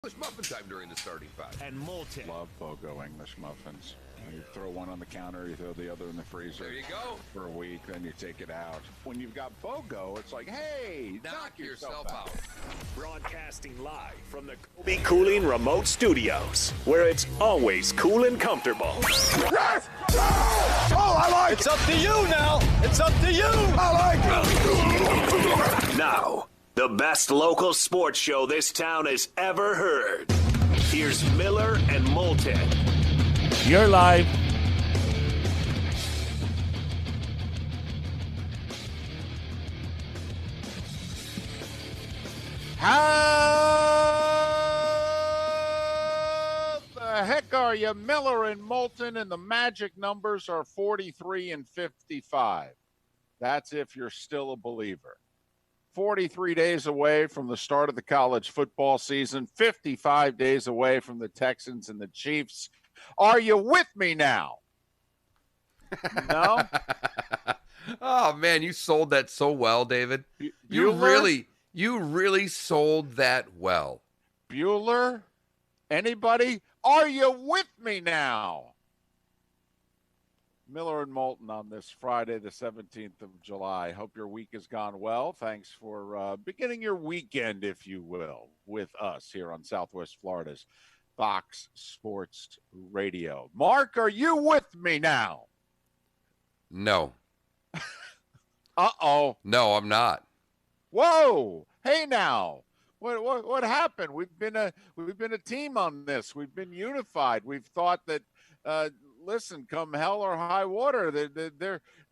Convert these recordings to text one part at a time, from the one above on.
English muffin time during the starting five. And Moulton. Love BOGO English muffins. You throw one on the counter, you throw the other in the freezer. There you go. For a week, then you take it out. When you've got BOGO, it's like, hey, knock yourself out. Broadcasting live from the Kobe Cooling Remote Studios, where it's always cool and comfortable. Yes! Oh, I like it! It's up to you now! It's up to you! I like it! Now, the best local sports show this town has ever heard. Here's Miller and Moulton. You're live. How the heck are you? Miller and Moulton, and the magic numbers are 43 and 55. That's if you're still a believer. 43 days away from the start of the college football season, 55 days away from the Texans and the Chiefs. Are you with me now? No? Oh, man, you sold that so well, David. You really sold that well. Bueller? Anybody? Are you with me now? Miller and Moulton on this Friday, the 17th of July. Hope your week has gone well. Thanks for beginning your weekend, if you will, with us here on Southwest Florida's Fox Sports Radio. Mark, are you with me now? No. Uh-oh. No, I'm not. Whoa. Hey, now. What happened? We've been a team on this. We've been unified. We've thought that listen, come hell or high water,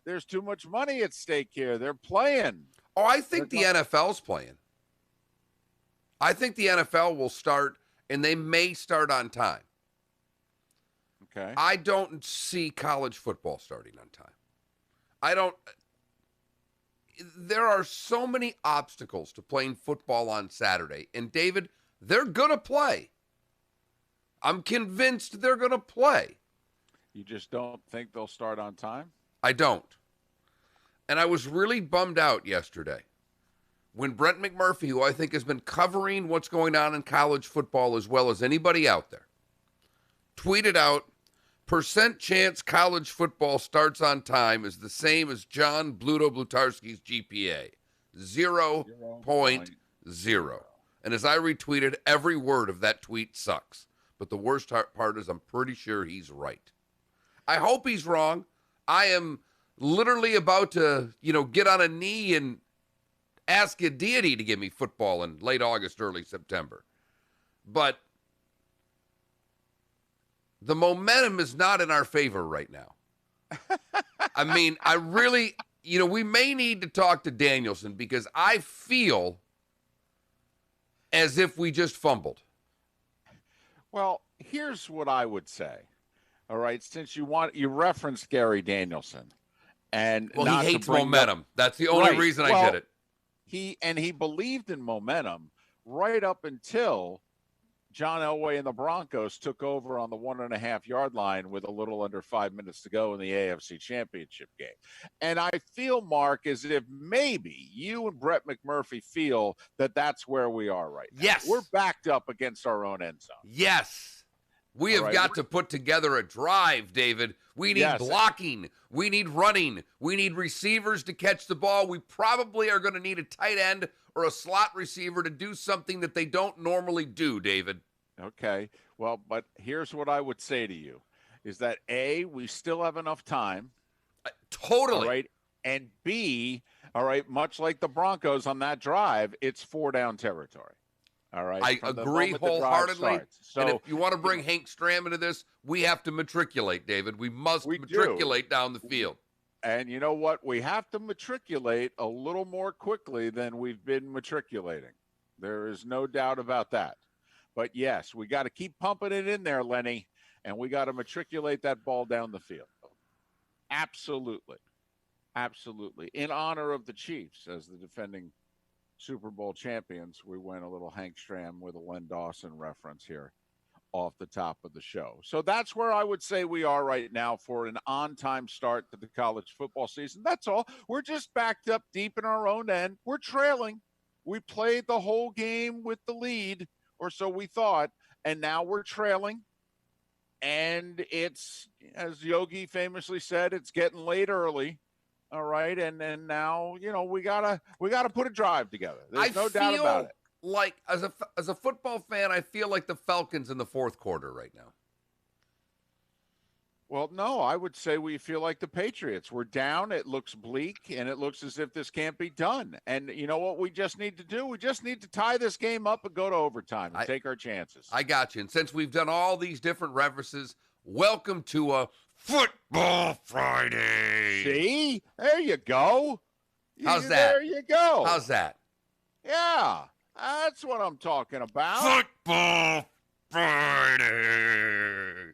there's too much money at stake here. They're playing. Oh, I think the NFL's playing. I think the NFL will start, and they may start on time. Okay. I don't see college football starting on time. There are so many obstacles to playing football on Saturday. And, David, they're going to play. I'm convinced they're going to play. You just don't think they'll start on time? I don't. And I was really bummed out yesterday when Brent McMurphy, who I think has been covering what's going on in college football as well as anybody out there, tweeted out, percent chance college football starts on time is the same as John Bluto Blutarski's GPA, 0.0. And as I retweeted, every word of that tweet sucks. But the worst part is I'm pretty sure he's right. I hope he's wrong. I am literally about to, get on a knee and ask a deity to give me football in late August, early September. But the momentum is not in our favor right now. I mean, I really, we may need to talk to Danielson because I feel as if we just fumbled. Well, here's what I would say. All right, since you referenced Gary Danielson, and he hates momentum. That's the only reason I did it. He believed in momentum right up until John Elway and the Broncos took over on the 1.5-yard line with a little under 5 minutes to go in the AFC Championship game. And I feel, Mark, as if maybe you and Brett McMurphy feel that that's where we are right now. Yes. We're backed up against our own end zone. Yes. We have got to put together a drive, David. We need blocking. We need running. We need receivers to catch the ball. We probably are going to need a tight end or a slot receiver to do something that they don't normally do, David. Okay. Well, but here's what I would say to you is that, A, we still have enough time. Totally. All right. And B, all right, much like the Broncos on that drive, it's 4-down territory. All right. I agree wholeheartedly. So, and if you want to bring Hank Stram into this, we have to matriculate, David. We must matriculate down the field. And you know what? We have to matriculate a little more quickly than we've been matriculating. There is no doubt about that. But, yes, we got to keep pumping it in there, Lenny, and we got to matriculate that ball down the field. Absolutely. Absolutely. In honor of the Chiefs as the defending Super Bowl champions, we went a little Hank Stram with a Len Dawson reference here off the top of the show. So that's where I would say we are right now for an on-time start to the college football season. That's all. We're just backed up deep in our own end. We're trailing. We played the whole game with the lead. or so we thought, and now we're trailing. And it's, as Yogi famously said, it's getting late early. All right, and now we gotta put a drive together. There's no doubt about it. Like as a football fan, I feel like the Falcons in the fourth quarter right now. Well, no, I would say we feel like the Patriots. We're down. It looks bleak, and it looks as if this can't be done. And you know what we just need to do? We just need to tie this game up and go to overtime and take our chances. I got you. And since we've done all these different references, welcome to a Football Friday. See? There you go. How's that? There you go. How's that? Yeah, that's what I'm talking about. Football Friday.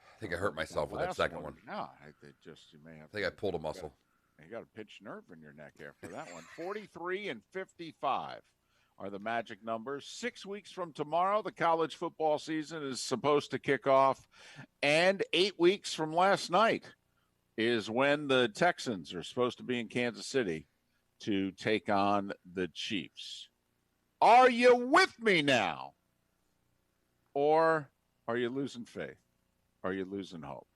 I think I hurt myself with that second one. No, you may have. I think I pulled a muscle. You got a pinched nerve in your neck after that one. 43 and 55 are the magic numbers. 6 weeks from tomorrow, the college football season is supposed to kick off, and 8 weeks from last night is when the Texans are supposed to be in Kansas City to take on the Chiefs. Are you with me now? Or are you losing faith? Are you losing hope?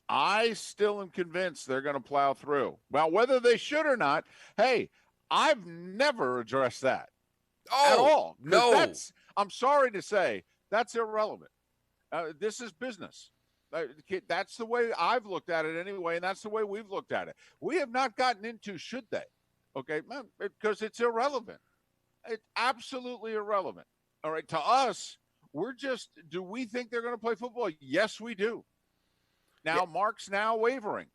I still am convinced they're going to plow through. Well, whether they should or not, hey, I've never addressed that at all. No. I'm sorry to say, that's irrelevant. This is business. That's the way I've looked at it anyway, and that's the way we've looked at it. We have not gotten into should they, okay, because it's irrelevant. It's absolutely irrelevant. All right, to us, do we think they're going to play football? Yes, we do. Now, yeah. Mark's now wavering.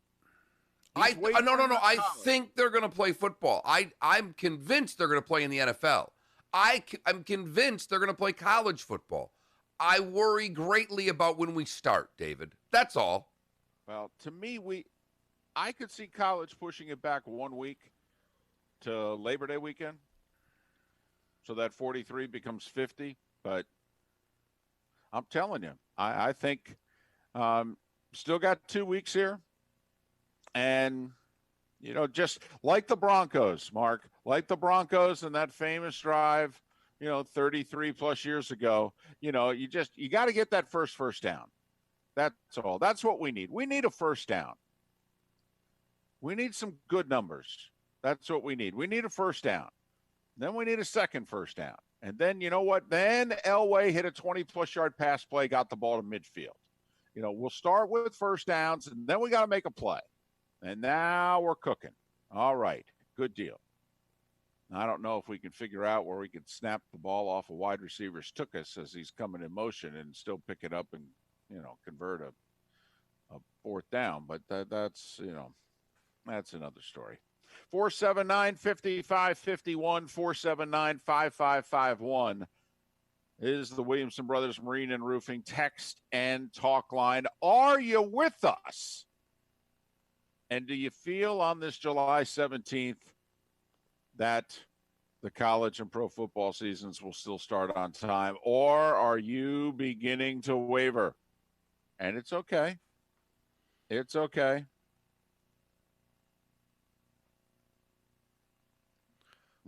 No. I think they're going to play football. I'm convinced they're going to play in the NFL. I'm convinced they're going to play college football. I worry greatly about when we start, David. That's all. Well, to me, I could see college pushing it back 1 week to Labor Day weekend. So that 43 becomes 50, but I'm telling you, I think still got 2 weeks here. And, just like the Broncos, Mark, like the Broncos and that famous drive, 33 plus years ago, you got to get that first down. That's all. That's what we need. We need a first down. We need some good numbers. That's what we need. We need a first down. Then we need a second first down. And then, you know what? Then Elway hit a 20-plus yard pass play, got the ball to midfield. We'll start with first downs, and then we got to make a play. And now we're cooking. All right, good deal. I don't know if we can figure out where we can snap the ball off a wide receiver's tuchus as he's coming in motion and still pick it up and, convert a fourth down. But that's another story. 479-5551, 479-5551 is the Williamson Brothers Marine and Roofing text and talk line. Are you with us? And do you feel on this July 17th that the college and pro football seasons will still start on time? Or are you beginning to waver? And it's okay. It's okay.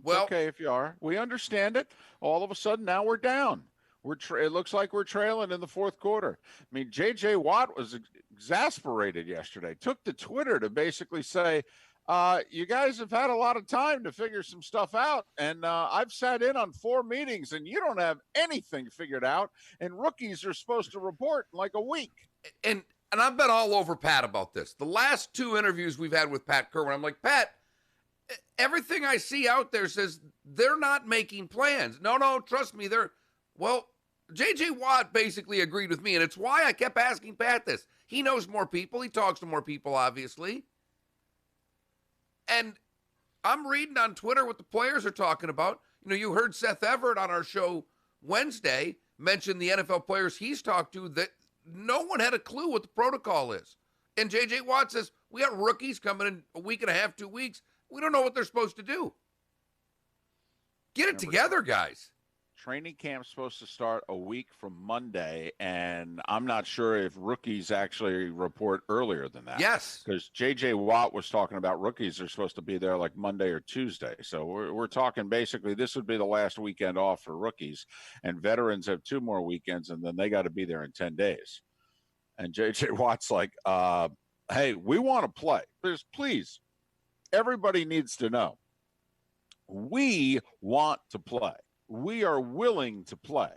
Well, okay if you are. We understand it. All of a sudden, now we're down. It looks like we're trailing in the fourth quarter. I mean, J.J. Watt was exasperated yesterday. Took to Twitter to basically say, you guys have had a lot of time to figure some stuff out, and I've sat in on 4 meetings, and you don't have anything figured out, and rookies are supposed to report in like a week. And I've been all over Pat about this. The last 2 interviews we've had with Pat Kerwin, I'm like, Pat, everything I see out there says they're not making plans. No, trust me. J.J. Watt basically agreed with me, and it's why I kept asking Pat this. He knows more people. He talks to more people, obviously. And I'm reading on Twitter what the players are talking about. You heard Seth Everett on our show Wednesday mention the NFL players he's talked to that no one had a clue what the protocol is. And J.J. Watt says, we got rookies coming in a week and a half, 2 weeks. We don't know what they're supposed to do. Get it together, guys. training camp's supposed to start a week from Monday, and I'm not sure if rookies actually report earlier than that. Yes. Because J.J. Watt was talking about rookies are supposed to be there like Monday or Tuesday. So we're talking basically this would be the last weekend off for rookies, and veterans have 2 more weekends, and then they got to be there in 10 days. And J.J. Watt's like, hey, we want to play. Please, everybody needs to know. We want to play. We are willing to play,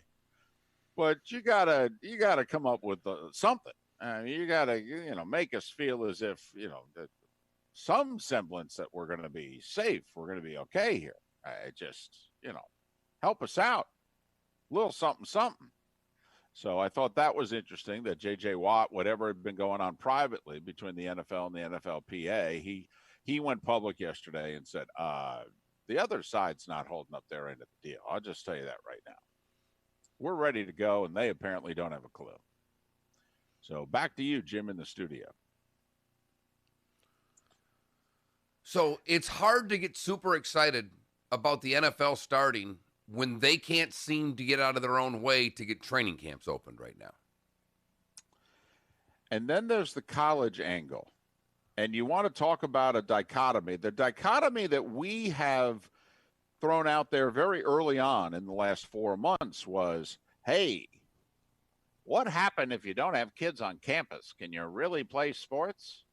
but you gotta come up with something. You gotta make us feel as if that some semblance that we're going to be safe. We're going to be okay here. Just help us out, a little something. So I thought that was interesting that J.J. Watt, whatever had been going on privately between the NFL and the NFLPA, he went public yesterday and said, the other side's not holding up their end of the deal. I'll just tell you that right now. We're ready to go, and they apparently don't have a clue. So back to you, Jim, in the studio. So it's hard to get super excited about the NFL starting when they can't seem to get out of their own way to get training camps opened right now. And then there's the college angle. And you want to talk about a dichotomy. The dichotomy that we have thrown out there very early on in the last 4 months was, hey, what happened if you don't have kids on campus? Can you really play sports?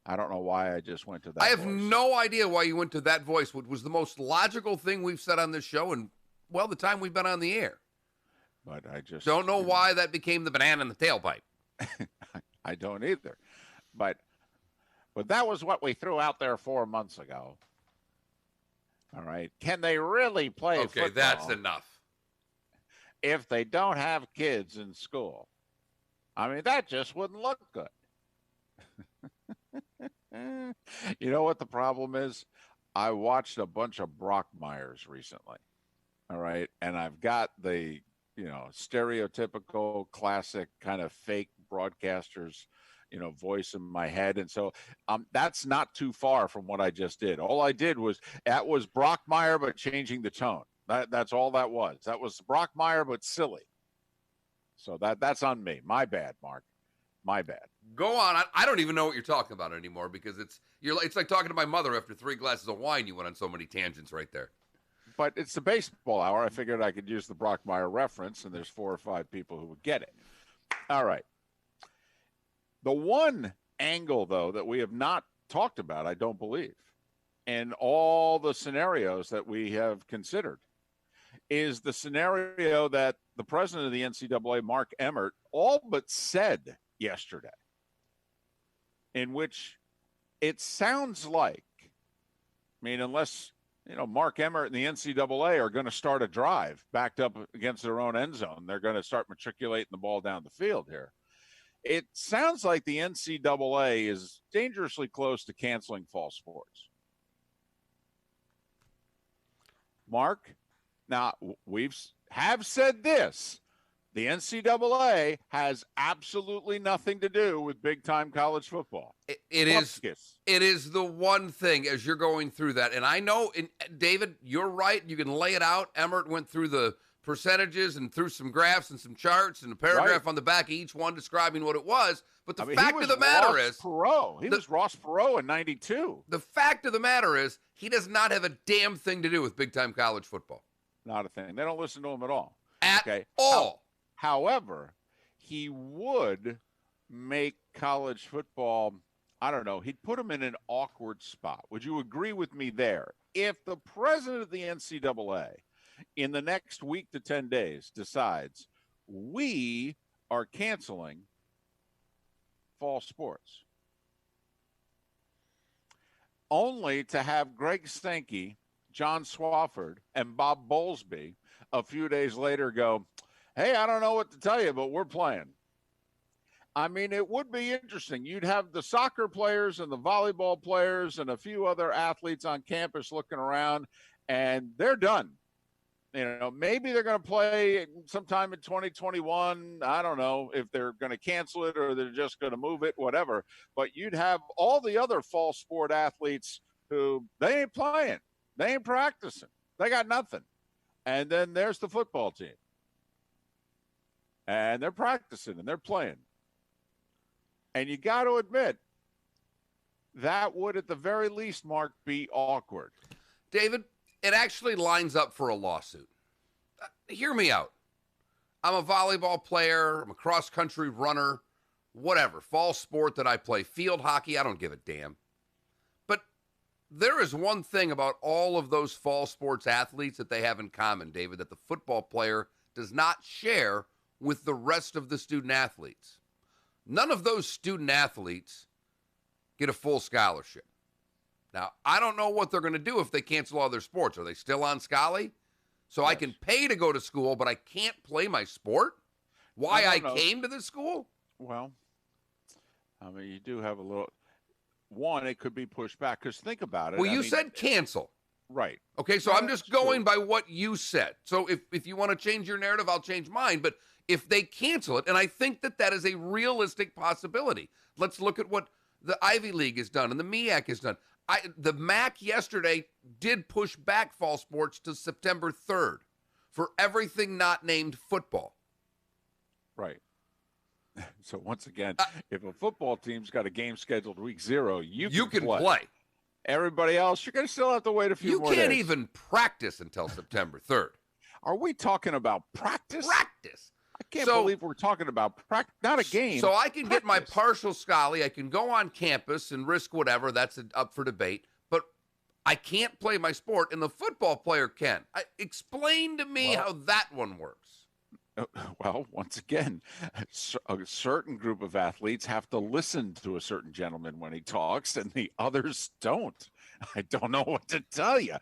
I don't know why I just went to that. I have voice. no idea why you went to that voice, which was the most logical thing we've said on this show and, well, the time we've been on the air. But I just don't know why that became the banana in the tailpipe. I don't either. But that was what we threw out there 4 months ago. All right. Can they really play football? Okay, that's enough. If they don't have kids in school? I mean, that just wouldn't look good. You know what the problem is? I watched a bunch of Brockmeyers recently. All right. And I've got the, stereotypical classic kind of fake broadcasters voice in my head. And so that's not too far from what I just did. All I did was Brockmeyer, but changing the tone. That's all that was. That was Brockmeyer, but silly. So that's on me. My bad, Mark. My bad. Go on. I don't even know what you're talking about anymore because it's like talking to my mother after 3 glasses of wine. You went on so many tangents right there. But it's the baseball hour. I figured I could use the Brockmeyer reference, and there's 4 or 5 people who would get it. All right. The one angle, though, that we have not talked about, I don't believe, in all the scenarios that we have considered, is the scenario that the president of the NCAA, Mark Emmert, all but said yesterday, in which it sounds like, unless, Mark Emmert and the NCAA are going to start a drive backed up against their own end zone, they're going to start matriculating the ball down the field here. It sounds like the NCAA is dangerously close to canceling fall sports. Mark, now have said this. The NCAA has absolutely nothing to do with big-time college football. It is the one thing as you're going through that. And I know, David, you're right. You can lay it out. Emmert went through the percentages and through some graphs and some charts and a paragraph on the back of each one describing what it was. But the fact of the matter is... He was Ross Perot in 92. The fact of the matter is he does not have a damn thing to do with big-time college football. Not a thing. They don't listen to him at all. At all. However, he would make college football, I don't know, he'd put him in an awkward spot. Would you agree with me there? If the president of the NCAA in the next week to 10 days decides we are canceling fall sports, only to have Greg Stanke, John Swafford, and Bob Bowlesby a few days later go, hey, I don't know what to tell you, but we're playing. I mean, it would be interesting. You'd have the soccer players and the volleyball players and a few other athletes on campus looking around, and they're done. Maybe they're going to play sometime in 2021. I don't know if they're going to cancel it or they're just going to move it, whatever. But you'd have all the other fall sport athletes who they ain't playing. They ain't practicing. They got nothing. And then there's the football team. And they're practicing and they're playing. And you got to admit, that would at the very least, Mark, be awkward. David, it actually lines up for a lawsuit. Hear me out. I'm a volleyball player. I'm a cross-country runner. Whatever. Fall sport that I play. Field hockey, I don't give a damn. But there is one thing about all of those fall sports athletes that they have in common, David, that the football player does not share with the rest of the student athletes. None of those student athletes get a full scholarship. Now, I don't know what they're going to do if they cancel all their sports. Are they still on Scully? So yes. I can pay to go to school, but I can't play my sport? Why I came to this school? Well, I mean, you do have a little – one, it could be pushed back because think about it. Well, you said cancel. Right. Okay, so I'm just going by what you said. So if you want to change your narrative, I'll change mine. But if they cancel it, and I think that is a realistic possibility. Let's look at what the Ivy League has done and the MEAC has done. The MAC yesterday did push back fall sports to September 3rd for everything not named football. Right. So once again, if a football team's got a game scheduled week 0, you can play. Everybody else, you're going to still have to wait a few more days. You can't even practice until September 3rd. Are we talking about practice? Practice. I can't believe we're talking about practice, not a game. So I can get my partial Scully. I can go on campus and risk whatever. That's up for debate. But I can't play my sport, and the football player can. Explain to me how that one works. Well, once again, a certain group of athletes have to listen to a certain gentleman when he talks, and the others don't. I don't know what to tell you.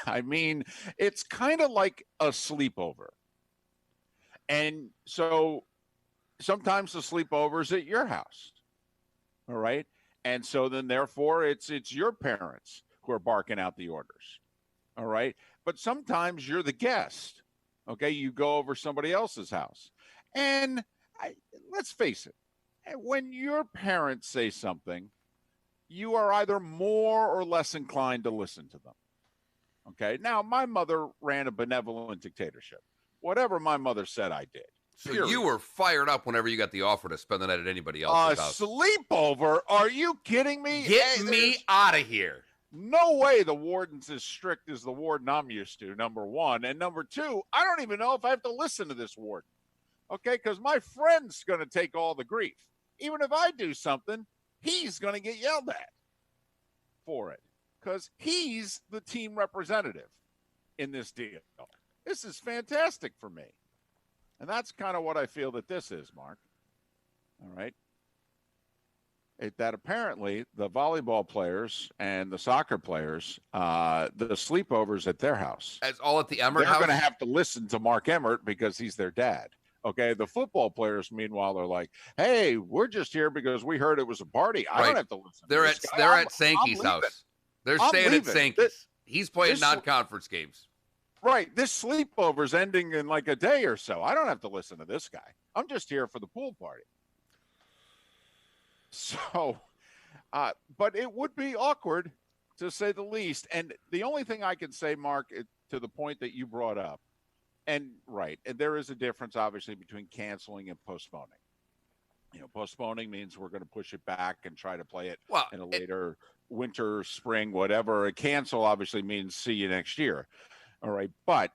I mean, it's kind of like a sleepover. And so sometimes the sleepover's at your house. All right. And so then therefore it's your parents who are barking out the orders. All right. But sometimes you're the guest. Okay. You go over somebody else's house. And let's face it, when your parents say something, you are either more or less inclined to listen to them. Okay. Now, my mother ran a benevolent dictatorship. Whatever my mother said, I did. So you were fired up whenever you got the offer to spend the night at anybody else's house. A sleepover? Are you kidding me? Get me out of here. No way the warden's as strict as the warden I'm used to, number one. And number two, I don't even know if I have to listen to this warden. Okay, because my friend's going to take all the grief. Even if I do something, he's going to get yelled at for it because he's the team representative in this deal. This is fantastic for me. And that's kind of what I feel that this is, Mark. All right. That apparently the volleyball players and the soccer players, the sleepovers at their house. As all at the Emmert house? They're going to have to listen to Mark Emmert because he's their dad. Okay. The football players, meanwhile, are like, hey, we're just here because we heard it was a party. I don't have to listen. They're at Sankey's house. They're staying at Sankey's. He's playing non-conference games. Right. This sleepover's ending in like a day or so. I don't have to listen to this guy. I'm just here for the pool party. So, but it would be awkward to say the least. And the only thing I can say, Mark, to the point that you brought up, and there is a difference, obviously, between canceling and postponing. You know, postponing means we're going to push it back and try to play it in a later winter, spring, whatever. A cancel obviously means see you next year. All right. But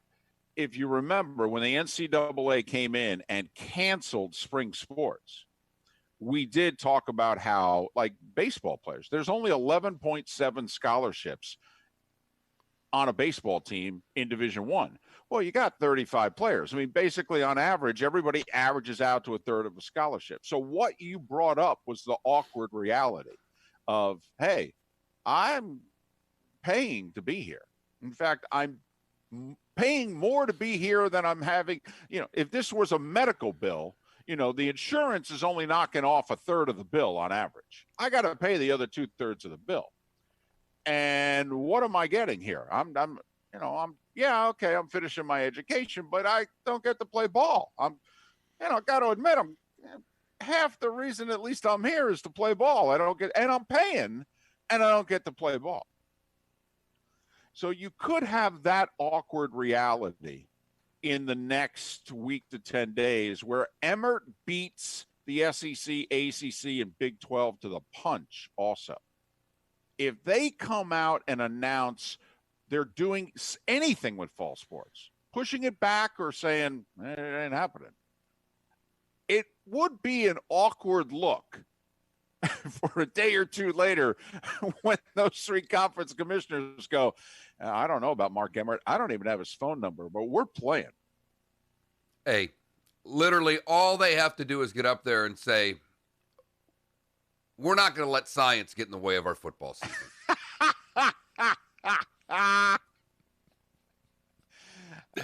if you remember when the NCAA came in and canceled spring sports, we did talk about how, like baseball players, there's only 11.7 scholarships on a baseball team in Division I. Well, you got 35 players. I mean, basically on average, everybody averages out to a third of a scholarship. So what you brought up was the awkward reality of, hey, I'm paying to be here. In fact, I'm paying more to be here than I'm having. You know, if this was a medical bill, you know, the insurance is only knocking off a third of the bill on average. I got to pay the other 2/3 of the bill. And what am I getting here? I'm finishing my education, but I don't get to play ball. Got to admit, half the reason at least I'm here is to play ball. And I'm paying and I don't get to play ball. So you could have that awkward reality in the next week to 10 days where Emmert beats the SEC, ACC, and Big 12 to the punch also. If they come out and announce they're doing anything with fall sports, pushing it back or saying it ain't happening, it would be an awkward look for a day or two later when those three conference commissioners go, I don't know about Mark Emmert. I don't even have his phone number, but we're playing. Hey, literally all they have to do is get up there and say, we're not going to let science get in the way of our football season.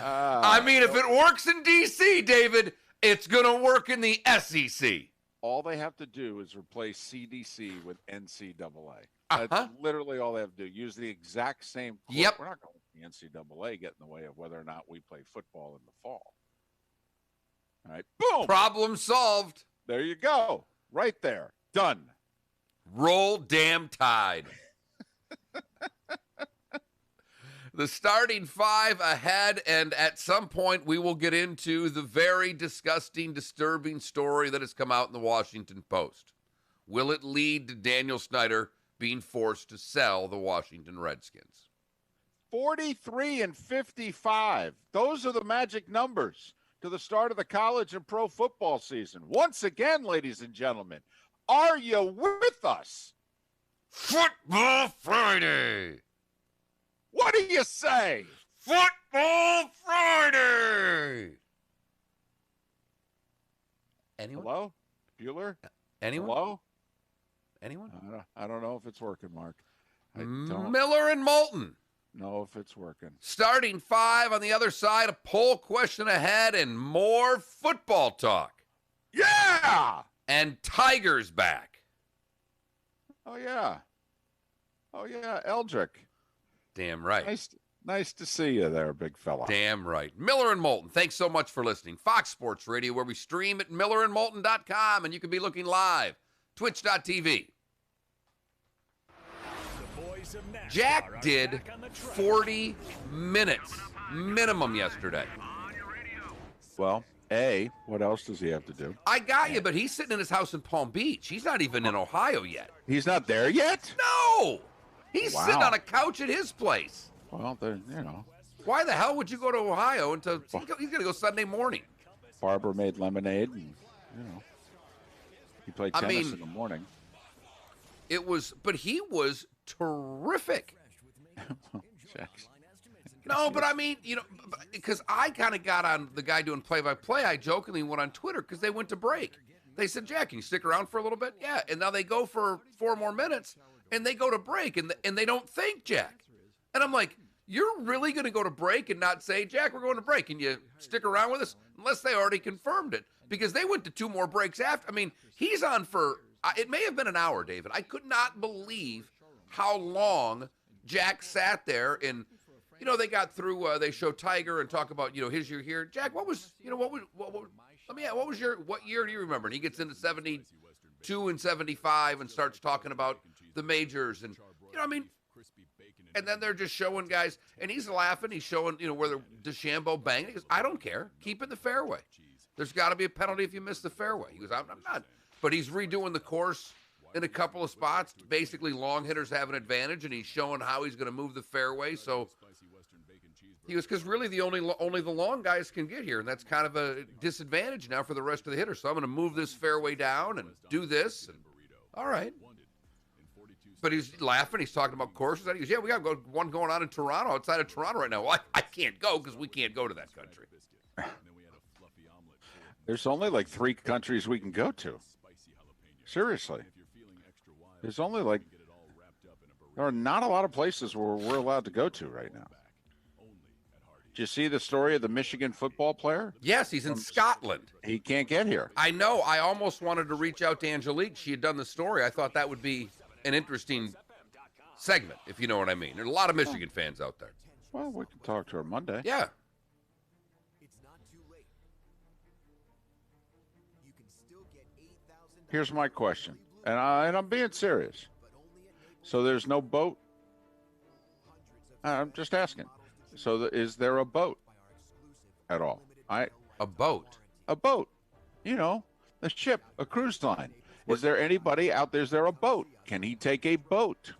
I mean, if it works in D.C., David, it's going to work in the SEC. All they have to do is replace CDC with NCAA. That's literally all they have to do. Use the exact same quote. Yep. We're not going to let the NCAA get in the way of whether or not we play football in the fall. All right. Boom. Problem solved. There you go. Right there. Done. Roll damn Tide. The starting five ahead, and at some point we will get into the very disgusting, disturbing story that has come out in the Washington Post. Will it lead to Daniel Snyder being forced to sell the Washington Redskins? 43 and 55. Those are the magic numbers to the start of the college and pro football season. Once again, ladies and gentlemen, are you with us? Football Friday! What do you say? Football Friday! Anyone? Hello? Bueller? Anyone? Hello? Anyone? I don't know if it's working, Mark. I don't Miller and Moulton. know if it's working. Starting five on the other side, a poll question ahead, and more football talk. Yeah! And Tiger's back. Oh, yeah. Oh, yeah, Eldrick. Damn right. Nice to see you there, big fella. Damn right. Miller and Moulton, thanks so much for listening. Fox Sports Radio, where we stream at millerandmoulton.com, and you can be looking live. Twitch.tv. Jack did 40 minutes minimum yesterday. Well, what else does he have to do? I got you, but he's sitting in his house in Palm Beach. He's not even in Ohio yet. He's not there yet? No! He's Wow. sitting on a couch at his place. Well, then, you know, Why the hell would you go to Ohio until he's going to go Sunday morning? Barbara made lemonade, and, you know, he played tennis in the morning. It was, but he was terrific. No, but I mean, you know, because I kind of got on the guy doing play-by-play. I jokingly went on Twitter because they went to break. They said, Jack, can you stick around for a little bit? Yeah, and now they go for 4 more minutes, and they go to break, and they don't thank Jack. And I'm like, you're really going to go to break and not say, Jack, we're going to break, and you stick around with us? Unless they already confirmed it, because they went to 2 more breaks after. I mean, he's on for, it may have been an hour, David. I could not believe how long Jack sat there, and, you know, they got through, they show Tiger and talk about, you know, his year here. Jack, what was what year do you remember? And he gets into 72 and 75 and starts talking about the majors, and, you know, I mean, and then they're just showing guys, and he's laughing. He's showing, you know, where the DeChambeau banged. He goes, I don't care. Keep it in the fairway. There's got to be a penalty if you miss the fairway. He goes, I'm not. But he's redoing the course in a couple of spots. Basically, long hitters have an advantage, and he's showing how he's going to move the fairway. So he goes, because really only the long guys can get here, and that's kind of a disadvantage now for the rest of the hitters. So I'm going to move this fairway down and do this. And, all right. But he's laughing. He's talking about courses. And he goes, yeah, we got one going on in Toronto, outside of Toronto right now. Well, I can't go because we can't go to that country. There's only like 3 countries we can go to. Seriously. There's only like, there are not a lot of places where we're allowed to go to right now. Did you see the story of the Michigan football player? Yes, he's in Scotland. He can't get here. I know. I almost wanted to reach out to Angelique. She had done the story. I thought that would be an interesting segment, if you know what I mean. There's a lot of Michigan fans out there. Well, we can talk to her Monday. Yeah. Here's my question, and I'm being serious. So there's no boat? I'm just asking. So is there a boat at all? A boat. A boat. You know, a ship, a cruise line. Is there anybody out there? Is there a boat? Can he take a boat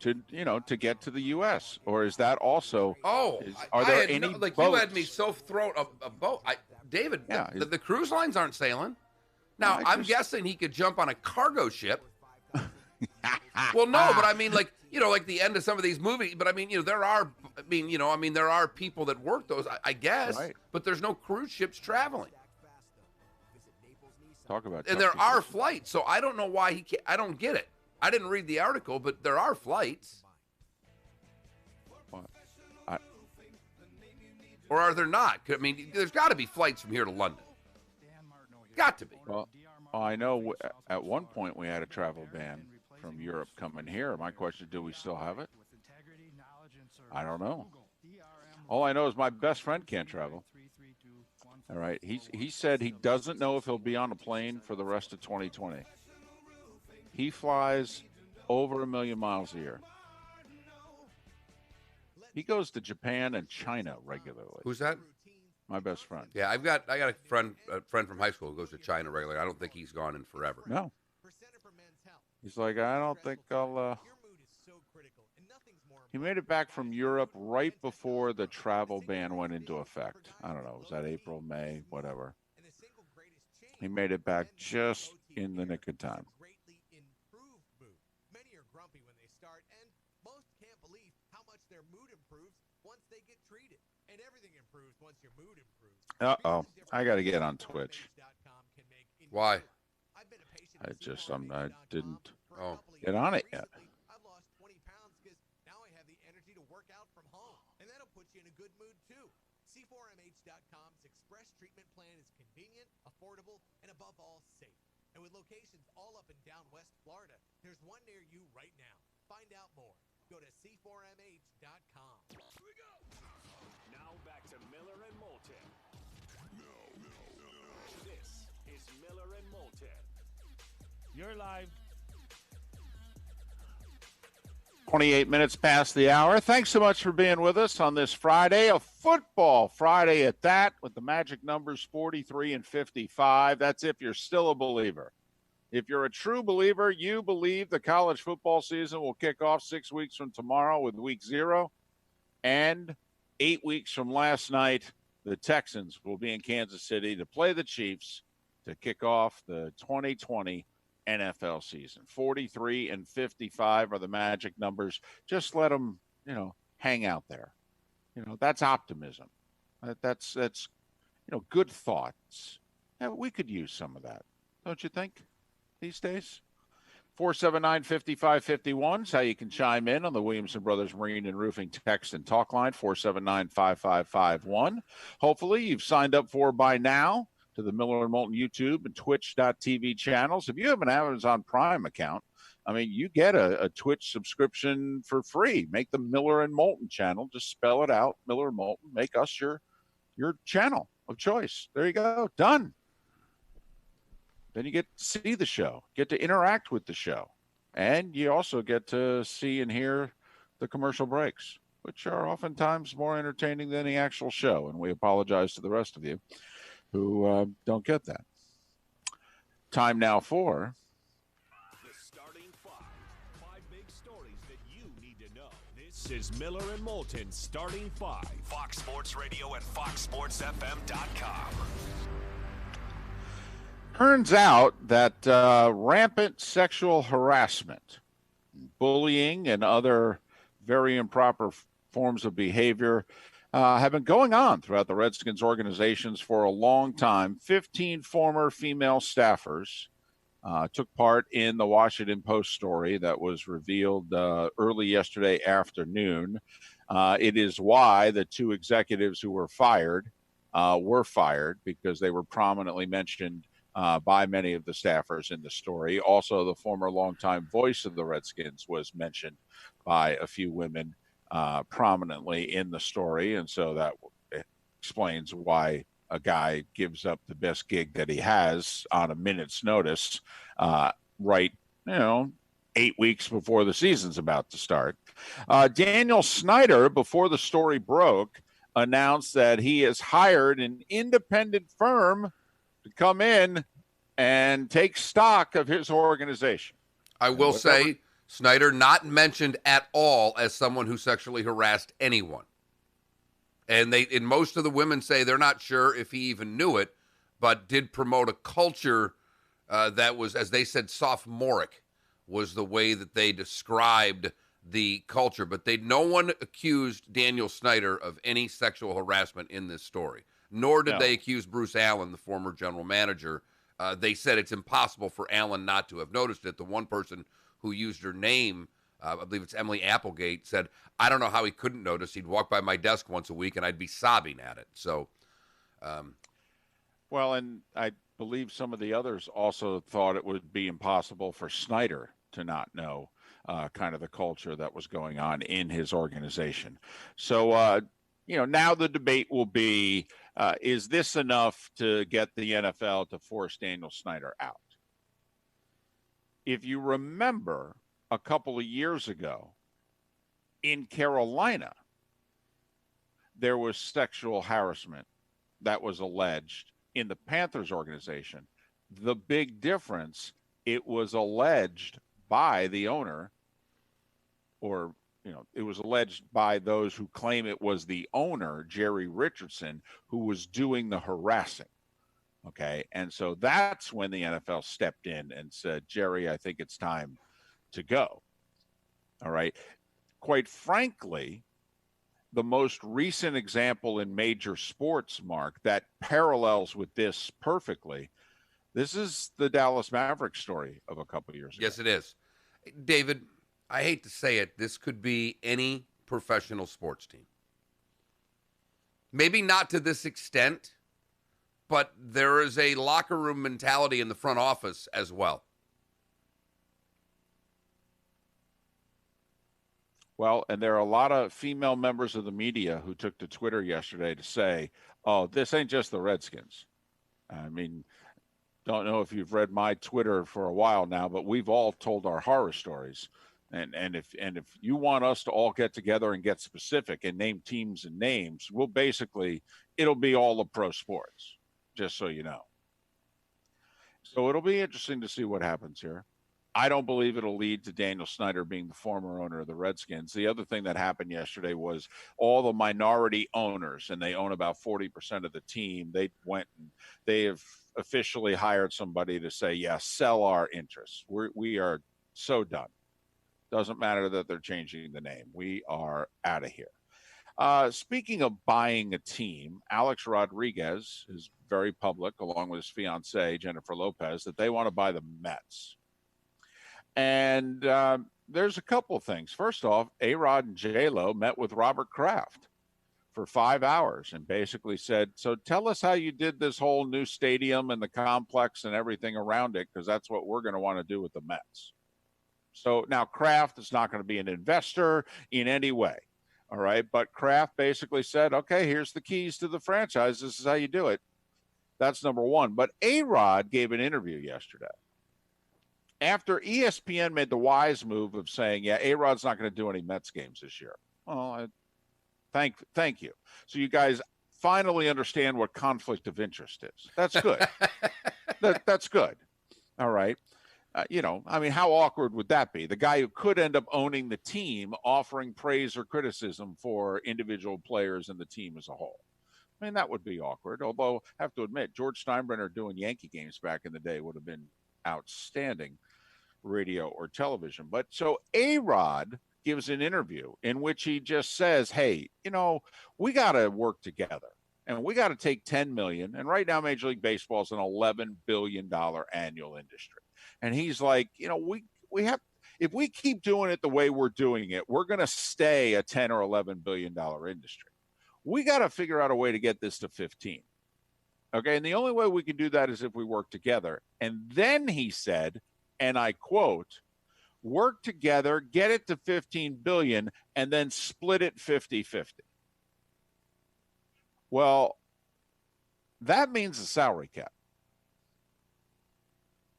to get to the U.S.? Or is that also? Oh, Are I there had any boats? boats? You had me so thrown a boat. David, Yeah, the cruise lines aren't sailing. Now, I'm guessing he could jump on a cargo ship. Well, no, but I mean, like the end of some of these movies. But I mean, there are people that work those, I guess. Right. But there's no cruise ships traveling. Talk about. And there are flights, so I don't know why he can't. I don't get it. I didn't read the article, but there are flights. Or are there not? I mean, there's got to be flights from here to London. Got to be. Well, I know at one point we had a travel ban from Europe coming here. My question, do we still have it? I don't know. All I know is my best friend can't travel. All right. He said he doesn't know if he'll be on a plane for the rest of 2020. He flies over 1 million miles a year. He goes to Japan and China regularly. Who's that? My best friend. Yeah, I got a friend from high school who goes to China regularly. I don't think he's gone in forever. No. He's like, I don't think I'll. He made it back from Europe right before the travel ban went into effect. I don't know. Was that April, May, whatever? He made it back just in the nick of time. Many are grumpy when they start, and most can't believe how much their mood improves once they get treated. And everything improves once your mood improves. Uh-oh. I got to get on Twitch. Why? I didn't get on it yet. I've lost 20 pounds because now I have the energy to work out from home. And that'll put you in a good mood, too. C4MH.com's express treatment plan is convenient, affordable, and above all, safe. And with locations all up and down West Florida, there's one near you right now. Find out more. Go to C4MH.com. Here we go. Now back to Miller and Moulton. This is Miller and Moulton. You're live. 28 minutes past the hour. Thanks so much for being with us on this Friday, a football Friday at that, with the magic numbers 43 and 55. That's if you're still a believer. If you're a true believer, you believe the college football season will kick off 6 weeks from tomorrow with week 0. And 8 weeks from last night, the Texans will be in Kansas City to play the Chiefs to kick off the 2020 NFL season. 43 and 55 are the magic numbers. Just let them, hang out there. That's optimism. That's good thoughts. Yeah, we could use some of that, don't you think, these days? 479-5551 is how you can chime in on the Williamson Brothers Marine and Roofing text and talk line, 479-5551. Hopefully you've signed up by now to the Miller and Moulton YouTube and Twitch.tv channels. If you have an Amazon Prime account, you get a Twitch subscription for free. Make the Miller and Moulton channel. Just spell it out, Miller and Moulton. Make us your channel of choice. There you go. Done. Then you get to see the show, get to interact with the show. And you also get to see and hear the commercial breaks, which are oftentimes more entertaining than the actual show. And we apologize to the rest of you who don't get that. Time now for the starting five big stories that you need to know. This is Miller and Moulton starting five. Fox Sports Radio and FoxSportsFM.com. Turns out that rampant sexual harassment, bullying, and other very improper forms of behavior have been going on throughout the Redskins organizations for a long time. 15 former female staffers took part in the Washington Post story that was revealed early yesterday afternoon. It is why the 2 executives who were fired because they were prominently mentioned by many of the staffers in the story. Also, the former longtime voice of the Redskins was mentioned by a few women prominently in the story. And so that explains why a guy gives up the best gig that he has on a minute's notice, 8 weeks before the season's about to start. Daniel Snyder, before the story broke, announced that he has hired an independent firm to come in and take stock of his organization. I will say, Snyder not mentioned at all as someone who sexually harassed anyone. And most of the women say they're not sure if he even knew it, but did promote a culture that was, as they said, sophomoric, was the way that they described the culture. But no one accused Daniel Snyder of any sexual harassment in this story, nor did they accuse Bruce Allen, the former general manager. They said it's impossible for Allen not to have noticed it. The one person who used her name, I believe it's Emily Applegate, said, I don't know how he couldn't notice. He'd walk by my desk once a week and I'd be sobbing at it. So, well, and I believe some of the others also thought it would be impossible for Snyder to not know kind of the culture that was going on in his organization. So, now the debate will be, is this enough to get the NFL to force Daniel Snyder out? If you remember a couple of years ago in Carolina, there was sexual harassment that was alleged in the Panthers organization. The big difference, it was alleged by the owner, or it was alleged by those who claim it was the owner, Jerry Richardson, who was doing the harassing. Okay. And so that's when the NFL stepped in and said, Jerry, I think it's time to go. All right. Quite frankly, the most recent example in major sports, Mark, that parallels with this perfectly, this is the Dallas Mavericks story of a couple of years ago. Yes, it is. David, I hate to say it, this could be any professional sports team. Maybe not to this extent, but there is a locker room mentality in the front office as well. Well, and there are a lot of female members of the media who took to Twitter yesterday to say, oh, this ain't just the Redskins. I mean, don't know if you've read my Twitter for a while now, but we've all told our horror stories. And if you want us to all get together and get specific and name teams and names, it'll be all of pro sports, just so you know. So it'll be interesting to see what happens here. I don't believe it'll lead to Daniel Snyder being the former owner of the Redskins. The other thing that happened yesterday was all the minority owners, and they own about 40% of the team. They went and they have officially hired somebody to say, yeah, sell our interests. We are so done. Doesn't matter that they're changing the name. We are out of here. Speaking of buying a team, Alex Rodriguez is very public, along with his fiancée, Jennifer Lopez, that they want to buy the Mets. And there's a couple of things. First off, A-Rod and J-Lo met with Robert Kraft for 5 hours and basically said, so tell us how you did this whole new stadium and the complex and everything around it, because that's what we're going to want to do with the Mets. So now Kraft is not going to be an investor in any way. All right. But Kraft basically said, okay, here's the keys to the franchise. This is how you do it. That's number one. But A-Rod gave an interview yesterday after ESPN made the wise move of saying, yeah, A-Rod's not going to do any Mets games this year. Well, thank you. So you guys finally understand what conflict of interest is. That's good. That's good. All right. How awkward would that be? The guy who could end up owning the team offering praise or criticism for individual players and the team as a whole. I mean, that would be awkward. Although, I have to admit, George Steinbrenner doing Yankee games back in the day would have been outstanding radio or television. But so A-Rod gives an interview in which he just says, hey, we got to work together. And we got to take $10 million. And right now, Major League Baseball is an $11 billion annual industry. And he's like, we have, if we keep doing it the way we're doing it, we're going to stay a $10 or $11 billion industry. We got to figure out a way to get this to 15. Okay. And the only way we can do that is if we work together. And then he said, and I quote, work together, get it to 15 billion, and then split it 50-50. Well, that means a salary cap.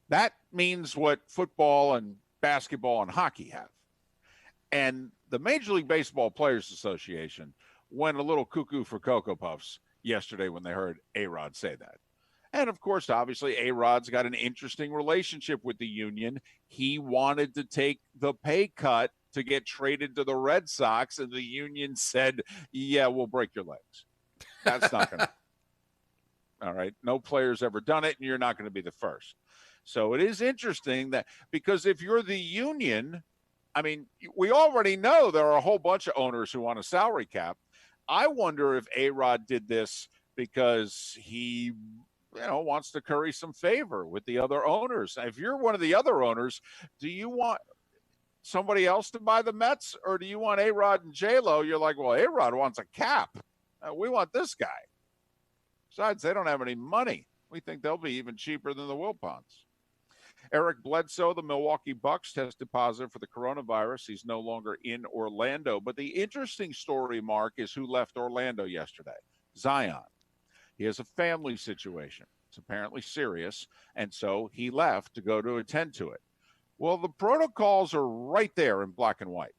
That means what football and basketball and hockey have. And the Major League Baseball Players Association went a little cuckoo for Cocoa Puffs yesterday when they heard A-Rod say that. And, of course, obviously, A-Rod's got an interesting relationship with the union. He wanted to take the pay cut to get traded to the Red Sox, and the union said, yeah, we'll break your legs. That's not going to all right? No player's ever done it, and you're not going to be the first. So it is interesting that because if you're the union, I mean, we already know there are a whole bunch of owners who want a salary cap. I wonder if A-Rod did this because he wants to curry some favor with the other owners. If you're one of the other owners, do you want somebody else to buy the Mets, or do you want A-Rod and J-Lo? You're like, well, A-Rod wants a cap. We want this guy. Besides, they don't have any money. We think they'll be even cheaper than the Wilpons. Eric Bledsoe, the Milwaukee Bucks, tested positive for the coronavirus. He's no longer in Orlando. But the interesting story, Mark, is who left Orlando yesterday. Zion. He has a family situation. It's apparently serious, and so he left to go to attend to it. Well, the protocols are right there in black and white.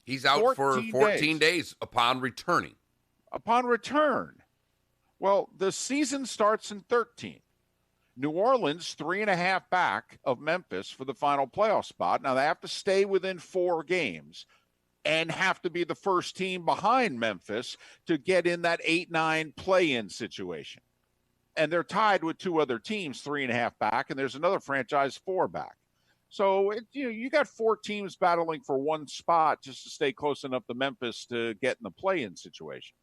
He's out for 14 days upon returning. Upon return. Well, the season starts in 13. New Orleans, 3.5 back of Memphis for the final playoff spot. Now, they have to stay within 4 games and have to be the first team behind Memphis to get in that 8-9 play-in situation. And they're tied with 2 other teams, 3.5 back, and there's another franchise 4 back. So, you got 4 teams battling for 1 spot just to stay close enough to Memphis to get in the play-in situation.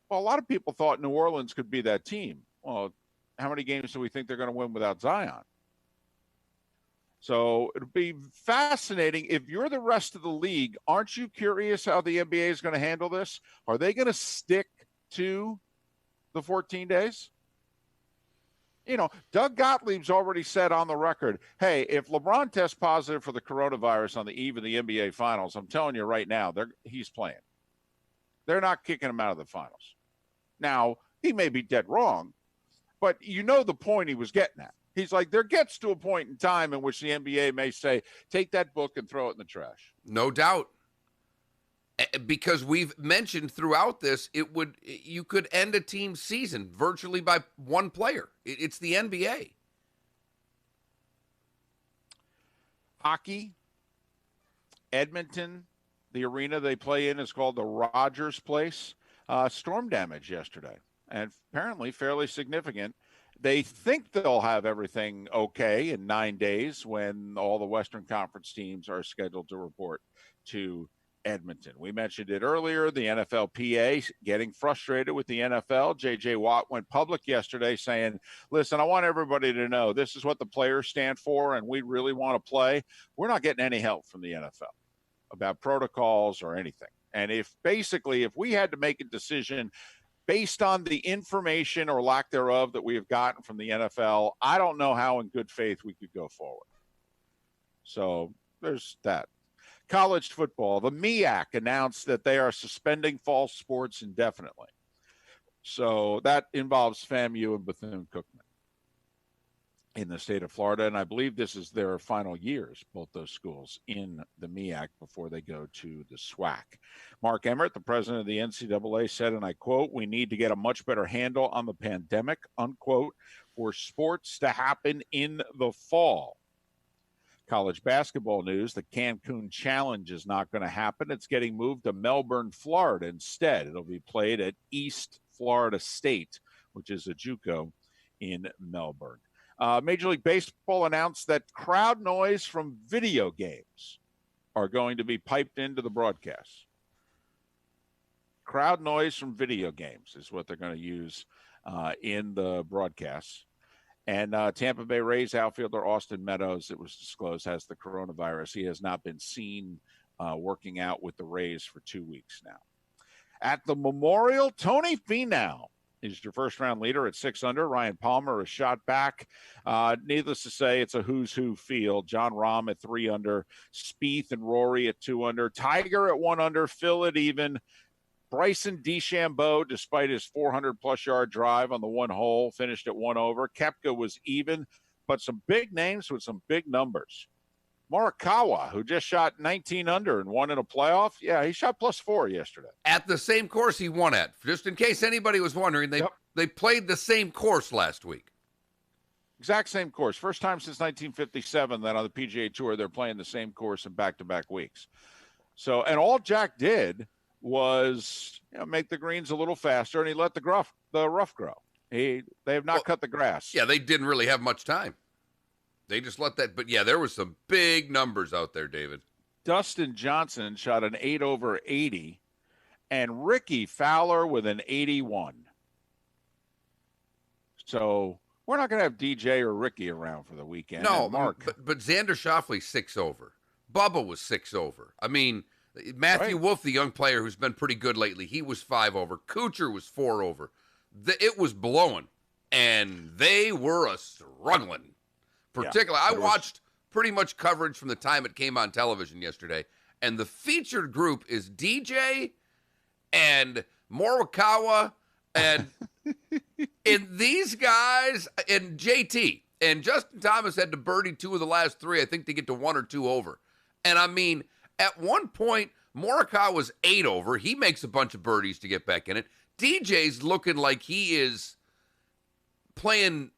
Well, a lot of people thought New Orleans could be that team. Well, how many games do we think they're going to win without Zion? So it'll be fascinating. If you're the rest of the league, aren't you curious how the NBA is going to handle this? Are they going to stick to the 14 days? Doug Gottlieb's already said on the record, hey, if LeBron tests positive for the coronavirus on the eve of the NBA Finals, I'm telling you right now, he's playing. They're not kicking him out of the finals. Now, he may be dead wrong, but the point he was getting at. He's like, there gets to a point in time in which the NBA may say, take that book and throw it in the trash. No doubt. Because we've mentioned throughout this, you could end a team's season virtually by 1 player. It's the NBA. Hockey, Edmonton, the arena they play in is called the Rogers Place. Storm damage yesterday, and apparently fairly significant. They think they'll have everything okay in 9 days when all the Western Conference teams are scheduled to report to Edmonton. We mentioned it earlier, the NFLPA getting frustrated with the NFL. J.J. Watt went public yesterday saying, listen, I want everybody to know this is what the players stand for, and we really want to play. We're not getting any help from the NFL about protocols or anything. And if we had to make a decision based on the information or lack thereof that we have gotten from the NFL, I don't know how in good faith we could go forward. So there's that. College football, the MEAC announced that they are suspending fall sports indefinitely. So that involves FAMU and Bethune-Cookman in the state of Florida. And I believe this is their final years, both those schools, in the MEAC before they go to the SWAC. Mark Emmert, the president of the NCAA, said, and I quote, we need to get a much better handle on the pandemic, unquote, for sports to happen in the fall. College basketball news, the Cancun Challenge is not going to happen. It's getting moved to Melbourne, Florida instead. It'll be played at East Florida State, which is a JUCO in Melbourne. Major League Baseball announced that crowd noise from video games are going to be piped into the broadcast. Crowd noise from video games is what they're going to use in the broadcasts. And Tampa Bay Rays outfielder Austin Meadows, it was disclosed, has the coronavirus. He has not been seen working out with the Rays for 2 weeks now. At the Memorial, Tony Finau is your first-round leader at 6 under. Ryan Palmer is shot back. Needless to say, it's a who's who field. John Rahm at 3 under. Spieth and Rory at 2 under. Tiger at 1 under. Phil at even. Bryson DeChambeau, despite his 400-plus yard drive on the 1 hole, finished at 1 over. Koepka was even, but some big names with some big numbers. Morikawa, who just shot 19 under and won in a playoff. Yeah, he shot +4 yesterday. At the same course he won at. Just in case anybody was wondering, they played the same course last week. Exact same course. First time since 1957 that on the PGA Tour they're playing the same course in back-to-back weeks. So, and all Jack did was make the greens a little faster, and he let the rough grow. They have not cut the grass. Yeah, they didn't really have much time. They just let that. But yeah, there was some big numbers out there, David. Dustin Johnson shot an 8 over 80, and Ricky Fowler with an 81. So we're not going to have DJ or Ricky around for the weekend. No, Mark. But Xander Schauffele 6 over. Bubba was 6 over. I mean, Matthew Wolff, the young player who's been pretty good lately, he was 5 over. Kuchar was 4 over. It was blowing, and they were struggling. Particularly, I watched pretty much coverage from the time it came on television yesterday, and the featured group is DJ and Morikawa and these guys and JT. And Justin Thomas had to birdie 2 of the last 3, I think, to get to 1 or 2 over. And I mean, at one point, Morikawa was 8 over. He makes a bunch of birdies to get back in it. DJ's looking like he is playing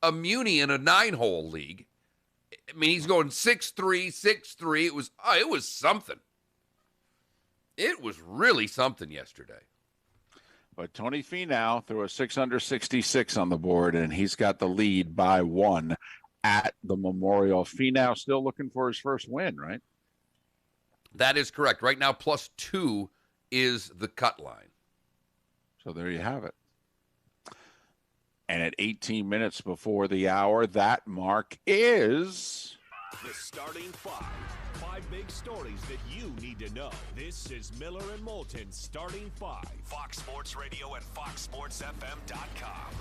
a muni in a 9-hole league. I mean, he's going 6-3, 6-3. It was something. It was really something yesterday. But Tony Finau threw a 666 on the board, and he's got the lead by 1 at the Memorial. Finau still looking for his first win, right? That is correct. Right now, +2 is the cut line. So there you have it. And at 18 minutes before the hour, that mark is the starting 5. 5 big stories that you need to know. This is Miller and Moulton starting 5. Fox Sports Radio and FoxSportsFM.com.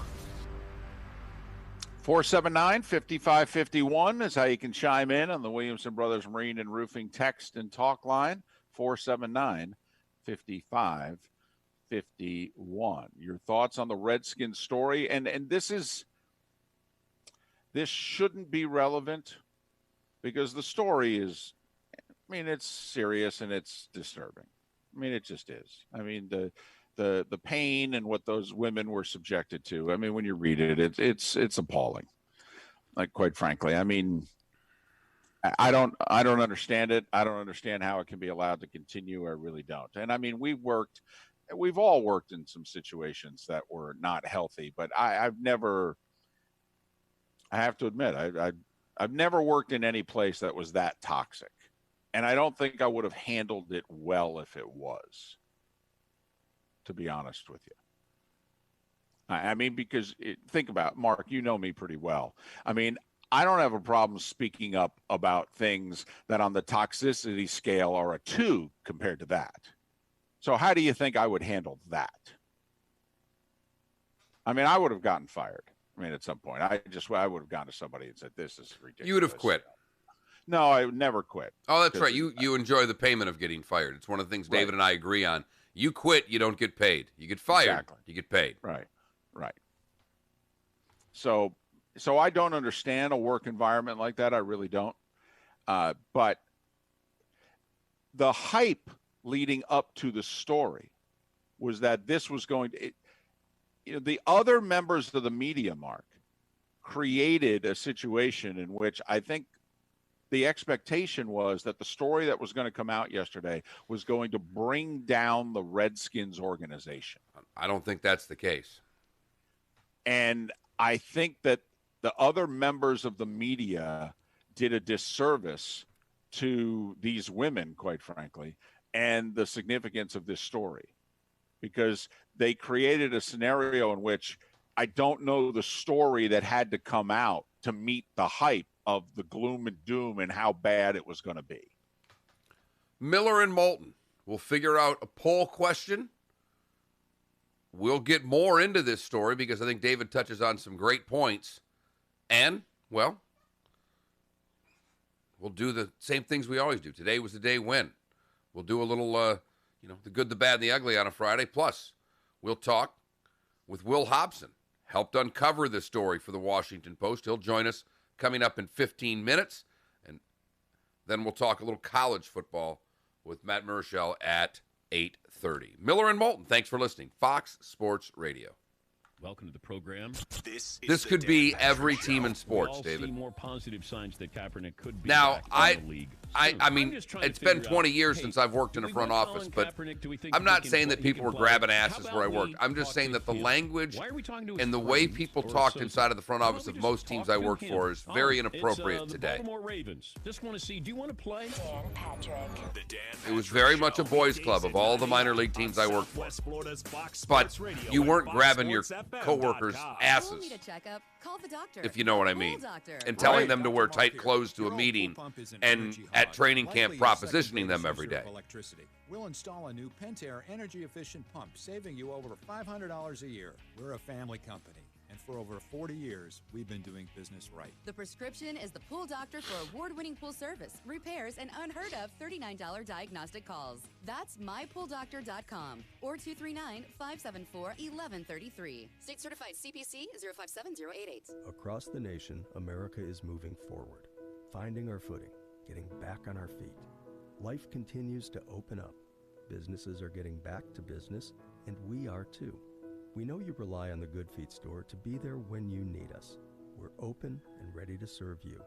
479-5551 is how you can chime in on the Williamson Brothers Marine and Roofing text and talk line. 479-5551. Your thoughts on the Redskins story, and this shouldn't be relevant because the story is, I mean, it's serious and it's disturbing. I mean, it just is. I mean, the pain and what those women were subjected to. I mean, when you read it, it's appalling. Like, quite frankly, I mean, I don't understand it. I don't understand how it can be allowed to continue. I really don't. And I mean, we've all worked in some situations that were not healthy, but I've never, I have to admit, I've never worked in any place that was that toxic. And I don't think I would have handled it well if it was, to be honest with you. I mean, because think about it, Mark, you know me pretty well. I mean, I don't have a problem speaking up about things that on the toxicity scale are a 2 compared to that. So how do you think I would handle that? I mean, I would have gotten fired. I mean, at some point, I would have gone to somebody and said, "This is ridiculous." You would have quit. No, I would never quit. Oh, that's right. You enjoy the payment of getting fired. It's one of the things David and I agree on. You quit, you don't get paid. You get fired, you get paid. Right. So I don't understand a work environment like that. I really don't. But the hype leading up to the story was that this was going to, the other members of the media, Mark, created a situation in which I think the expectation was that the story that was going to come out yesterday was going to bring down the Redskins organization. I don't think that's the case. And I think that the other members of the media did a disservice to these women, quite frankly, and the significance of this story, because they created a scenario in which I don't know the story that had to come out to meet the hype of the gloom and doom and how bad it was going to be. Miller and Moulton. We'll figure out a poll question. We'll get more into this story because I think David touches on some great points. And, well, we'll do the same things we always do. Today was the day when. We'll do a little, the good, the bad, and the ugly on a Friday. Plus, we'll talk with Will Hobson. Helped uncover this story for the Washington Post. He'll join us coming up in 15 minutes. And Then we'll talk a little college football with Matt Murschel at 8:30. Miller and Moulton, thanks for listening. Fox Sports Radio. Welcome to the program. This could be every team in sports, we all David. See more positive signs that Kaepernick could be Now, back in the league soon. I mean, I'm just trying to it's been figure 20 out, years hey, since I've worked in do a we front want office, Colin but Kaepernick? Do we think I'm he not can saying play- that he people can were play? grabbing How asses where I about worked. we I'm just talk saying to that the him? language Why are we talking to his and the way friends people or talked associates? inside of the front Why don't office we of just most teams talk I to work him? for is Oh, very it's, inappropriate the today. Baltimore Ravens. Just want to see, do you want to play? Dan Patrick. The Dan It was Patrick very Show. much a boys' Weekdays club of at all the 9 minor a.m. league teams I worked for. Southwest Florida's Fox But Sports Radio you and weren't grabbing your FoxSportsFM.com. coworkers' asses, Need a checkup? Call the doctor. if you know what I Pool mean, doctor. and telling Right. them to wear tight clothes to a meeting and at training camp propositioning them every day. Electricity. We'll install a new Pentair energy-efficient pump, saving you over $500 a year. We're a family company, and for over 40 years, we've been doing business right. The prescription is the Pool Doctor for award-winning pool service, repairs, and unheard of $39 diagnostic calls. That's mypooldoctor.com or 239-574-1133. State certified CPC 057088. Across the nation, America is moving forward, finding our footing, getting back on our feet. Life continues to open up. Businesses are getting back to business, and we are too. We know you rely on the Good Feet store to be there when you need us. We're open and ready to serve you.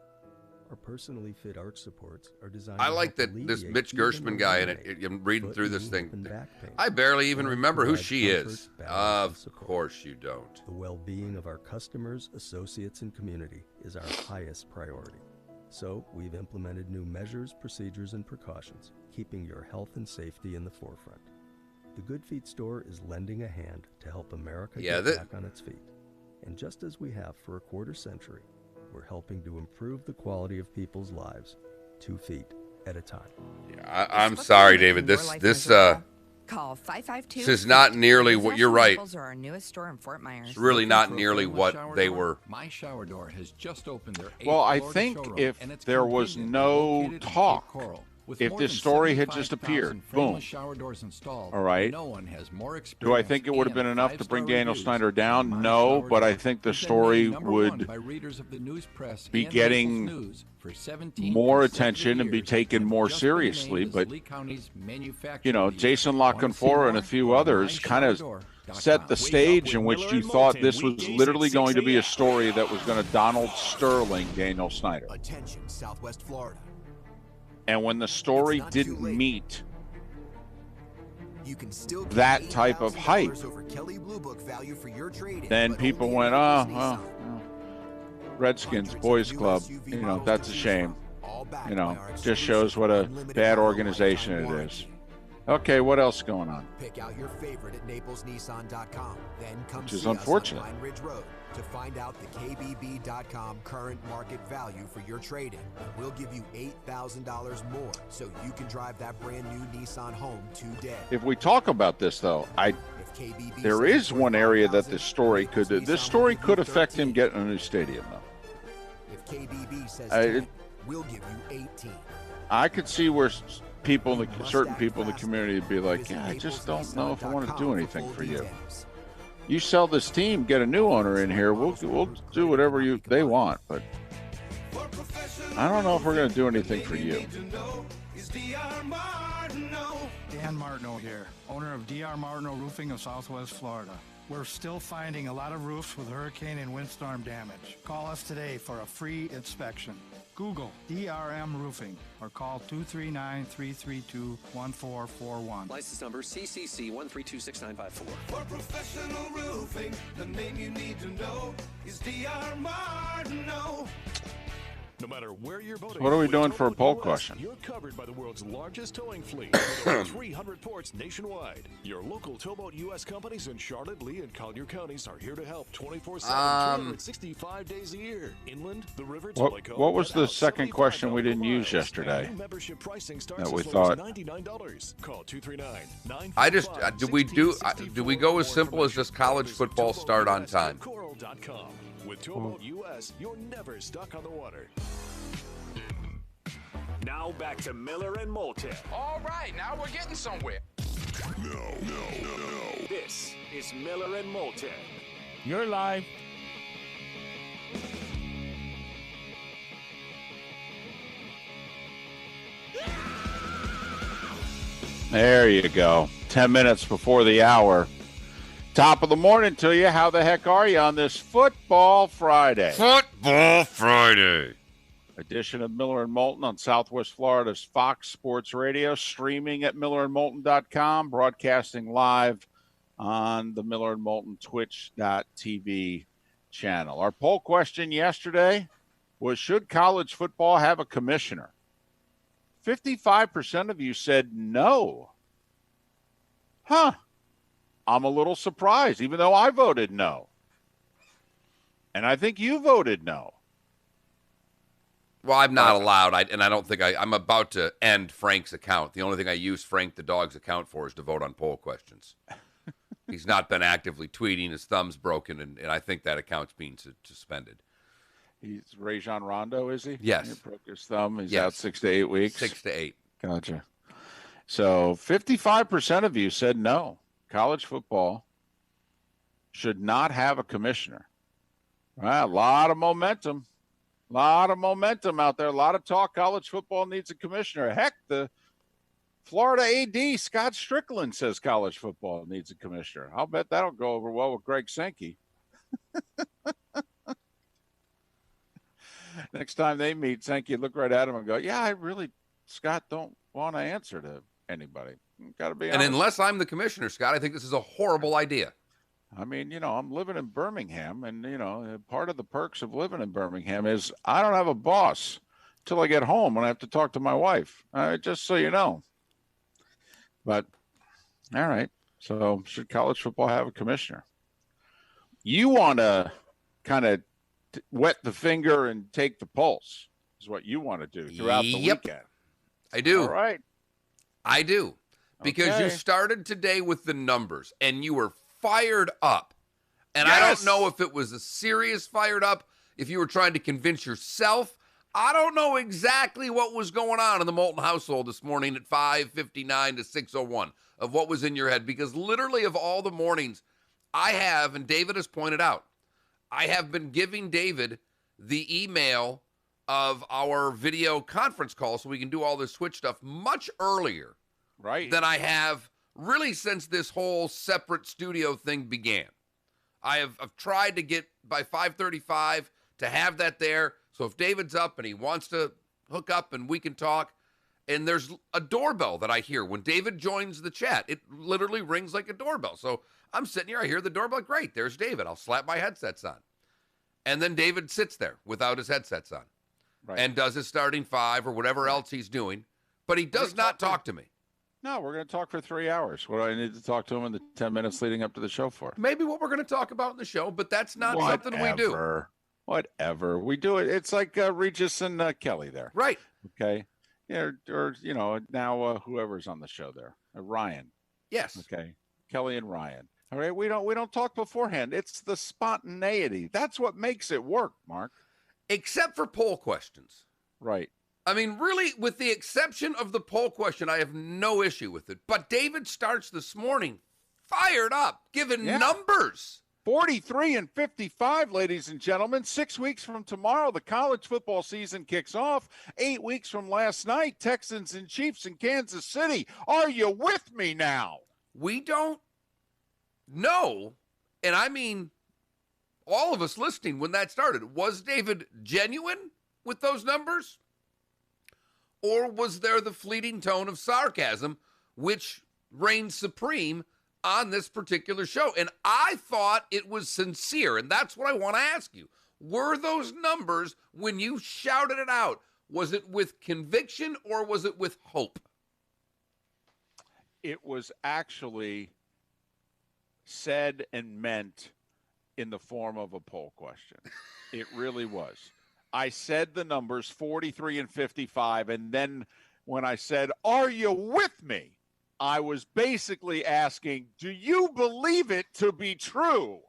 Our personally fit arch supports are designed I to like help that this alleviate Mitch even Gershman guy in eliminate it. I'm reading foot, through this knee, thing. hip, and back pain. I barely even And remember who provides she comfort, is. balance, and Of support. course you don't. The well-being of our customers, associates, and community is our highest priority. So, we've implemented new measures, procedures, and precautions, keeping your health and safety in the forefront. The Good Feet store is lending a hand to help America Yeah, get back on its feet. And just as we have for a quarter century, we're helping to improve the quality of people's lives 2 feet at a time. Yeah, I'm sorry, David. This Call 552. this is not nearly what you're right. Are our newest store in Fort Myers. It's really not nearly what they were. My Shower Door has just opened their Well, I think if there was no talk, if this story had just appeared, boom. Shower doors installed, All right. No one has more experience. Do I think it would have been and enough to bring 5-star Daniel reviews Snyder than down? My No, Shower but I Door. think the It's been story named number one would by readers of the news press be and getting Naples News for 17 more consecutive attention and be years, taken and more just been named seriously, as but, Lee County's manufacturer you know, of the Jason year. Want to see LaConfora and more? a few Go to others kind of myshowerdor.com. set the stage in which you thought this was literally going to be a story that was going to Donald Sterling Daniel Snyder. Attention, Southwest Florida. And when the story It's not too didn't late. meet You can still get that type of $8,000 hype, over Kelley Blue Book value for your trade-in, then but people only went, at oh, Naples well, Nissan. Redskins, Hundreds of boys new club, SUV you know, models that's to a choose shame. from, all backed You by know, our just exclusive shows what a unlimited bad auto organization lifetime it warranty. is. Okay, what else going on? Pick out your favorite at NaplesNissan.com. Then come Which is see unfortunate. us on Pine Ridge Road to find out the KBB.com current market value for your trade-in. We'll give you $8,000 more so you can drive that brand new Nissan home today. If we talk about this, though, If KBB there says is it's one area that $25,000, this story Naples could, this Nissan story will give could you affect him 13. getting a new stadium, though. If KBB says I- 10, we'll give you 18. I could see where people, certain people in the community would be like, yeah, I just don't know if I want to do anything for you. You sell this team, get a new owner in here, we'll do whatever they want, but I don't know if we're going to do anything for you. Dan Martineau here, owner of DR Martineau Roofing of Southwest Florida. We're still finding a lot of roofs with hurricane and windstorm damage. Call us today for a free inspection. Google DRM Roofing or call 239-332-1441. License number CCC 1326954. For professional roofing, the name you need to know is DR Martineau. No matter where you're voting, What are we with doing for a Towboat poll US, question? You're covered by the world's largest towing fleet with over 300 ports nationwide. Your local Towboat US companies in Charlotte, Lee, and Collier counties are here to help 24/7, 365 days a year. Inland, the river, What was the second question we didn't use yesterday Membership pricing starts that we as low as thought? $99. Call 239-955-6544 I just do we go as simple as just college football start on time? Coral.com. With Towboat US, you're never stuck on the water. Now back to Miller and Moulton. All right, now we're getting somewhere. No. This is Miller and Moulton. You're live. There you go. 10 minutes before the hour. Top of the morning to you. How the heck are you on this Football Friday? Football Friday. Edition of Miller and Moulton on Southwest Florida's Fox Sports Radio, streaming at millerandmoulton.com, broadcasting live on the Miller and Moulton Twitch.tv channel. Our poll question yesterday was, should college football have a commissioner? 55% of you said no. Huh. I'm a little surprised, even though I voted no. And I think you voted no. Well, I'm not allowed, I don't think I'm about to end Frank's account. The only thing I use Frank the dog's account for is to vote on poll questions. He's not been actively tweeting. His thumb's broken, and I think that account's being suspended. He's Rajon Rondo, is he? Yes. He broke his thumb. He's out 6 to 8 weeks. 6 to 8. Gotcha. So 55% of you said no. College football should not have a commissioner. Right, a lot of momentum. A lot of momentum out there. A lot of talk. College football needs a commissioner. Heck, the Florida AD, Scott Strickland, says college football needs a commissioner. I'll bet that'll go over well with Greg Sankey. Next time they meet, Sankey look right at him and go, yeah, I really, Scott, don't want to answer to anybody. Got to be honest. And unless I'm the commissioner, Scott, I think this is a horrible idea. I mean, I'm living in Birmingham, and, part of the perks of living in Birmingham is I don't have a boss till I get home when I have to talk to my wife, just so you know. But, all right, so should college football have a commissioner? You want to kind of wet the finger and take the pulse is what you want to do throughout the weekend. I do. All right. I do. Because you started today with the numbers, and you were fired up. And I don't know if it was a serious fired up, if you were trying to convince yourself. I don't know exactly what was going on in the Moulton household this morning at 5:59 to 6:01 of what was in your head. Because literally of all the mornings I have, and David has pointed out, I have been giving David the email of our video conference call so we can do all this Twitch stuff much earlier than I have really since this whole separate studio thing began. I've tried to get by 5:35 to have that there. So if David's up and he wants to hook up and we can talk, and there's a doorbell that I hear when David joins the chat. It literally rings like a doorbell. So I'm sitting here, I hear the doorbell. Great, there's David. I'll slap my headsets on. And then David sits there without his headsets on and does his starting five or whatever else he's doing. But he does not talk to me. No, we're going to talk for 3 hours. What do I need to talk to him in the 10 minutes leading up to the show for? Maybe what we're going to talk about in the show, but that's not something we do. Whatever. We do it. It's like Regis and Kelly there. Right. Okay. Yeah, or now whoever's on the show there. Ryan. Yes. Okay. Kelly and Ryan. All right. We don't talk beforehand. It's the spontaneity. That's what makes it work, Mark. Except for poll questions. Right. I mean, really, with the exception of the poll question, I have no issue with it. But David starts this morning fired up, giving numbers. 43 and 55, ladies and gentlemen. 6 weeks from tomorrow, the college football season kicks off. 8 weeks from last night, Texans and Chiefs in Kansas City. Are you with me now? We don't know, and I mean all of us listening when that started. Was David genuine with those numbers? Or was there the fleeting tone of sarcasm which reigned supreme on this particular show? And I thought it was sincere, and that's what I want to ask you. Were those numbers, when you shouted it out, was it with conviction or was it with hope? It was actually said and meant in the form of a poll question. It really was. I said the numbers 43 and 55, and then when I said, are you with me? I was basically asking, do you believe it to be true?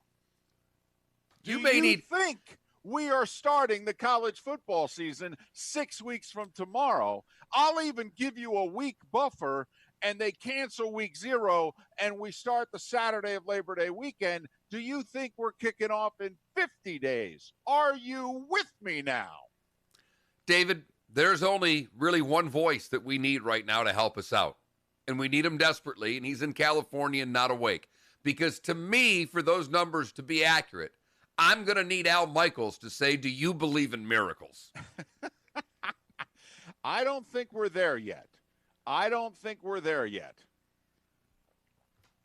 Do you think we are starting the college football season 6 weeks from tomorrow? I'll even give you a week buffer, and they cancel week 0, and we start the Saturday of Labor Day weekend. Do you think we're kicking off in 50 days? Are you with me now? David, there's only really one voice that we need right now to help us out. and we need him desperately, and he's in California and not awake. Because to me, for those numbers to be accurate, I'm going to need Al Michaels to say, do you believe in miracles? I don't think we're there yet.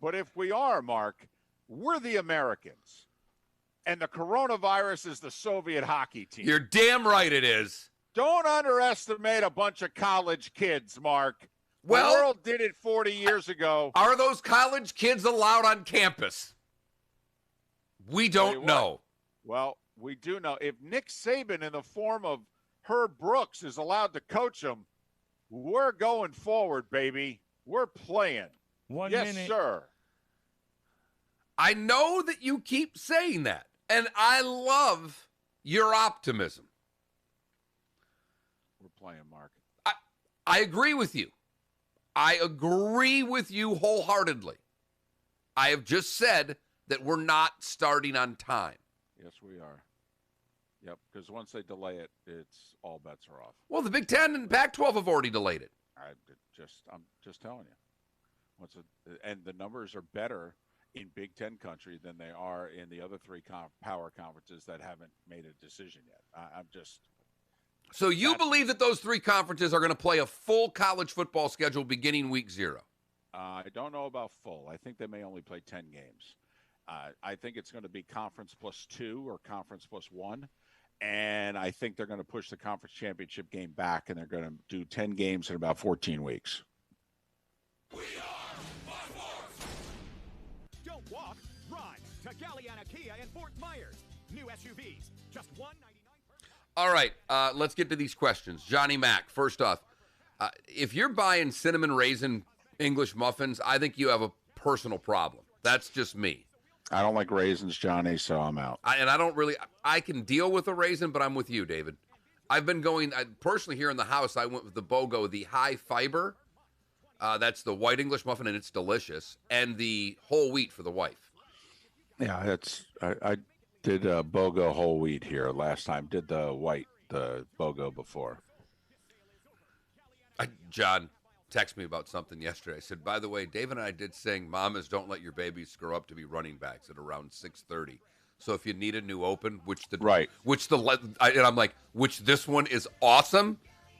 But if we are, Mark, we're the Americans. And the coronavirus is the Soviet hockey team. You're damn right it is. Don't underestimate a bunch of college kids, Mark. Well, the world did it 40 years ago. Are those college kids allowed on campus? We don't know. Well, we do know. If Nick Saban in the form of Herb Brooks is allowed to coach them, we're going forward, baby. We're playing. Yes, sir. I know that you keep saying that, and I love your optimism. We're playing, Mark. I agree with you. I agree with you wholeheartedly. I have just said that we're not starting on time. Yes, we are. Yep, because once they delay it, it's all bets are off. Well, the Big Ten and Pac-12 have already delayed it. I'm just telling you. And the numbers are better in Big Ten country than they are in the other three power conferences that haven't made a decision yet. I'm just. So you believe that those three conferences are going to play a full college football schedule beginning week 0? I don't know about full. I think they may only play 10 games. I think it's going to be conference plus 2 or conference plus 1. And I think they're going to push the conference championship game back, and they're going to do 10 games in about 14 weeks. Don't walk, run to Galliana Kia in Fort Myers. New SUVs, just $199. All right, let's get to these questions. Johnny Mac, first off, if you're buying cinnamon raisin English muffins, I think you have a personal problem. That's just me. I don't like raisins, Johnny, so I'm out. I can deal with a raisin, but I'm with you, David. I've been going, personally here in the house, I went with the BOGO, the high fiber. That's the white English muffin, and it's delicious. And the whole wheat for the wife. Yeah, I did BOGO whole wheat here last time. Did the white, the BOGO before. John texted me about something yesterday. I said, by the way, David and I did sing Mamas Don't Let Your Babies Grow Up to Be Running Backs at around 6:30. So if you need a new open, and I'm like, which this one is awesome,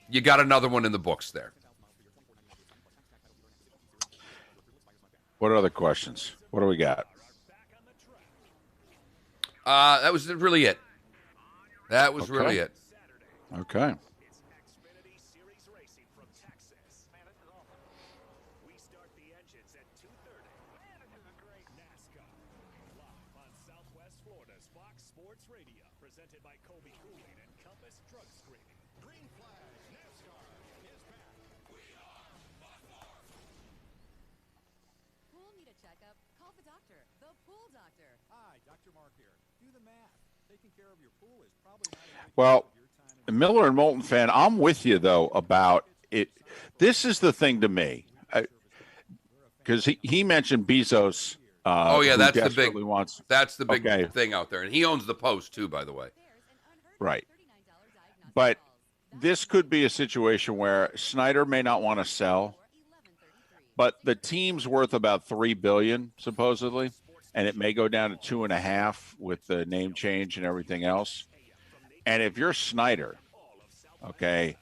you got another one in the books there. What other questions? What do we got? That was really it. That was really it. Okay. Well, Miller and Moulton fan, I'm with you, though, about it. This is the thing to me, because he mentioned Bezos. That's the big thing out there. And he owns the Post, too, by the way. Right. But this could be a situation where Snyder may not want to sell, but the team's worth about $3 billion, supposedly, and it may go down to 2.5 with the name change and everything else. And if you're Snyder, okay,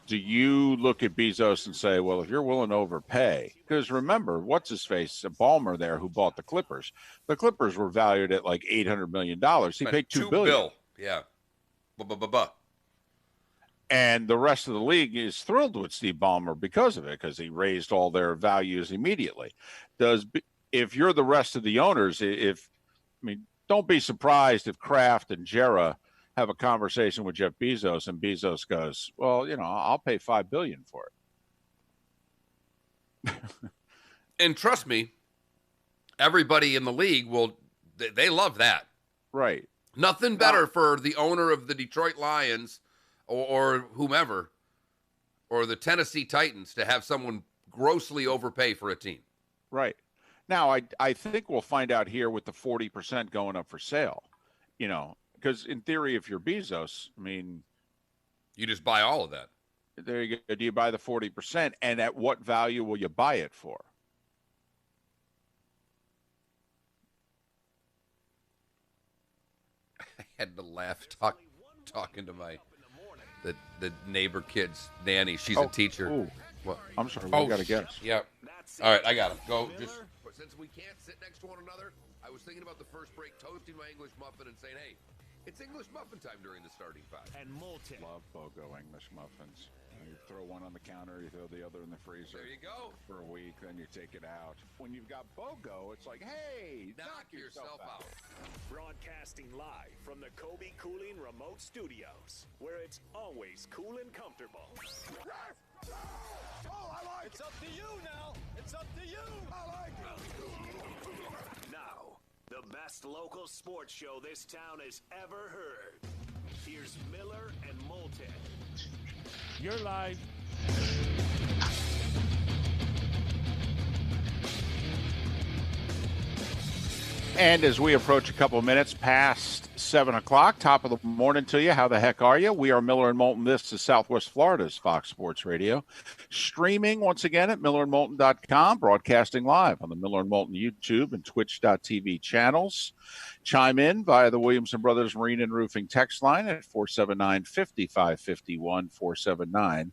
do you look at Bezos and say, well, if you're willing to overpay, because remember, what's his face, Ballmer there, who bought the Clippers. The Clippers were valued at like $800 million. He paid $2 billion. Yeah. And the rest of the league is thrilled with Steve Ballmer because of it, because he raised all their values immediately. If you're the rest of the owners, don't be surprised if Kraft and Jera have a conversation with Jeff Bezos, and Bezos goes, well, I'll pay $5 billion for it. And trust me, everybody in the league they love that. Right. Nothing better for the owner of the Detroit Lions or whomever, or the Tennessee Titans, to have someone grossly overpay for a team. Right. Now, I think we'll find out here with the 40% going up for sale, because in theory, if you're Bezos, you just buy all of that. There you go. Do you buy the 40%? And at what value will you buy it for? I had to laugh talking to the neighbor kid's nanny. She's a teacher. Ooh. What? I'm sorry. We got to guess. Yeah. All right, I got him. Go. Just since we can't sit next to one another, I was thinking about the first break, toasting my English muffin and saying, "Hey, it's English muffin time during the starting five." And Moulton. Love BOGO English muffins. You throw one on the counter, you throw the other in the freezer. There you go. For a week, then you take it out. When you've got BOGO, it's like, hey, knock yourself out. Broadcasting live from the Kobe Cooling Remote Studios, where it's always cool and comfortable. Oh, I like It's up to you now. It's up to you. I like it. Now, the best local sports show this town has ever heard. Here's Miller and Moulton. You're live. And as we approach a couple of minutes past 7 o'clock, top of the morning to you. How the heck are you? We are Miller and Moulton. This is Southwest Florida's Fox Sports Radio. Streaming once again at millerandmoulton.com, broadcasting live on the Miller and Moulton YouTube and twitch.tv channels. Chime in via the Williamson Brothers Marine and Roofing text line at 479-5551,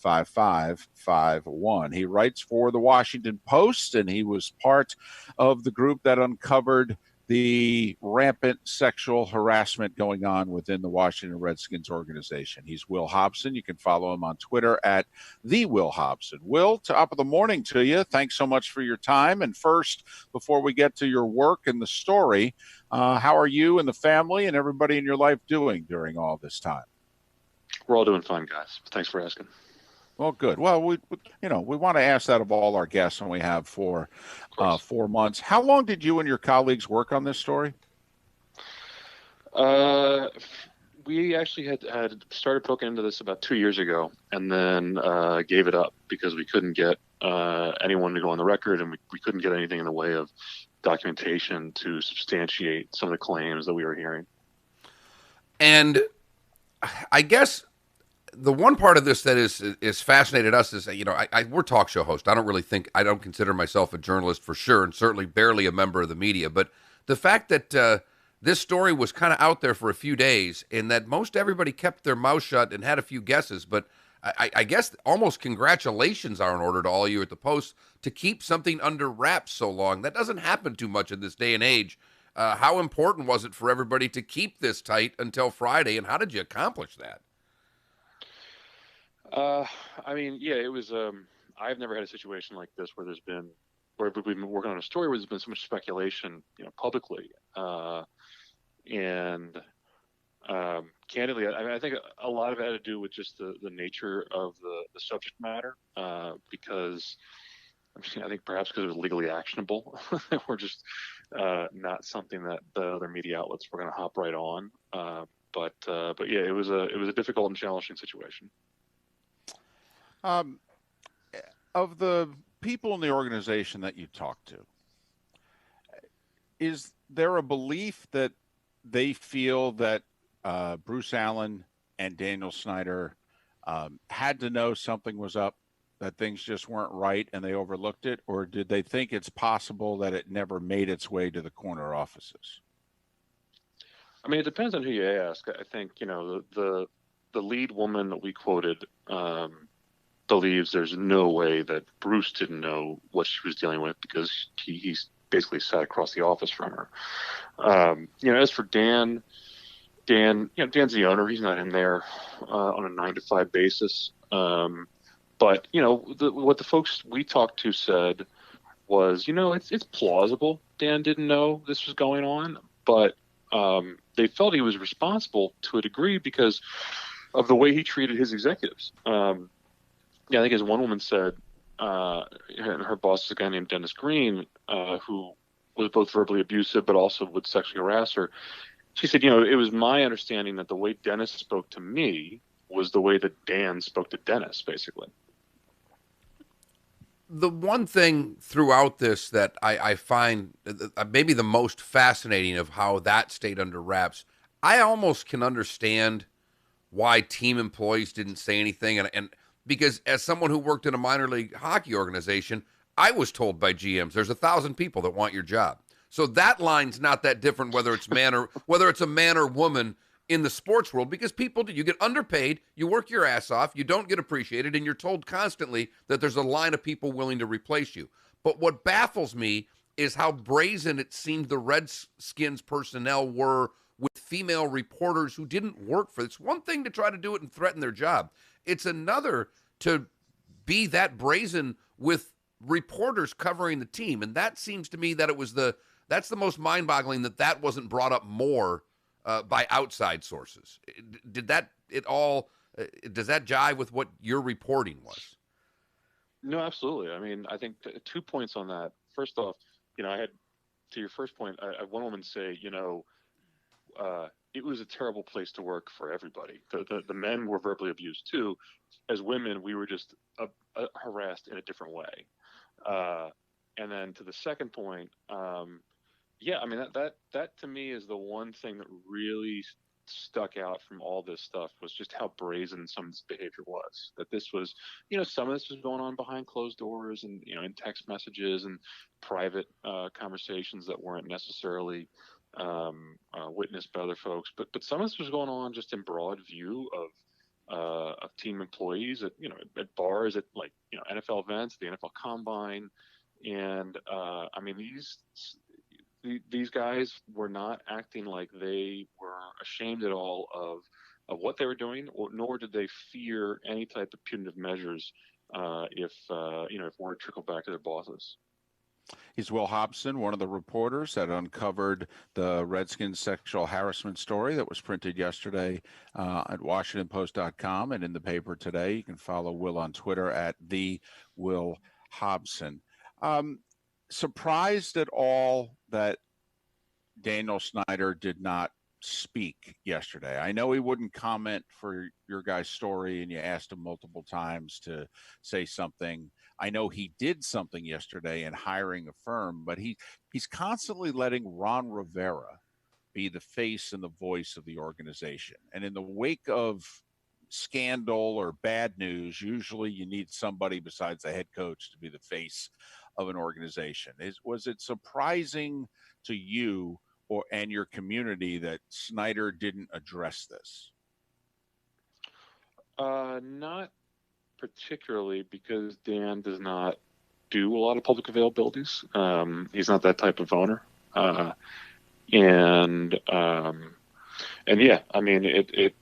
479-5551. He writes for the Washington Post, and he was part of the group that uncovered the rampant sexual harassment going on within the Washington Redskins organization. He's Will Hobson. You can follow him on Twitter at the Will Hobson. Will, top of the morning to you. Thanks so much for your time. And first, before we get to your work and the story, how are you and the family and everybody in your life doing during all this time? We're all doing fine, guys. Thanks for asking. Well, good. Well, we want to ask that of all our guests, and we have for 4 months. How long did you and your colleagues work on this story? We actually had started poking into this about 2 years ago, and then gave it up because we couldn't get anyone to go on the record, and we couldn't get anything in the way of documentation to substantiate some of the claims that we were hearing. And I guess the one part of this that is fascinated us is, we're talk show hosts. I don't consider myself a journalist for sure, and certainly barely a member of the media. But the fact that this story was kind of out there for a few days, and that most everybody kept their mouth shut and had a few guesses. But I guess almost congratulations are in order to all you at the Post to keep something under wraps so long. That doesn't happen too much in this day and age. How important was it for everybody to keep this tight until Friday, and how did you accomplish that? It was. I've never had a situation like this where we've been working on a story where there's been so much speculation, publicly. Candidly, I think a lot of it had to do with just the nature of the subject matter, because I think perhaps because it was legally actionable, we're just not something that the other media outlets were going to hop right on. But yeah, it was a difficult and challenging situation. Of the people in the organization that you talked to, is there a belief that they feel that Bruce Allen and Daniel Snyder had to know something was up, that things just weren't right and they overlooked it? Or did they think it's possible that it never made its way to the corner offices? It depends on who you ask. I think, the lead woman that we quoted believes there's no way that Bruce didn't know what she was dealing with, because he's basically sat across the office from her. As for Dan, Dan's the owner. He's not in there on a 9-to-5 basis. But what the folks we talked to said was, it's plausible Dan didn't know this was going on, but they felt he was responsible to a degree because of the way he treated his executives. I think as one woman said, her boss is a guy named Dennis Green, who was both verbally abusive but also would sexually harass her. She said, it was my understanding that the way Dennis spoke to me was the way that Dan spoke to Dennis, basically. The one thing throughout this that I find maybe the most fascinating of how that stayed under wraps, I almost can understand why team employees didn't say anything. And because as someone who worked in a minor league hockey organization, I was told by GMs there's 1,000 people that want your job. So that line's not that different whether it's a man or woman in the sports world, because people do. You get underpaid, you work your ass off, you don't get appreciated, and you're told constantly that there's a line of people willing to replace you. But what baffles me is how brazen it seemed the Redskins personnel were with female reporters who didn't work for it. It's one thing to try to do it and threaten their job. It's another to be that brazen with reporters covering the team. And that seems to me that that's the most mind-boggling that wasn't brought up more by outside sources. Does that jive with what your reporting was? No, absolutely. I mean, I think 2 points on that. First off, I had, to your first point, I had one woman say, it was a terrible place to work for everybody. The men were verbally abused too. As women, we were just harassed in a different way. And then to the second point, yeah, I mean, that to me is the one thing that really stuck out from all this stuff, was just how brazen some of this behavior was. That this was, some of this was going on behind closed doors and, in text messages and private conversations that weren't necessarily witnessed by other folks. But some of this was going on just in broad view of team employees at bars, at NFL events, the NFL Combine. And I mean, these guys were not acting like they were ashamed at all of what they were doing, nor did they fear any type of punitive measures if word trickled back to their bosses. He's Will Hobson, one of the reporters that uncovered the Redskins sexual harassment story that was printed yesterday at WashingtonPost.com and in the paper today. You can follow Will on Twitter at @TheWillHobson. Surprised at all that Daniel Snyder did not speak yesterday? I know he wouldn't comment for your guy's story, and you asked him multiple times to say something. I know he did something yesterday in hiring a firm, but he's constantly letting Ron Rivera be the face and the voice of the organization. And in the wake of scandal or bad news, usually you need somebody besides the head coach to be the face of an organization. Was it surprising to you and your community that Snyder didn't address this? Not particularly, because Dan does not do a lot of public availabilities. He's not that type of owner. And yeah, I mean, it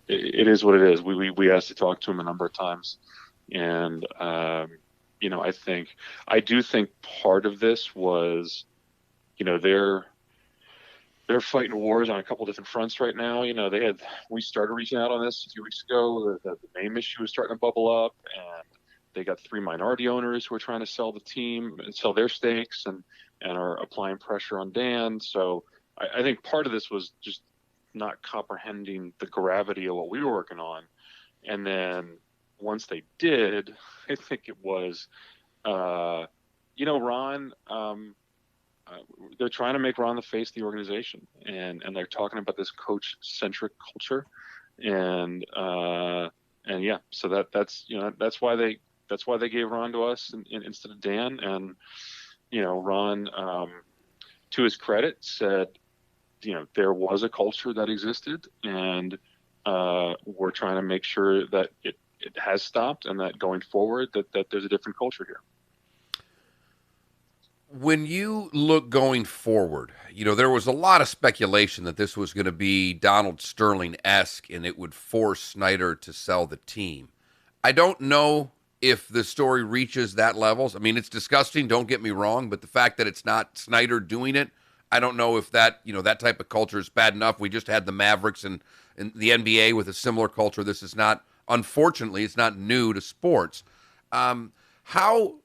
is what it is. We asked to talk to him a number of times, and I do think part of this was, they're fighting wars on a couple different fronts right now. We started reaching out on this a few weeks ago. The name issue was starting to bubble up, and they got 3 minority owners who are trying to sell the team and sell their stakes and are applying pressure on Dan. So I think part of this was just not comprehending the gravity of what we were working on. And then once they did, I think it was, Ron, they're trying to make Ron the face of the organization, and they're talking about this coach-centric culture, and yeah, so that's why they gave Ron to us instead of Dan. And Ron, to his credit, said there was a culture that existed, and we're trying to make sure that it has stopped, and that going forward that there's a different culture here. When you look going forward, there was a lot of speculation that this was going to be Donald Sterling-esque and it would force Snyder to sell the team. I don't know if the story reaches that levels. I mean, it's disgusting, don't get me wrong, but the fact that it's not Snyder doing it, I don't know if that, that type of culture is bad enough. We just had the Mavericks and the NBA with a similar culture. This is not, unfortunately, it's not new to sports. How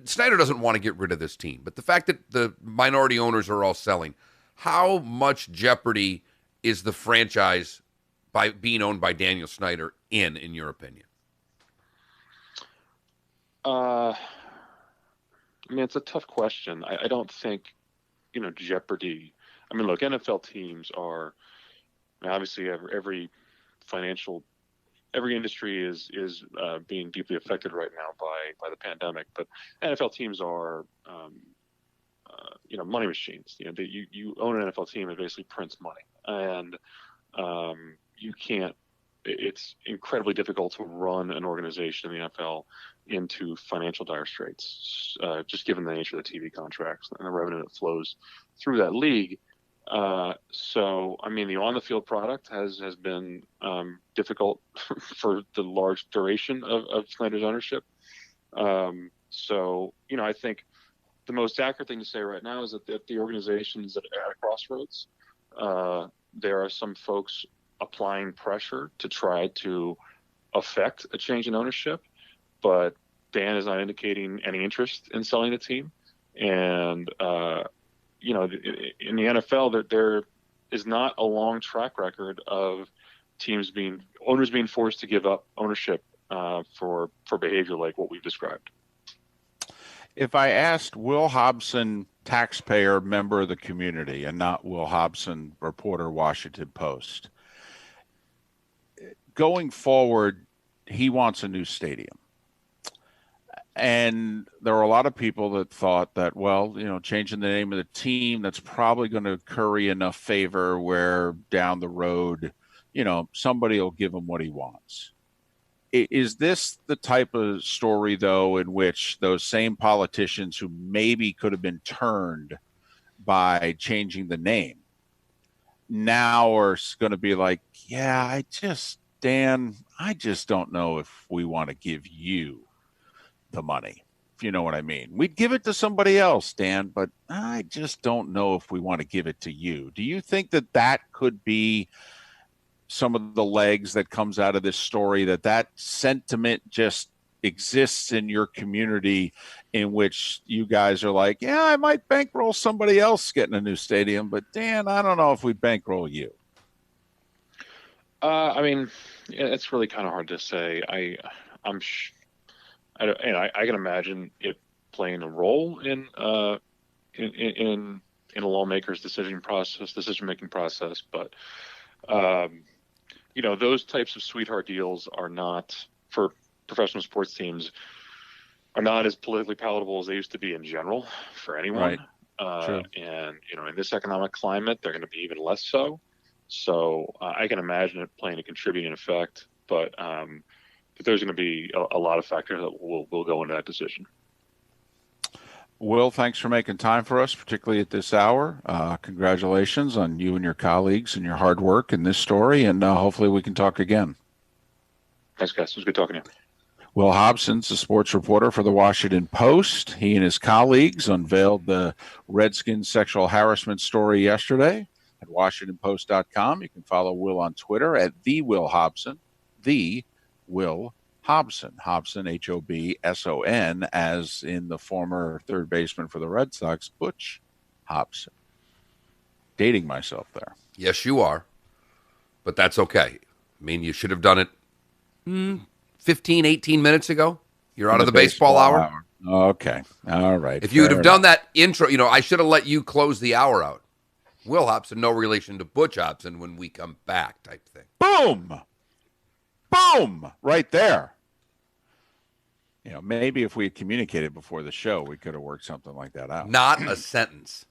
Snyder doesn't want to get rid of this team, but the fact that the minority owners are all selling, how much jeopardy is the franchise by being owned by Daniel Snyder in your opinion? I mean, it's a tough question. I don't think, jeopardy. I mean, look, NFL teams are obviously every financial every industry is being deeply affected right now by the pandemic. But NFL teams are money machines. You own an NFL team, it basically prints money, and you can't. It's incredibly difficult to run an organization in the NFL into financial dire straits, just given the nature of the TV contracts and the revenue that flows through that league. So, I mean, the on-the-field product has been difficult for the large duration of Flanders' ownership. So, I think the most accurate thing to say right now is that the organization is at a crossroads. There are some folks applying pressure to try to affect a change in ownership, but Dan is not indicating any interest in selling the team. And, in the NFL, there is not a long track record of owners being forced to give up ownership for behavior like what we've described. If I asked Will Hobson, taxpayer, member of the community, and not Will Hobson, reporter, Washington Post, going forward, he wants a new stadium. And there are a lot of people that thought that, well, changing the name of the team, that's probably going to curry enough favor where down the road, somebody will give him what he wants. Is this the type of story, though, in which those same politicians who maybe could have been turned by changing the name now are going to be like, yeah, Dan, I just don't know if we want to give you the money, if you know what I mean. We'd give it to somebody else, Dan, but I just don't know if we want to give it to you. Do you think that could be some of the legs that comes out of this story, that sentiment just exists in your community, in which you guys are like, yeah, I might bankroll somebody else getting a new stadium, but Dan, I don't know if we bankroll you? I mean, it's really kind of hard to say. I can imagine it playing a role in a lawmaker's decision-making process. But, those types of sweetheart deals are not, for professional sports teams, are not as politically palatable as they used to be in general for anyone. Right. True. And, in this economic climate, they're going to be even less so. So I can imagine it playing a contributing effect, but there's going to be a lot of factors that will go into that decision. Will, thanks for making time for us, particularly at this hour. Congratulations on you and your colleagues and your hard work in this story, and hopefully we can talk again. Thanks, guys. It was good talking to you. Will Hobson's a sports reporter for the Washington Post. He and his colleagues unveiled the Redskins sexual harassment story yesterday at WashingtonPost.com. You can follow Will on Twitter at @TheWillHobson, @TheWillHobson. Hobson, Hobson, as in the former third baseman for the Red Sox, Butch Hobson. Dating myself there. Yes, you are. But that's okay. I mean, you should have done it 15, 18 minutes ago. You're out of the baseball hour. Okay. All right. If you would have done that intro, I should have let you close the hour out. Will Hobson, no relation to Butch Hobson, when we come back type thing. Boom! Boom! Right there. Maybe if we had communicated before the show, we could have worked something like that out. Not a sentence.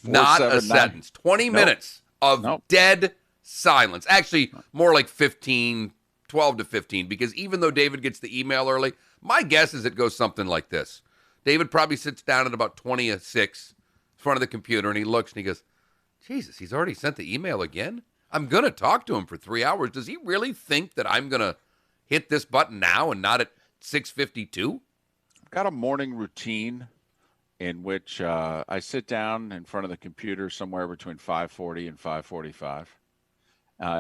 Not a sentence. 20 minutes of dead silence. Actually, more like 12 to 15, because even though David gets the email early, my guess is it goes something like this. David probably sits down at about 20:06 in front of the computer, and he looks and he goes, Jesus, he's already sent the email again? I'm going to talk to him for 3 hours. Does he really think that I'm going to hit this button now and not at 6:52? I've got a morning routine in which I sit down in front of the computer somewhere between 5:40 and 5:45.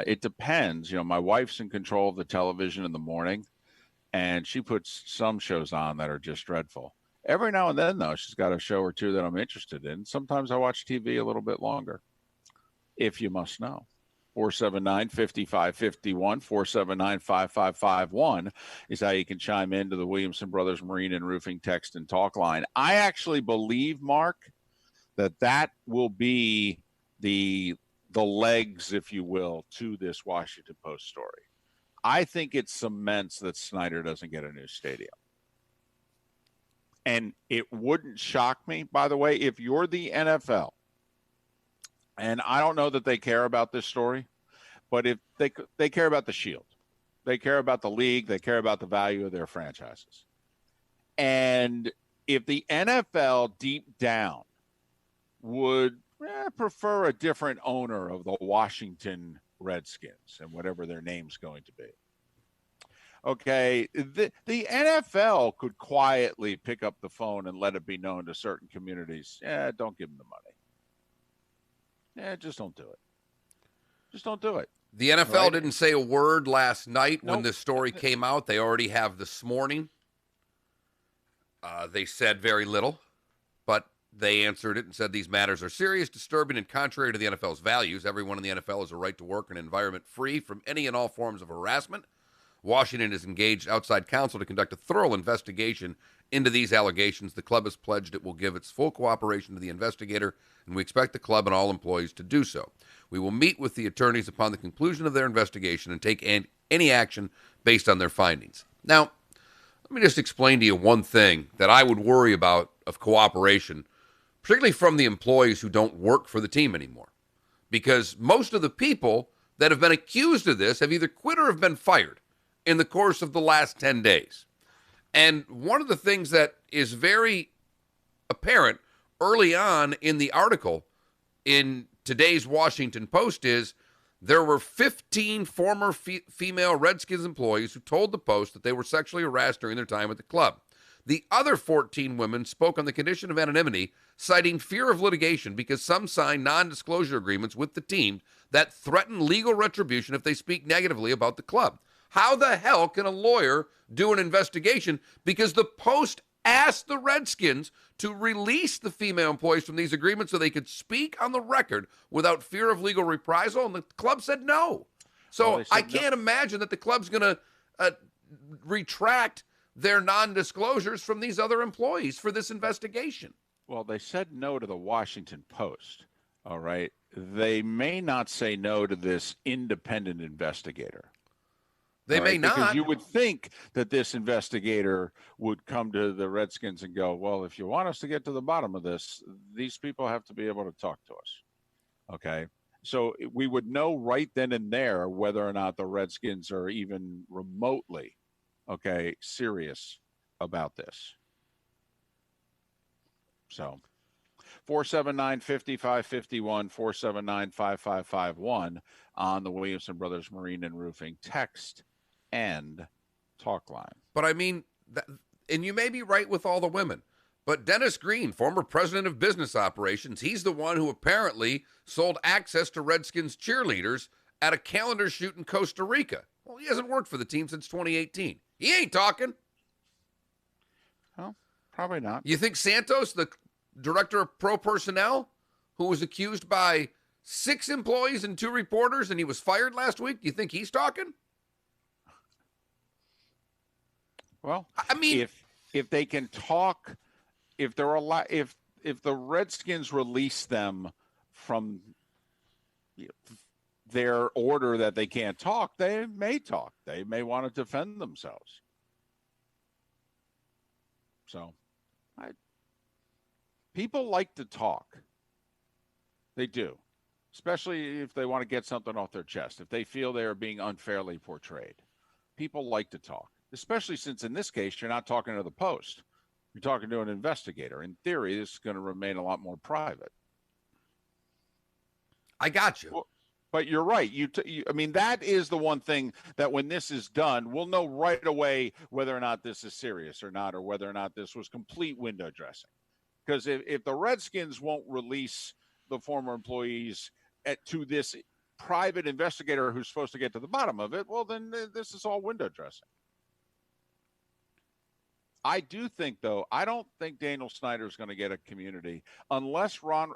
It depends. My wife's in control of the television in the morning, and she puts some shows on that are just dreadful. Every now and then, though, she's got a show or two that I'm interested in. Sometimes I watch TV a little bit longer, if you must know. 479-5551, 479-5551 is how you can chime into the Williamson Brothers Marine and Roofing text and talk line. I actually believe, Mark, that will be the legs, if you will, to this Washington Post story. I think it cements that Snyder doesn't get a new stadium. And it wouldn't shock me, by the way, if you're the NFL, and I don't know that they care about this story, but if they care about the Shield, they care about the league, they care about the value of their franchises. And if the NFL deep down would prefer a different owner of the Washington Redskins and whatever their name's going to be. Okay, the NFL could quietly pick up the phone and let it be known to certain communities, don't give them the money. Just don't do it. Just don't do it. The NFL didn't say a word last night when this story came out. They already have this morning. They said very little, but they answered it and said these matters are serious, disturbing, and contrary to the NFL's values. Everyone in the NFL has a right to work in an environment free from any and all forms of harassment. Washington has engaged outside counsel to conduct a thorough investigation into these allegations. The club has pledged it will give its full cooperation to the investigator, and we expect the club and all employees to do so. We will meet with the attorneys upon the conclusion of their investigation and take any action based on their findings. Now, let me just explain to you one thing that I would worry about of cooperation, particularly from the employees who don't work for the team anymore. Because most of the people that have been accused of this have either quit or have been fired in the course of the last 10 days. And one of the things that is very apparent early on in the article in today's Washington Post is there were 15 former female Redskins employees who told the Post that they were sexually harassed during their time at the club. The other 14 women spoke on the condition of anonymity, citing fear of litigation because some signed non-disclosure agreements with the team that threaten legal retribution if they speak negatively about the club. How the hell can a lawyer do an investigation? Because the Post asked the Redskins to release the female employees from these agreements so they could speak on the record without fear of legal reprisal, and the club said no. So I can't imagine that the club's going to retract their non-disclosures from these other employees for this investigation. Well, they said no to the Washington Post, all right? They may not say no to this independent investigator. They may not. Because you would think that this investigator would come to the Redskins and go, well, if you want us to get to the bottom of this, these people have to be able to talk to us. Okay. So we would know right then and there whether or not the Redskins are even remotely, serious about this. So 479-5551, 479-5551 on the Williamson Brothers Marine and Roofing text and talk line. But I mean, and you may be right with all the women, but Dennis Green, former president of business operations, he's the one who apparently sold access to Redskins cheerleaders at a calendar shoot in Costa Rica. Well, he hasn't worked for the team since 2018. He ain't talking. Well, probably not. You think Santos, the director of pro personnel, who was accused by 6 employees and 2 reporters and he was fired last week, do you think he's talking? Well, I mean, if they can talk, if they're if the Redskins release them from their order that they can't talk, they may talk. They may want to defend themselves. So, people like to talk. They do, especially if they want to get something off their chest. If they feel they are being unfairly portrayed, people like to talk. Especially since in this case, you're not talking to the Post. You're talking to an investigator. In theory, this is going to remain a lot more private. I got you. Well, but you're right. I mean, that is the one thing that when this is done, we'll know right away whether or not this is serious or not, or whether or not this was complete window dressing. Because if the Redskins won't release the former employees to this private investigator who's supposed to get to the bottom of it, well, then this is all window dressing. I do think, though, I don't think Daniel Snyder is going to get a community unless Ron,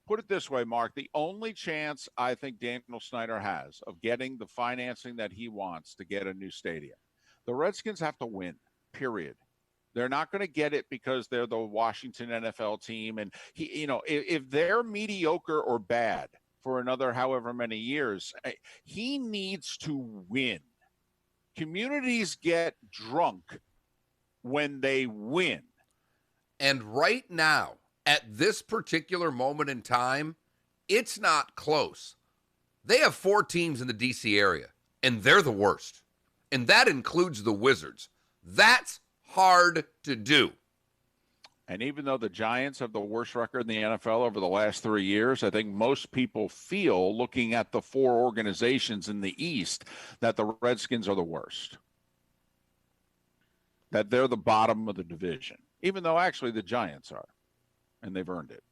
put it this way, Mark, the only chance I think Daniel Snyder has of getting the financing that he wants to get a new stadium, the Redskins have to win, period. They're not going to get it because they're the Washington NFL team. And if they're mediocre or bad for another however many years, he needs to win Communities get drunk when they win. And right now, at this particular moment in time, it's not close. They have 4 teams in the D.C. area, and they're the worst. And that includes the Wizards. That's hard to do. And even though the Giants have the worst record in the NFL over the last 3 years, I think most people feel, looking at the 4 organizations in the East, that the Redskins are the worst. That they're the bottom of the division, even though actually the Giants are, and they've earned it.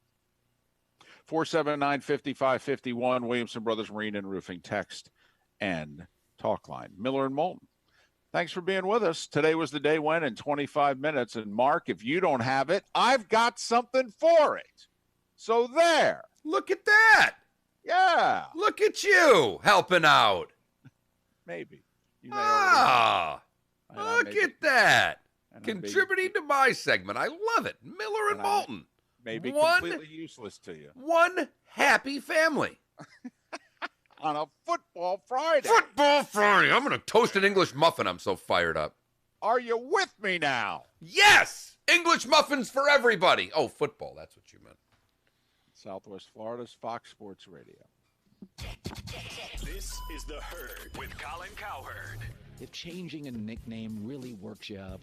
479-5551, Williamson Brothers Marine and Roofing, text and talk line. Miller and Moulton. Thanks for being with us. Today was the day when in 25 minutes. And Mark, if you don't have it, I've got something for it. So there. Look at that. Yeah. Look at you helping out. Maybe. You may look at that. Contributing to my segment. I love it. Miller and Moulton. Maybe completely useless to you. One happy family. On a football Friday. Football Friday. I'm going to toast an English muffin. I'm so fired up. Are you with me now? Yes. English muffins for everybody. Oh, football. That's what you meant. Southwest Florida's Fox Sports Radio. This is The Herd with Colin Cowherd. If changing a nickname really works you up,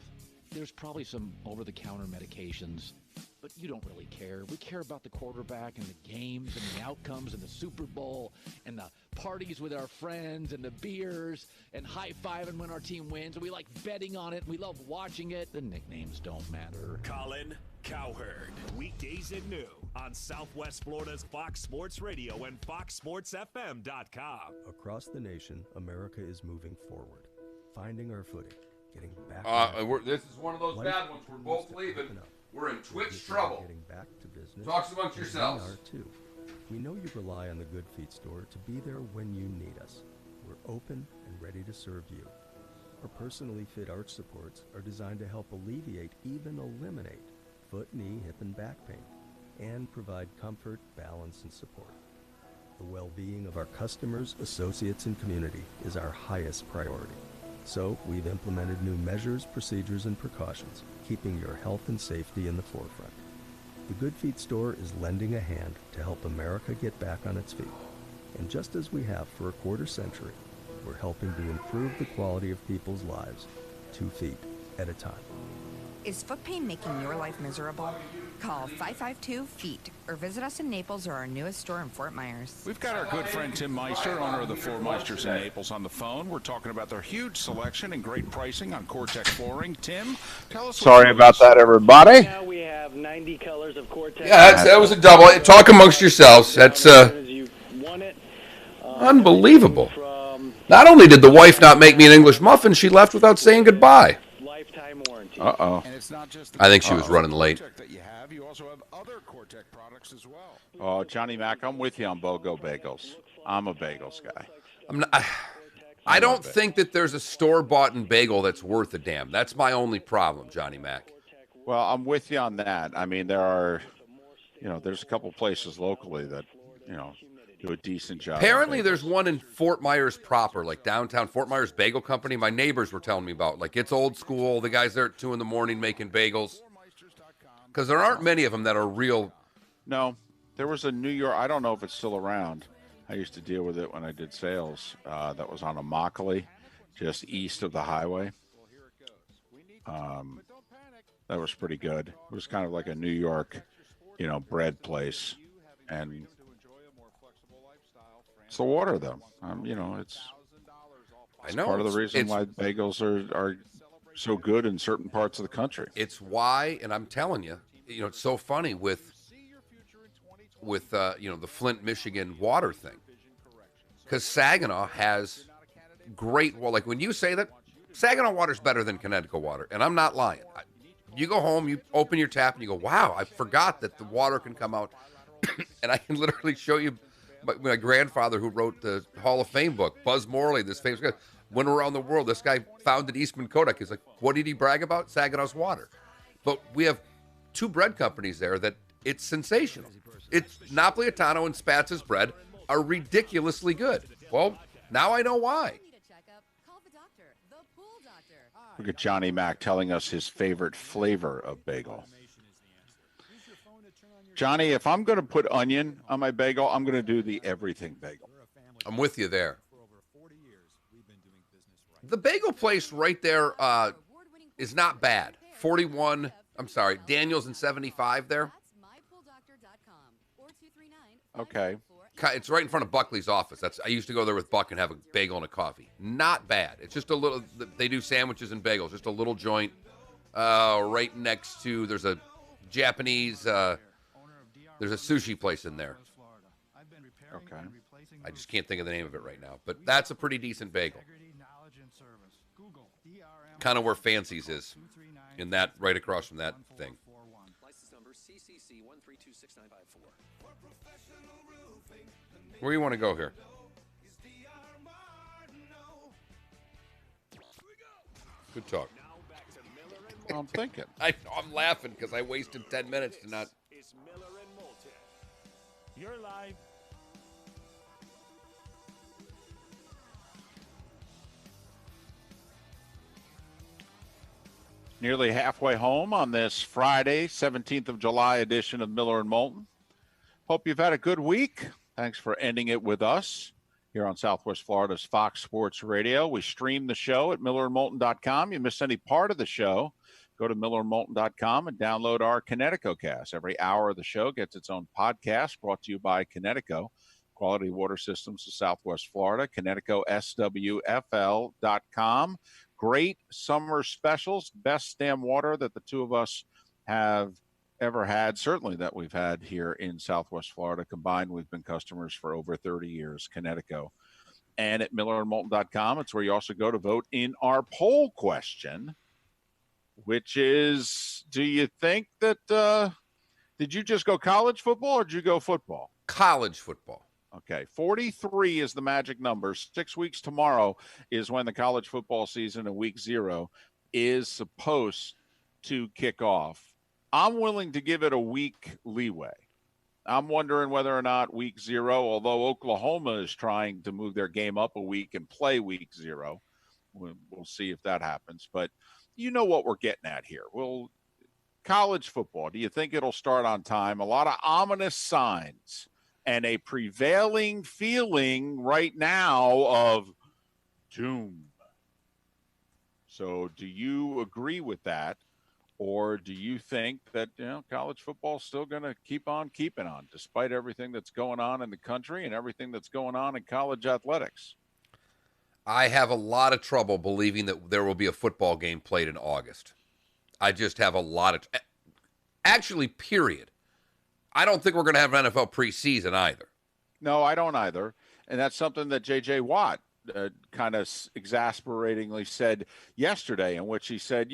there's probably some over-the-counter medications. But you don't really care. We care about the quarterback and the games and the outcomes and the Super Bowl and the parties with our friends and the beers and high-fiving when our team wins. And we like betting on it. We love watching it. The nicknames don't matter. Colin Cowherd. Weekdays at noon on Southwest Florida's Fox Sports Radio and FoxSportsFM.com. Across the nation, America is moving forward, finding our footing, getting back. This is one of those bad ones. We're both leaving. We're in Twitch trouble. Getting back to business. Talk amongst yourselves. We are too. We know you rely on the Good Feet store to be there when you need us. We're open and ready to serve you. Our personally fit arch supports are designed to help alleviate, even eliminate, foot, knee, hip, and back pain, and provide comfort, balance, and support. The well-being of our customers, associates, and community is our highest priority. So we've implemented new measures, procedures, and precautions, keeping your health and safety in the forefront. The Good Feet store is lending a hand to help America get back on its feet. And just as we have for a quarter century, we're helping to improve the quality of people's lives, 2 feet at a time. Is foot pain making your life miserable? Call 552-FEET or visit us in Naples or our newest store in Fort Myers. We've got our good friend Tim Meister, owner of the Four Meisters in Naples, on the phone. We're talking about their huge selection and great pricing on Cortex flooring. Tim, tell us. Sorry about that, everybody. Now we have 90 colors of Cortex. Yeah, that was a double. Talk amongst yourselves. That's unbelievable. Not only did the wife not make me an English muffin, she left without saying goodbye. Lifetime warranty. Uh-oh. And it's not just I think she was running late. that you have. You also have other Cortex products as well. Oh, Johnny Mac, I'm with you on BOGO bagels. I'm a bagels guy. I don't think that there's a store-bought bagel that's worth a damn. That's my only problem, Johnny Mac. Well, I'm with you on that. I mean, there's a couple places locally that, do a decent job. Apparently, there's one in Fort Myers proper, like downtown Fort Myers Bagel Company. My neighbors were telling me about. Like, it's old school. The guys there at 2 a.m. making bagels. Because there aren't many of them that are real. No, there was a New York. I don't know if it's still around. I used to deal with it when I did sales. That was on Immokalee, just east of the highway. That was pretty good. It was kind of like a New York, bread place. And it's the water, though. It's part of the reason why bagels are so good in certain parts of the country. It's why, and I'm telling you, it's so funny with the Flint, Michigan water thing. Because Saginaw has great, like when you say that, Saginaw water's better than Connecticut water, and I'm not lying. You go home, you open your tap, and you go, wow, I forgot that the water can come out. And I can literally show you my grandfather who wrote the Hall of Fame book, Buzz Morley, this famous guy, went around the world. This guy founded Eastman Kodak. He's like, what did he brag about? Saginaw's water. But we have 2 bread companies there that it's sensational. It's Napolitano and Spatz's bread are ridiculously good. Well, now I know why. Look at Johnny Mac telling us his favorite flavor of bagel. Johnny, if I'm going to put onion on my bagel, I'm going to do the everything bagel. I'm with you there. The bagel place right there is not bad. 41, I'm sorry, Daniels and 75 there. Okay. It's right in front of Buckley's office. I used to go there with Buck and have a bagel and a coffee. Not bad. It's just a little, they do sandwiches and bagels, just a little joint right next to, there's a Japanese, there's a sushi place in there. Okay. I just can't think of the name of it right now, but that's a pretty decent bagel. Kind of where Fancy's is, in that, right across from that thing. License number CCC 1326954. Where do you want to go here? Good talk. I'm thinking. I'm laughing because I wasted 10 minutes to not. It's Miller and Moulton. You're live. Nearly halfway home on this Friday, 17th of July edition of Miller and Moulton. Hope you've had a good week. Thanks for ending it with us here on Southwest Florida's Fox Sports Radio. We stream the show at millerandmoulton.com. You miss any part of the show, go to millerandmoulton.com and download our Connecticut cast. Every hour of the show gets its own podcast brought to you by Connecticut, Quality Water Systems of Southwest Florida, ConnecticutSWFL.com. Great summer specials, best damn water that the two of us have ever had, certainly that we've had here in Southwest Florida. Combined, we've been customers for over 30 years, Connecticut. And at millerandmoulton.com, it's where you also go to vote in our poll question, which is, do you think that, did you just go college football or did you go football? College football. Okay, 43 is the magic number. 6 weeks tomorrow is when the college football season in week 0 is supposed to kick off. I'm willing to give it a week leeway. I'm wondering whether or not week 0, although Oklahoma is trying to move their game up a week and play week 0. We'll see if that happens. But you know what we're getting at here. Well, college football, do you think it'll start on time? A lot of ominous signs and a prevailing feeling right now of doom. So do you agree with that? Or do you think that, college football is still going to keep on keeping on despite everything that's going on in the country and everything that's going on in college athletics? I have a lot of trouble believing that there will be a football game played in August. I just have a lot of actually, period. I don't think we're going to have an NFL preseason either. No, I don't either. And that's something that J.J. Watt kind of exasperatingly said yesterday, in which he said,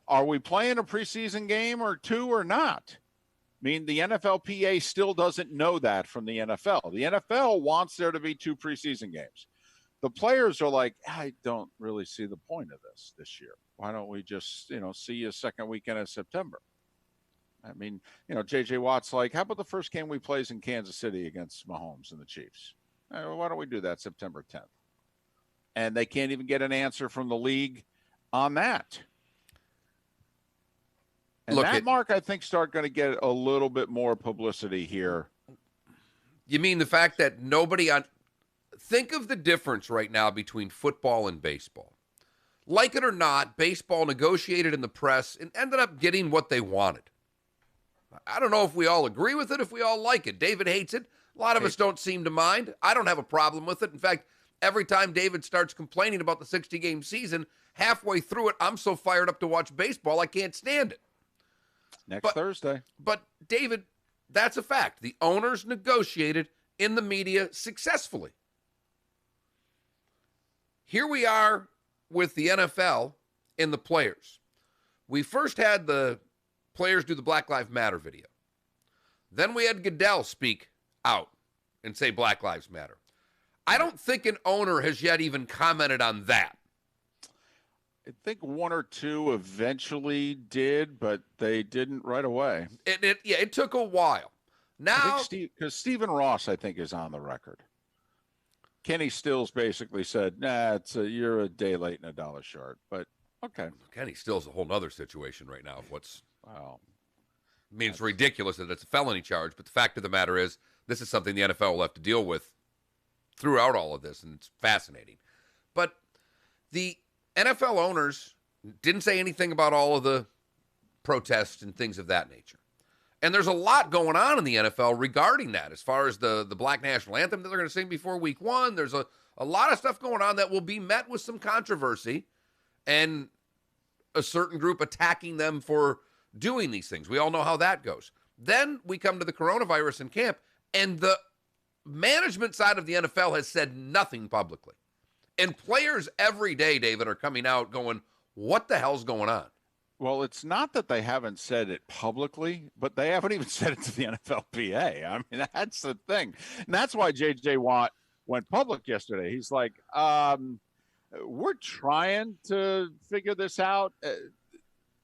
are we playing a preseason game or two or not? I mean, the NFLPA still doesn't know that from the NFL. The NFL wants there to be 2 preseason games. The players are like, I don't really see the point of this year. Why don't we just, see you second weekend of September? I mean, J.J. Watt's like, how about the first game we plays in Kansas City against Mahomes and the Chiefs? Why don't we do that September 10th? And they can't even get an answer from the league on that. And Mark, I think, start going to get a little bit more publicity here. You mean the fact that nobody on – think of the difference right now between football and baseball. Like it or not, baseball negotiated in the press and ended up getting what they wanted. I don't know if we all agree with it, if we all like it. David hates it. A lot of us don't seem to mind. I don't have a problem with it. In fact, every time David starts complaining about the 60-game season, halfway through it, I'm so fired up to watch baseball, I can't stand it. Next Thursday. But, David, that's a fact. The owners negotiated in the media successfully. Here we are with the NFL and the players. We first had the players do the Black Lives Matter video. Then we had Goodell speak out and say Black Lives Matter. I don't think an owner has yet even commented on that. I think 1 or 2 eventually did, but they didn't right away. It took a while. Now, because Stephen Ross, I think, is on the record. Kenny Stills basically said, "Nah, you're a day late and $1 short." But Okay. Kenny Stills a whole nother situation right now. Of what's wow. I mean, it's ridiculous that it's a felony charge, but the fact of the matter is, this is something the NFL will have to deal with throughout all of this, and it's fascinating. But the NFL owners didn't say anything about all of the protests and things of that nature. And there's a lot going on in the NFL regarding that, as far as the Black National Anthem that they're going to sing before week 1. There's a lot of stuff going on that will be met with some controversy and a certain group attacking them for doing these things. We all know how that goes. Then we come to the coronavirus in camp, and the management side of the NFL has said nothing publicly. And players every day, David, are coming out going, what the hell's going on? Well, it's not that they haven't said it publicly, but they haven't even said it to the NFLPA. I mean, that's the thing. And that's why J.J. Watt went public yesterday. He's like, we're trying to figure this out.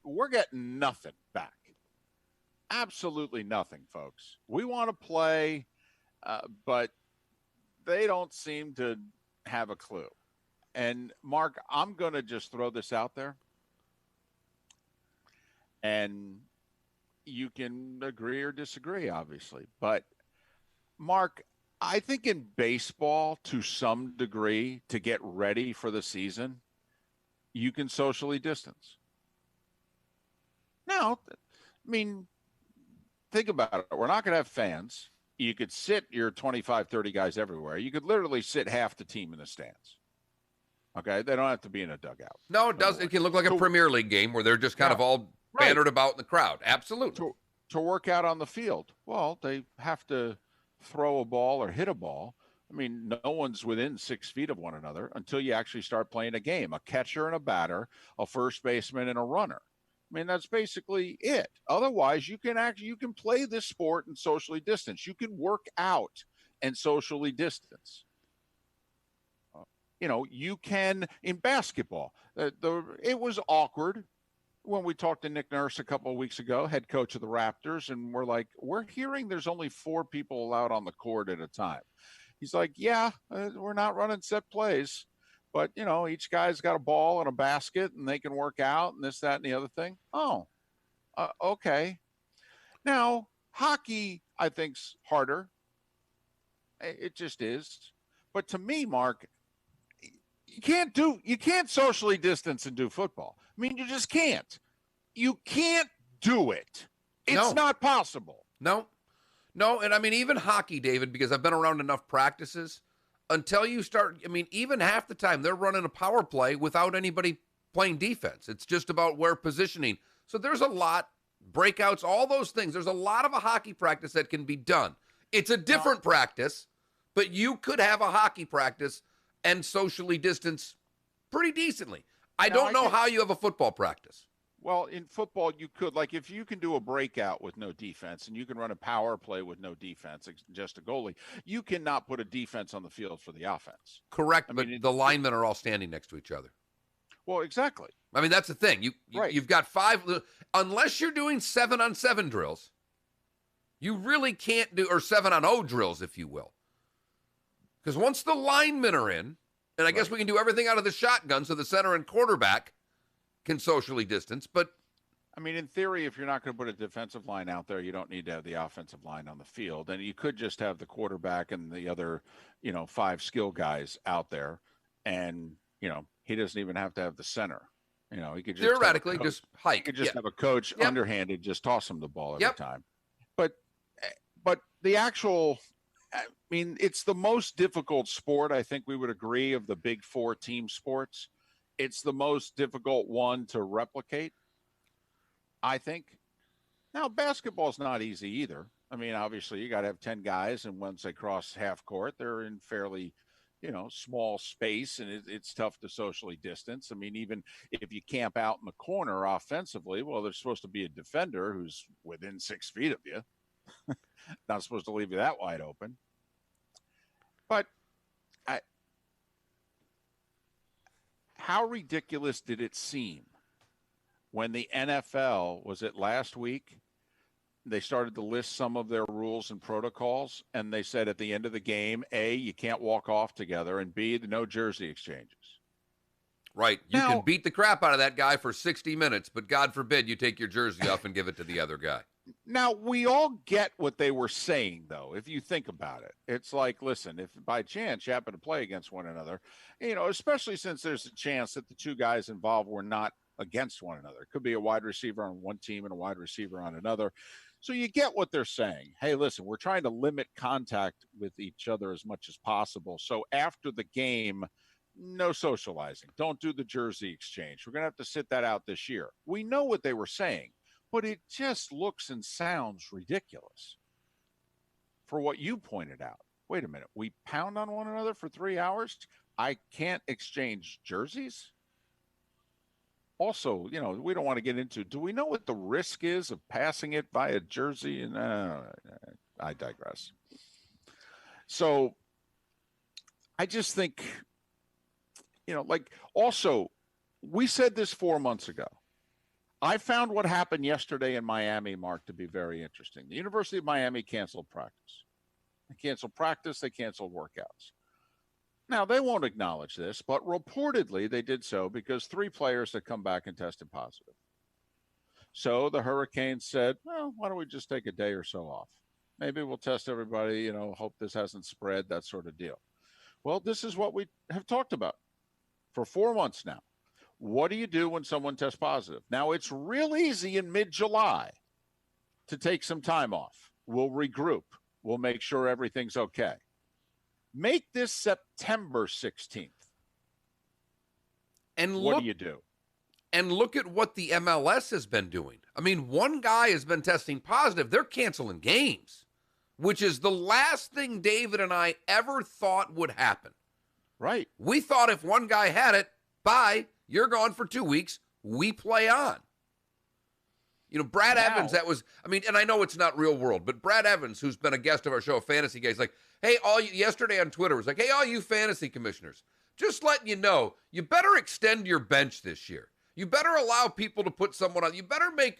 We're getting nothing back. Absolutely nothing, folks. We want to play, but they don't seem to have a clue. And, Mark, I'm going to just throw this out there. And you can agree or disagree, obviously. But, Mark, I think in baseball, to some degree, to get ready for the season, you can socially distance. Now, I mean, think about it. We're not going to have fans. You could sit your 25, 30 guys everywhere. You could literally sit half the team in the stands. Okay? They don't have to be in a dugout. No, it does. It can look like a Premier League game where they're just kind of all bannered about in the crowd. Absolutely. To work out on the field, well, they have to throw a ball or hit a ball. I mean, no one's within 6 feet of one another until you actually start playing a game. A catcher and a batter, a first baseman and a runner. I mean, that's basically it. Otherwise, you can play this sport and socially distance. You can work out and socially distance. You can in basketball. It was awkward when we talked to Nick Nurse a couple of weeks ago, head coach of the Raptors, and we're hearing there's only 4 people allowed on the court at a time. He's like, yeah, we're not running set plays. But, each guy's got a ball and a basket, and they can work out and this, that, and the other thing. Oh, okay. Now, hockey, I think's harder. It just is. But to me, Mark, you can't socially distance and do football. I mean, you just can't. You can't do it. It's not possible. No, and I mean, even hockey, David, because I've been around enough practices, until you start, I mean, even half the time they're running a power play without anybody playing defense. It's just about where positioning. So there's a lot, breakouts, all those things. There's a lot of a hockey practice that can be done. It's a different practice, but you could have a hockey practice and socially distance pretty decently. I don't know how you have a football practice. Well, in football, you could, like if you can do a breakout with no defense and you can run a power play with no defense, just a goalie, you cannot put a defense on the field for the offense. Correct, but the linemen are all standing next to each other. Well, exactly. I mean, that's the thing. You've got 5, unless you're doing 7-on-7 drills, you really can't do, or 7-on-0 drills, if you will. Because once the linemen are in, and I guess we can do everything out of the shotgun so the center and quarterback can socially distance, but I mean, in theory, if you're not going to put a defensive line out there, you don't need to have the offensive line on the field, and you could just have the quarterback and the other, 5 skill guys out there, and he doesn't even have to have the center. He could just theoretically just hike. He could just have a coach underhanded, just toss him the ball every time. But the actual, I mean, it's the most difficult sport. I think we would agree of the big 4 team sports. It's the most difficult one to replicate, I think. Now, basketball's not easy either. I mean, obviously, you got to have 10 guys, and once they cross half court, they're in fairly, small space, and it's tough to socially distance. I mean, even if you camp out in the corner offensively, well, there's supposed to be a defender who's within 6 feet of you. Not supposed to leave you that wide open. But how ridiculous did it seem when the NFL, was it last week, they started to list some of their rules and protocols, and they said at the end of the game, A, you can't walk off together, and B, no jersey exchanges. Right. You can beat the crap out of that guy for 60 minutes, but God forbid you take your jersey off and give it to the other guy. Now, we all get what they were saying, though, if you think about it. It's like, listen, if by chance you happen to play against one another, especially since there's a chance that the two guys involved were not against one another. It could be a wide receiver on one team and a wide receiver on another. So you get what they're saying. Hey, listen, we're trying to limit contact with each other as much as possible. So after the game, no socializing. Don't do the jersey exchange. We're going to have to sit that out this year. We know what they were saying, but it just looks and sounds ridiculous for what you pointed out. Wait a minute. We pound on one another for 3 hours? I can't exchange jerseys? Also, we don't want to get into, do we know what the risk is of passing it via jersey? And I digress. So I just think, also, we said this 4 months ago. I found what happened yesterday in Miami, Mark, to be very interesting. The University of Miami canceled practice. They canceled practice. They canceled workouts. Now, they won't acknowledge this, but reportedly they did so because 3 players had come back and tested positive. So the Hurricanes said, well, why don't we just take a day or so off? Maybe we'll test everybody, hope this hasn't spread, that sort of deal. Well, this is what we have talked about for 4 months now. What do you do when someone tests positive? Now, it's real easy in mid-July to take some time off. We'll regroup. We'll make sure everything's okay. Make this September 16th. And what do you do? And look at what the MLS has been doing. I mean, one guy has been testing positive. They're canceling games, which is the last thing David and I ever thought would happen. Right. We thought if one guy had it, bye, you're gone for 2 weeks, we play on. Brad Evans, and I know it's not real world, but Brad Evans, who's been a guest of our show, Fantasy Guys, hey, yesterday on Twitter was hey, all you fantasy commissioners, just letting you know, you better extend your bench this year. You better allow people to put someone on. You better make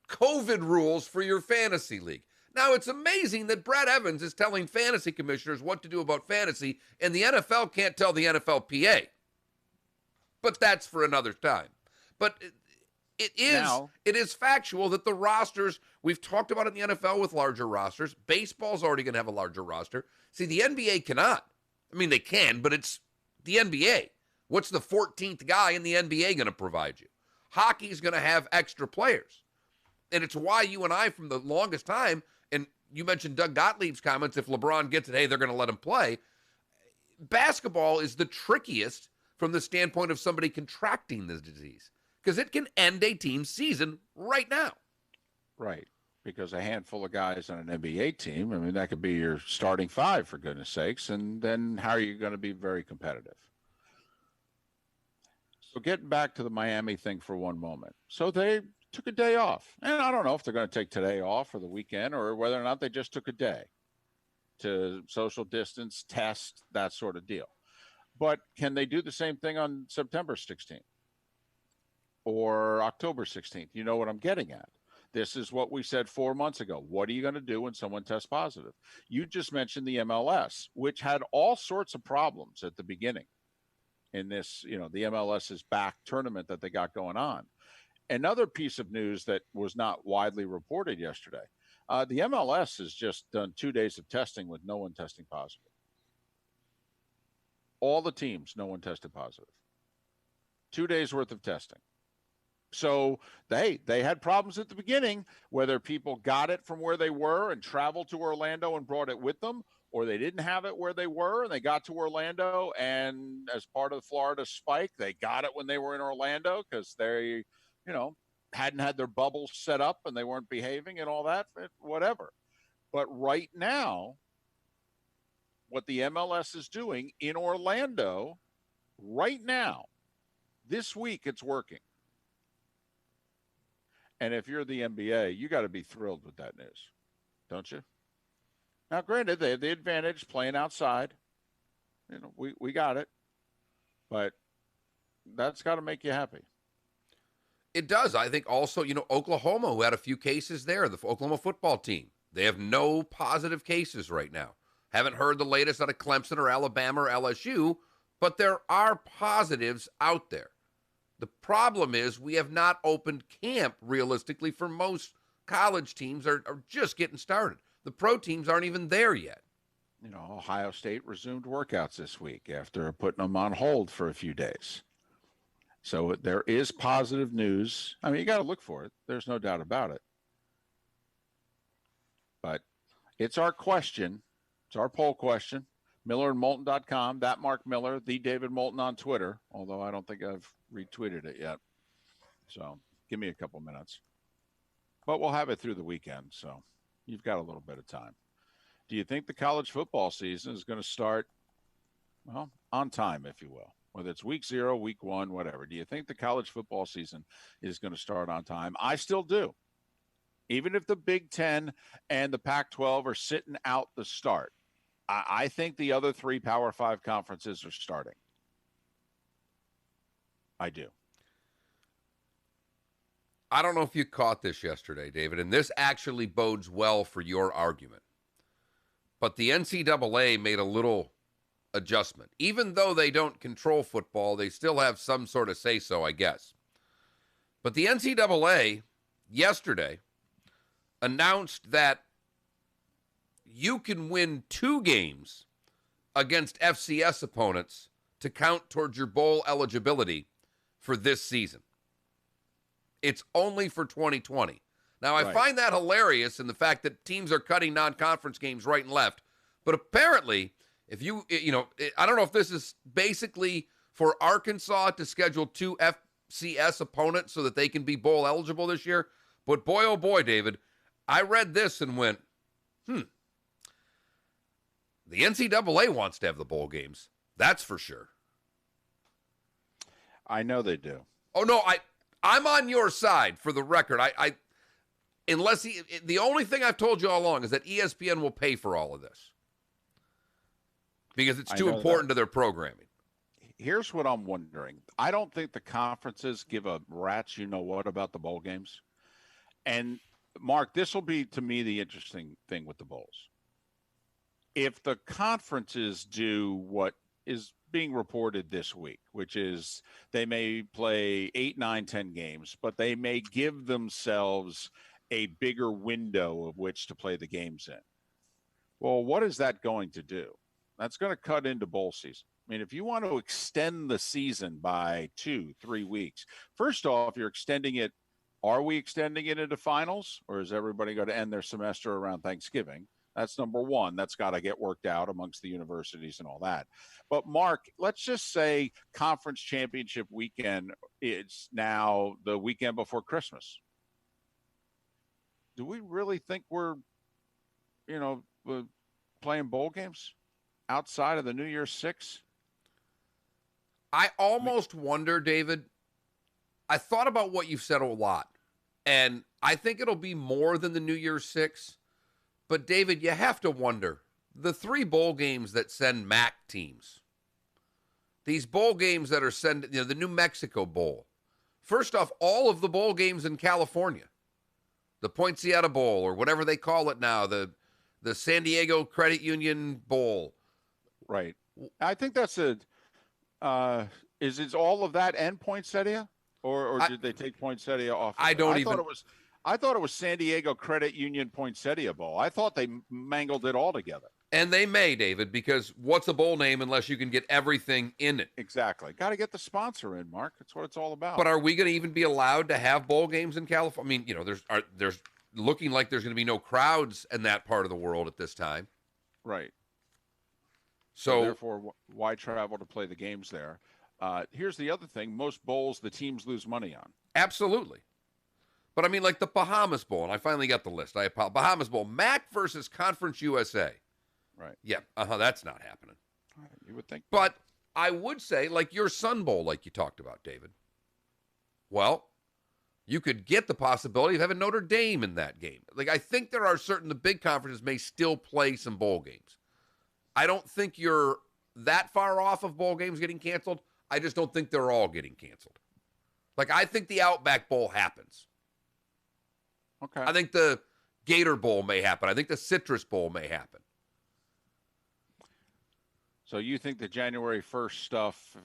COVID rules for your fantasy league. Now, it's amazing that Brad Evans is telling fantasy commissioners what to do about fantasy, and the NFL can't tell the NFLPA. But that's for another time. But it is factual that the rosters, we've talked about it in the NFL with larger rosters. Baseball's already going to have a larger roster. See, the NBA cannot. I mean, they can, but it's the NBA. What's the 14th guy in the NBA going to provide you? Hockey's going to have extra players. And it's why you and I, from the longest time, and you mentioned Doug Gottlieb's comments, if LeBron gets it, hey, they're going to let him play. Basketball is the trickiest from the standpoint of somebody contracting the disease, because it can end a team's season right now. Right, because a handful of guys on an NBA team, that could be your starting 5, for goodness sakes, and then how are you going to be very competitive? So getting back to the Miami thing for one moment. So they took a day off. And I don't know if they're going to take today off or the weekend or whether or not they just took a day to social distance, test, that sort of deal. But can they do the same thing on September 16th or October 16th? You know what I'm getting at. This is what we said 4 months ago. What are you going to do when someone tests positive? You just mentioned the MLS, which had all sorts of problems at the beginning in this, the MLS's back tournament that they got going on. Another piece of news that was not widely reported yesterday, the MLS has just done 2 days of testing with no one testing positive. All the teams, no one tested positive. 2 days worth of testing. So they had problems at the beginning, whether people got it from where they were and traveled to Orlando and brought it with them, or they didn't have it where they were and they got to Orlando, and as part of the Florida spike, they got it when they were in Orlando because they, hadn't had their bubbles set up and they weren't behaving and all that, whatever. But right now, what the MLS is doing in Orlando right now, this week, it's working. And if you're the NBA, you got to be thrilled with that news, don't you? Now, granted, they have the advantage playing outside. We got it. But that's got to make you happy. It does. I think also, Oklahoma, who had a few cases there, the Oklahoma football team, they have no positive cases right now. Haven't heard the latest out of Clemson or Alabama or LSU, but there are positives out there. The problem is we have not opened camp realistically for most college teams are just getting started. The pro teams aren't even there yet. You know, Ohio State resumed workouts this week after putting them on hold for a few days. So there is positive news. I mean, you got to look for it. There's no doubt about it. But it's our question. It's our poll question. MillerandMoulton.com, that Mark Miller, the David Moulton on Twitter, although I don't think I've retweeted it yet. So give me a couple minutes. But we'll have it through the weekend, so you've got a little bit of time. Do you think the college football season is going to start, well, on time, if you will? Whether it's week 0, week 1, whatever. Do you think the college football season is going to start on time? I still do. Even if the Big Ten and the Pac-12 are sitting out the start, I think the other 3 Power 5 conferences are starting. I do. I don't know if you caught this yesterday, David, and this actually bodes well for your argument. But the NCAA made a little adjustment. Even though they don't control football, they still have some sort of say-so, I guess. But the NCAA yesterday announced that you can win 2 games against FCS opponents to count towards your bowl eligibility for this season. It's only for 2020. Now, I find that hilarious in the fact that teams are cutting non-conference games right and left. But apparently, if I don't know if this is basically for Arkansas to schedule 2 FCS opponents so that they can be bowl eligible this year. But boy, oh boy, David, I read this and went, the NCAA wants to have the bowl games. That's for sure. I know they do. Oh, no, I'm on your side for the record. The only thing I've told you all along is that ESPN will pay for all of this because it's too important to their programming. Here's what I'm wondering. I don't think the conferences give a rat's you-know-what about the bowl games. And, Mark, this will be, to me, the interesting thing with the bowls. If the conferences do what is being reported this week, which is they may play 8, 9, 10 games, but they may give themselves a bigger window of which to play the games in. Well, what is that going to do? That's going to cut into bowl season. I mean, if you want to extend the season by 2, 3 weeks, first off, you're extending it. Are we extending it into finals, or is everybody going to end their semester around Thanksgiving? That's number one. That's got to get worked out amongst the universities and all that. But, Mark, let's just say conference championship weekend is now the weekend before Christmas. Do we really think we're, playing bowl games outside of the New Year's 6? I almost wonder, David, I thought about what you've said a lot, and I think it'll be more than the New Year's 6. But, David, you have to wonder, the 3 bowl games that send MAC teams, these bowl games that are the New Mexico Bowl. First off, all of the bowl games in California, the Poinciana Bowl or whatever they call it now, the San Diego Credit Union Bowl. Right. I think that's is it all of that and Poinsettia? Or did they take Poinsettia off? I thought it was San Diego Credit Union Poinsettia Bowl. I thought they mangled it all together. And they may, David, because what's a bowl name unless you can get everything in it? Exactly. Got to get the sponsor in, Mark. That's what it's all about. But are we going to even be allowed to have bowl games in California? I mean, there's looking like there's going to be no crowds in that part of the world at this time. Right. So therefore, why travel to play the games there? Here's the other thing. Most bowls, the teams lose money on. Absolutely. But I mean, like the Bahamas Bowl, and I finally got the list. Bahamas Bowl, MAC versus Conference USA. Right. Yeah. That's not happening. You would think. But I would say, like your Sun Bowl, like you talked about, David. Well, you could get the possibility of having Notre Dame in that game. Like, I think there are the big conferences may still play some bowl games. I don't think you're that far off of bowl games getting canceled. I just don't think they're all getting canceled. Like, I think the Outback Bowl happens. Okay. I think the Gator Bowl may happen. I think the Citrus Bowl may happen. So you think the January 1st stuff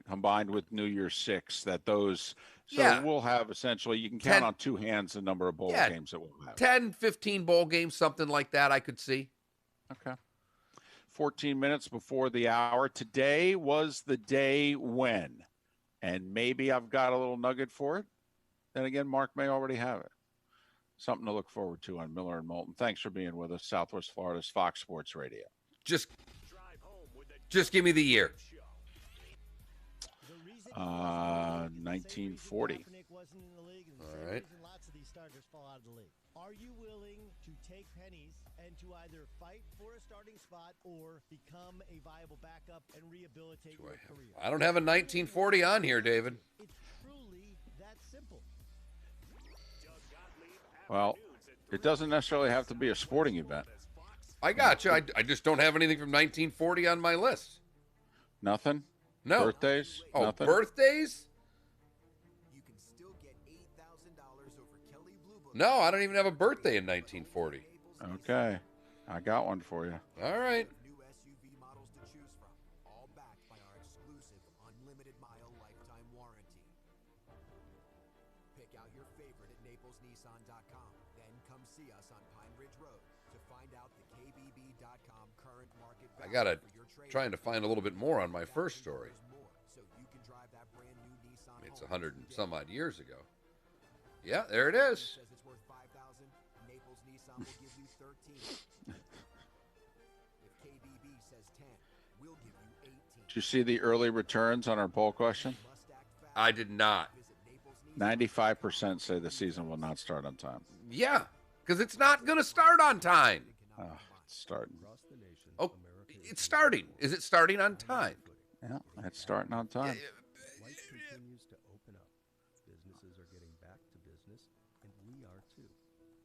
combined with New Year's 6, that those, so Yeah. we'll have essentially, you can count on two hands the number of bowl games that we'll have. 10, 15 bowl games, something like that I could see. Okay. 14 minutes before the hour. Today was the day when, and maybe I've got a little nugget for it. Then again, Mark may already have it. Something to look forward to on Miller and Moulton. Thanks for being with us. Southwest Florida's Fox Sports Radio. Just give me the year. 1940. All right. Lots of these starters fall out of the league. Are you willing to take pennies and to either fight for a starting spot or become a viable backup and rehabilitate your career? I don't have a 1940 on here, David. It's truly that simple. Well, it doesn't necessarily have to be a sporting event. I got you. I just don't have anything from 1940 on my list. Nothing? No. Birthdays? Oh, Nothing? birthdays? No, I don't even have a birthday in 1940. Okay. I got one for you. All right. New SUV models to choose from, all backed by our exclusive unlimited mile lifetime warranty. Pick out your favorite at NaplesNissan.com. Then come see us on Pine Ridge Road to find out the KBB.com current market I value got to for your trade. trying to find a little bit more on my first story. So you can drive that brand new Nissan It's home 100 and today. some odd years ago. Yeah, there it is. Says it's worth $5,000. Naples Nissan will give you 13. If KBB says 10, we'll give you 18. Did you see the early returns on our poll question? I did not. 95% say the season will not start on time. Yeah, because it's not going to start on time. It's starting. Oh, it's starting. Is it starting on time? Yeah, it's starting on time. Life continues to open up. Businesses are getting back to business, and we are too.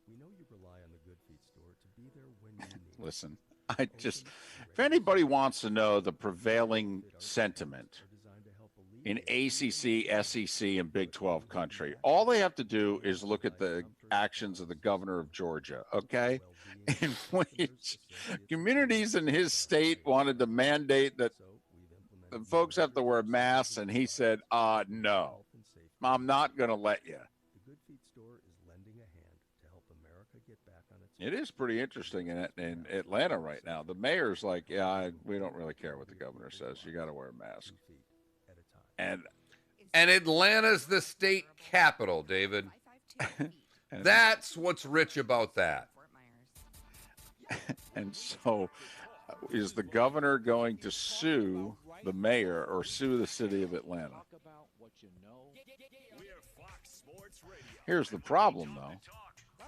We know you rely on the Good Feet store to be there when you need it. Listen, if anybody wants to know the prevailing sentiment in ACC, SEC, and Big 12 country, all they have to do is look at the actions of the governor of Georgia, okay? In which communities in his state wanted to mandate that the folks have to wear masks, and he said, no, I'm not going to let you. The Good Feet store is lending a hand to help America get back on its It is pretty interesting in Atlanta right now. The mayor's like, we don't really care what the governor says. You got to wear a mask. And Atlanta's the state capital, David. That's what's rich about that. And so is the governor going to sue the mayor or sue the city of Atlanta? Here's the problem, though.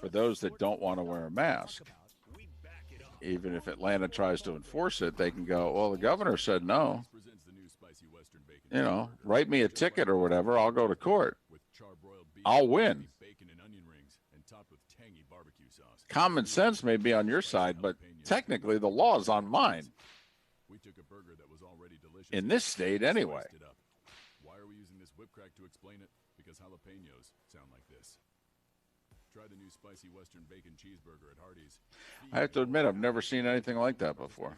For those that don't want to wear a mask, even if Atlanta tries to enforce it, they can go, well, the governor said no. You know, write me a ticket or whatever. I'll go to court. I'll win. Common sense may be on your side, but technically the law is on mine. In this state, anyway. Why are we using this whip crack to explain it? Because jalapenos sound like this. Try the new spicy Western bacon cheeseburger at Hardee's. I have to admit, I've never seen anything like that before.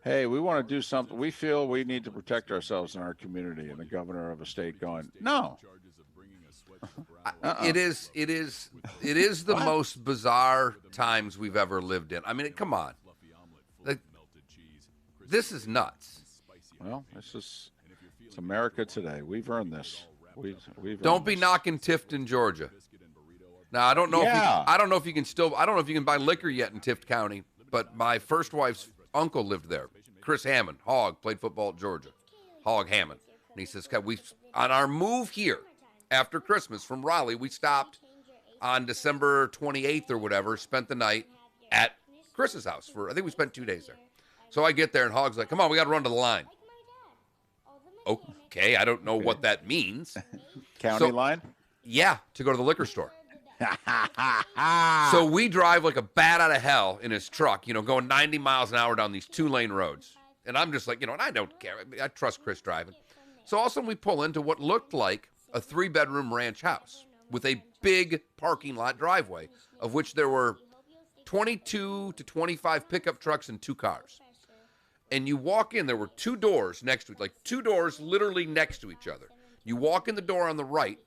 Hey, we want to do something. We feel we need to protect ourselves in our community, and the governor of a state going, no. It is the most bizarre times we've ever lived in. I mean, come on. This is nuts. Well, it's America today. We've earned this. We've Don't be knocking Tifton, Georgia. Now, I don't know. I don't know if you can buy liquor yet in Tift County. But my first wife's uncle lived there. Chris Hammond, Hog, played football at Georgia. Hog Hammond, and he says, "We on our move here after Christmas from Raleigh, we stopped on December 28th or whatever. Spent the night at Chris's house I think we spent 2 days there. So I get there and Hog's like, "Come on, we got to run to the line." Okay, I don't know what that means. County line? Yeah, to go to the liquor store. So we drive like a bat out of hell in his truck, going 90 miles an hour down these 2-lane roads. And I'm just like, and I don't care. I trust Chris driving. So all of a sudden we pull into what looked like a 3-bedroom ranch house with a big parking lot driveway, of which there were 22 to 25 pickup trucks and 2 cars. and you walk in. There were two doors next to it, like two doors literally next to each other. You walk in the door on the right,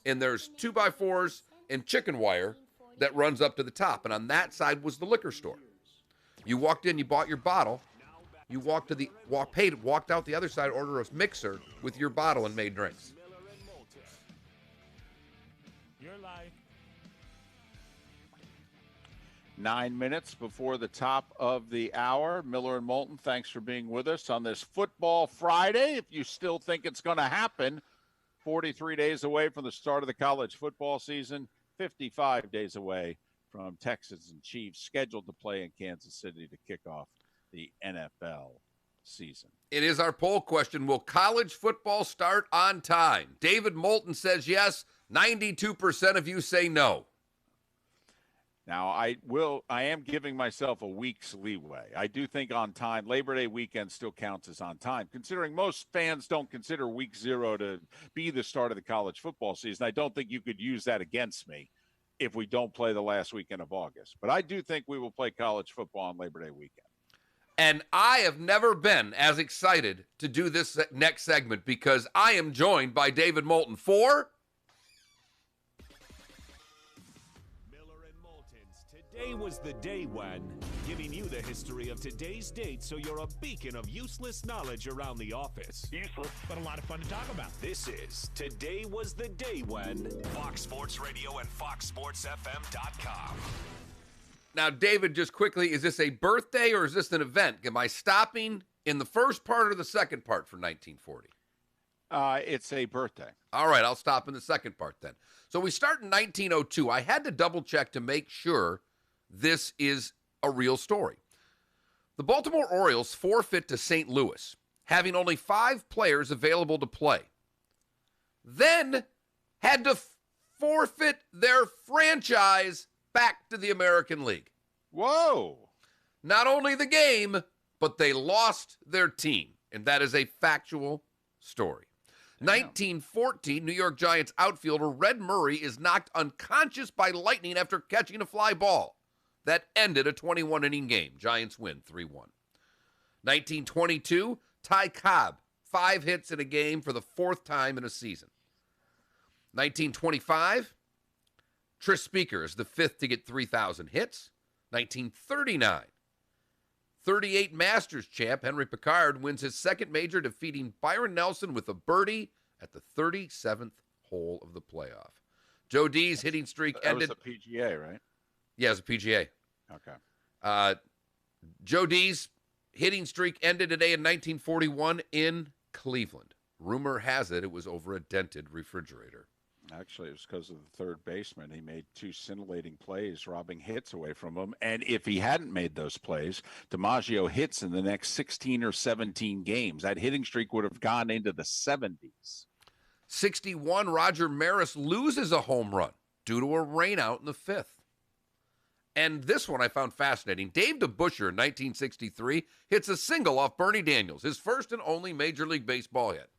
and there's 2x4s and chicken wire that runs up to the top. And on that side was the liquor store. You walked in, you bought your bottle. You walked out the other side, ordered a mixer with your bottle, and made drinks. Your life. 9 minutes before the top of the hour. Miller and Moulton, thanks for being with us on this Football Friday. If you still think it's going to happen, 43 days away from the start of the college football season, 55 days away from Texans and Chiefs scheduled to play in Kansas City to kick off the NFL season. It is our poll question. Will college football start on time? David Moulton says yes. 92% of you say no. Now, I am giving myself a week's leeway. I do think on time, Labor Day weekend still counts as on time, considering most fans don't consider week 0 to be the start of the college football season. I don't think you could use that against me if we don't play the last weekend of August. But I do think we will play college football on Labor Day weekend. And I have never been as excited to do this next segment because I am joined by David Moulton for Today was the day when, giving you the history of today's date so you're a beacon of useless knowledge around the office. Useless, but a lot of fun to talk about. This is Today Was the Day When, Fox Sports Radio and FoxSportsFM.com. Now, David, just quickly, is this a birthday or is this an event? Am I stopping in the first part or the second part for 1940? It's a birthday. All right, I'll stop in the second part then. So we start in 1902. I had to double check to make sure this is a real story. The Baltimore Orioles forfeit to St. Louis, having only 5 players available to play. Then had to forfeit their franchise back to the American League. Whoa. Not only the game, but they lost their team. And that is a factual story. 1914, New York Giants outfielder Red Murray is knocked unconscious by lightning after catching a fly ball. That ended a 21-inning game. Giants win 3-1. 1922, Ty Cobb, 5 hits in a game for the 4th time in a season. 1925, Tris Speaker is the 5th to get 3,000 hits. 1939, 38 Masters champ Henry Picard wins his second major, defeating Byron Nelson with a birdie at the 37th hole of the playoff. Joe D's hitting streak ended. That was the PGA, right? Yeah, it was a PGA. Okay. Joe D's hitting streak ended today in 1941 in Cleveland. Rumor has it was over a dented refrigerator. Actually, it was because of the third baseman. He made 2 scintillating plays, robbing hits away from him. And if he hadn't made those plays, DiMaggio hits in the next 16 or 17 games. That hitting streak would have gone into the 70s. 61, Roger Maris loses a home run due to a rainout in the 5th. And this one I found fascinating. Dave DeBusschere in 1963 hits a single off Bernie Daniels, his first and only Major League Baseball hit.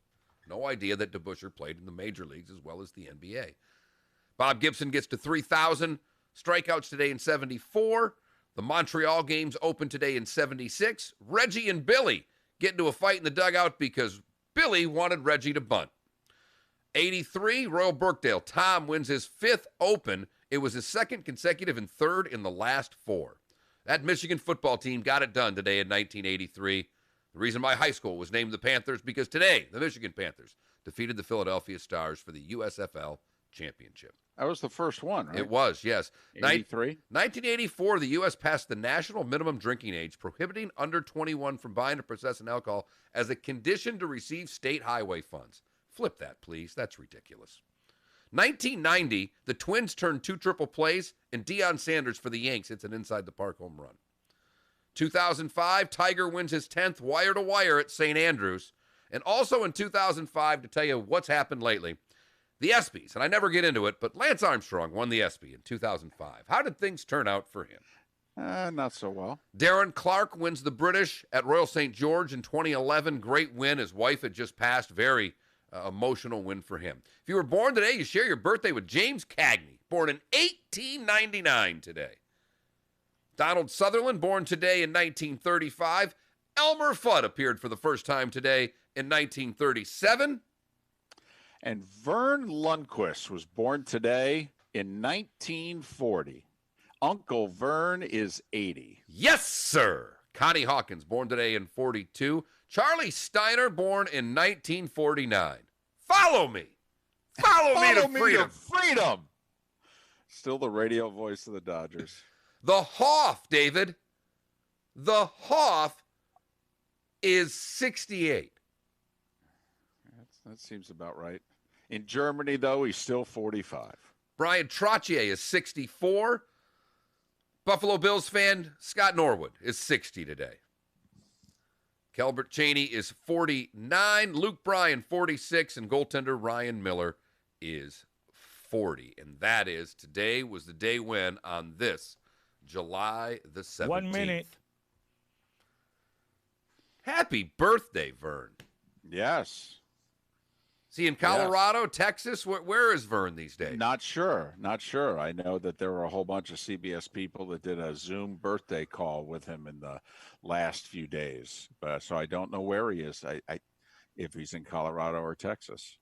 No idea that DeBusschere played in the major leagues as well as the NBA. Bob Gibson gets to 3,000 strikeouts today in 74. The Montreal games open today in 76. Reggie and Billy get into a fight in the dugout because Billy wanted Reggie to bunt. 83, Royal Birkdale. Tom wins his 5th Open. It was his 2nd consecutive and 3rd in the last 4. That Michigan football team got it done today in 1983. The reason my high school was named the Panthers because today the Michigan Panthers defeated the Philadelphia Stars for the USFL championship. That was the first one, right? It was, yes. 83? 1984, the U.S. passed the national minimum drinking age, prohibiting under 21 from buying or possessing alcohol as a condition to receive state highway funds. Flip that, please. That's ridiculous. 1990, the Twins turned 2 triple plays, and Deion Sanders for the Yanks hits an inside-the-park home run. 2005, Tiger wins his 10th wire-to-wire at St. Andrews. And also in 2005, to tell you what's happened lately, the ESPYs, and I never get into it, but Lance Armstrong won the ESPY in 2005. How did things turn out for him? Not so well. Darren Clark wins the British at Royal St. George in 2011. Great win. His wife had just passed. Very emotional win for him. If you were born today, you share your birthday with James Cagney, born in 1899 today. Donald Sutherland, born today in 1935. Elmer Fudd appeared for the first time today in 1937. And Vern Lundquist was born today in 1940. Uncle Vern is 80. Yes, sir. Connie Hawkins, born today in 42. Charlie Steiner, born in 1949. Follow me. Follow me to freedom. Still the radio voice of the Dodgers. The Hoff, David. The Hoff is 68. That seems about right. In Germany, though, he's still 45. Brian Trottier is 64. Buffalo Bills fan Scott Norwood is 60 today. Kelbert Cheney is 49. Luke Bryan, 46. And goaltender Ryan Miller is 40. And that is, today was the day when, on this July the 17th. 1 minute. Happy birthday, Vern. Yes. Is he in Colorado, Texas? Where is Vern these days? Not sure. I know that there were a whole bunch of CBS people that did a Zoom birthday call with him in the last few days. So I don't know where he is. If he's in Colorado or Texas.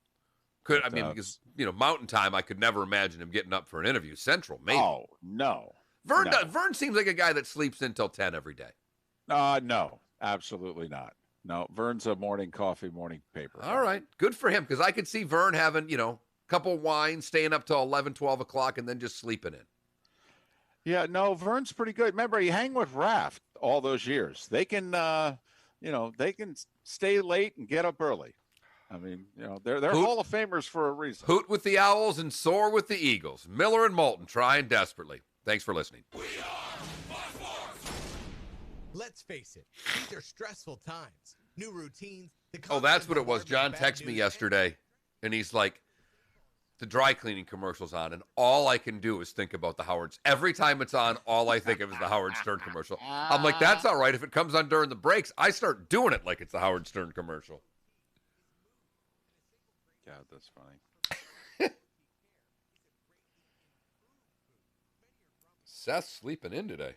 Because Mountain Time, I could never imagine him getting up for an interview. Central, maybe. Oh, no. Vern seems like a guy that sleeps until 10 every day. No, absolutely not. No, Vern's a morning coffee, morning paper. All right. Good for him, because I could see Vern having, a couple wines, staying up till 11, 12 o'clock, and then just sleeping in. Yeah, no, Vern's pretty good. Remember, he hang with Raft all those years. They can, they can stay late and get up early. I mean, they're Hall of Famers for a reason. Hoot with the Owls and soar with the Eagles. Miller and Moulton trying desperately. Thanks for listening. Let's face it, these are stressful times. New routines. That's what it was. John texted me yesterday, and he's like, the dry cleaning commercial's on, and all I can do is think about the Howards. Every time it's on, all I think of is the Howard Stern commercial. I'm like, that's all right. If it comes on during the breaks, I start doing it like it's the Howard Stern commercial. God, that's funny. Seth's sleeping in today.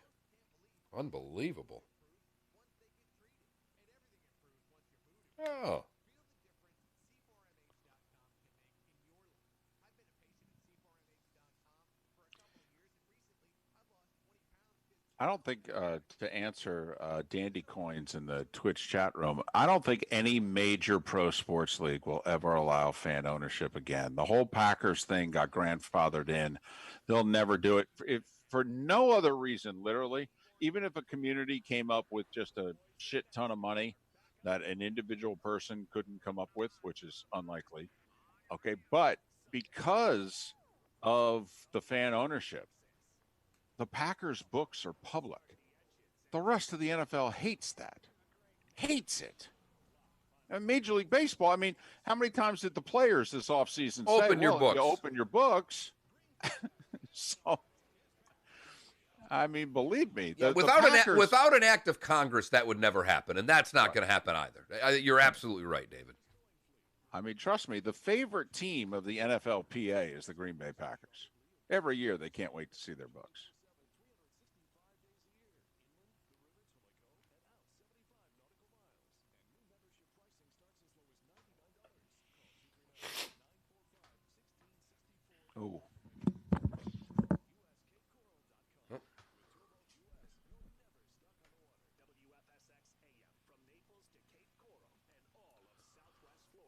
Unbelievable. Oh. I don't think, to answer Dandy Coins in the Twitch chat room, I don't think any major pro sports league will ever allow fan ownership again. The whole Packers thing got grandfathered in. They'll never do it. For no other reason, literally, even if a community came up with just a shit ton of money that an individual person couldn't come up with, which is unlikely. Okay, but because of the fan ownership, the Packers books are public. The rest of the NFL hates that. Hates it. And Major League Baseball, I mean, how many times did the players this offseason say, open your books. You open your books. So, I mean, believe me. Without an act of Congress, that would never happen, and that's not going to happen either. You're absolutely right, David. I mean, trust me, the favorite team of the NFLPA is the Green Bay Packers. Every year, they can't wait to see their books. Oh.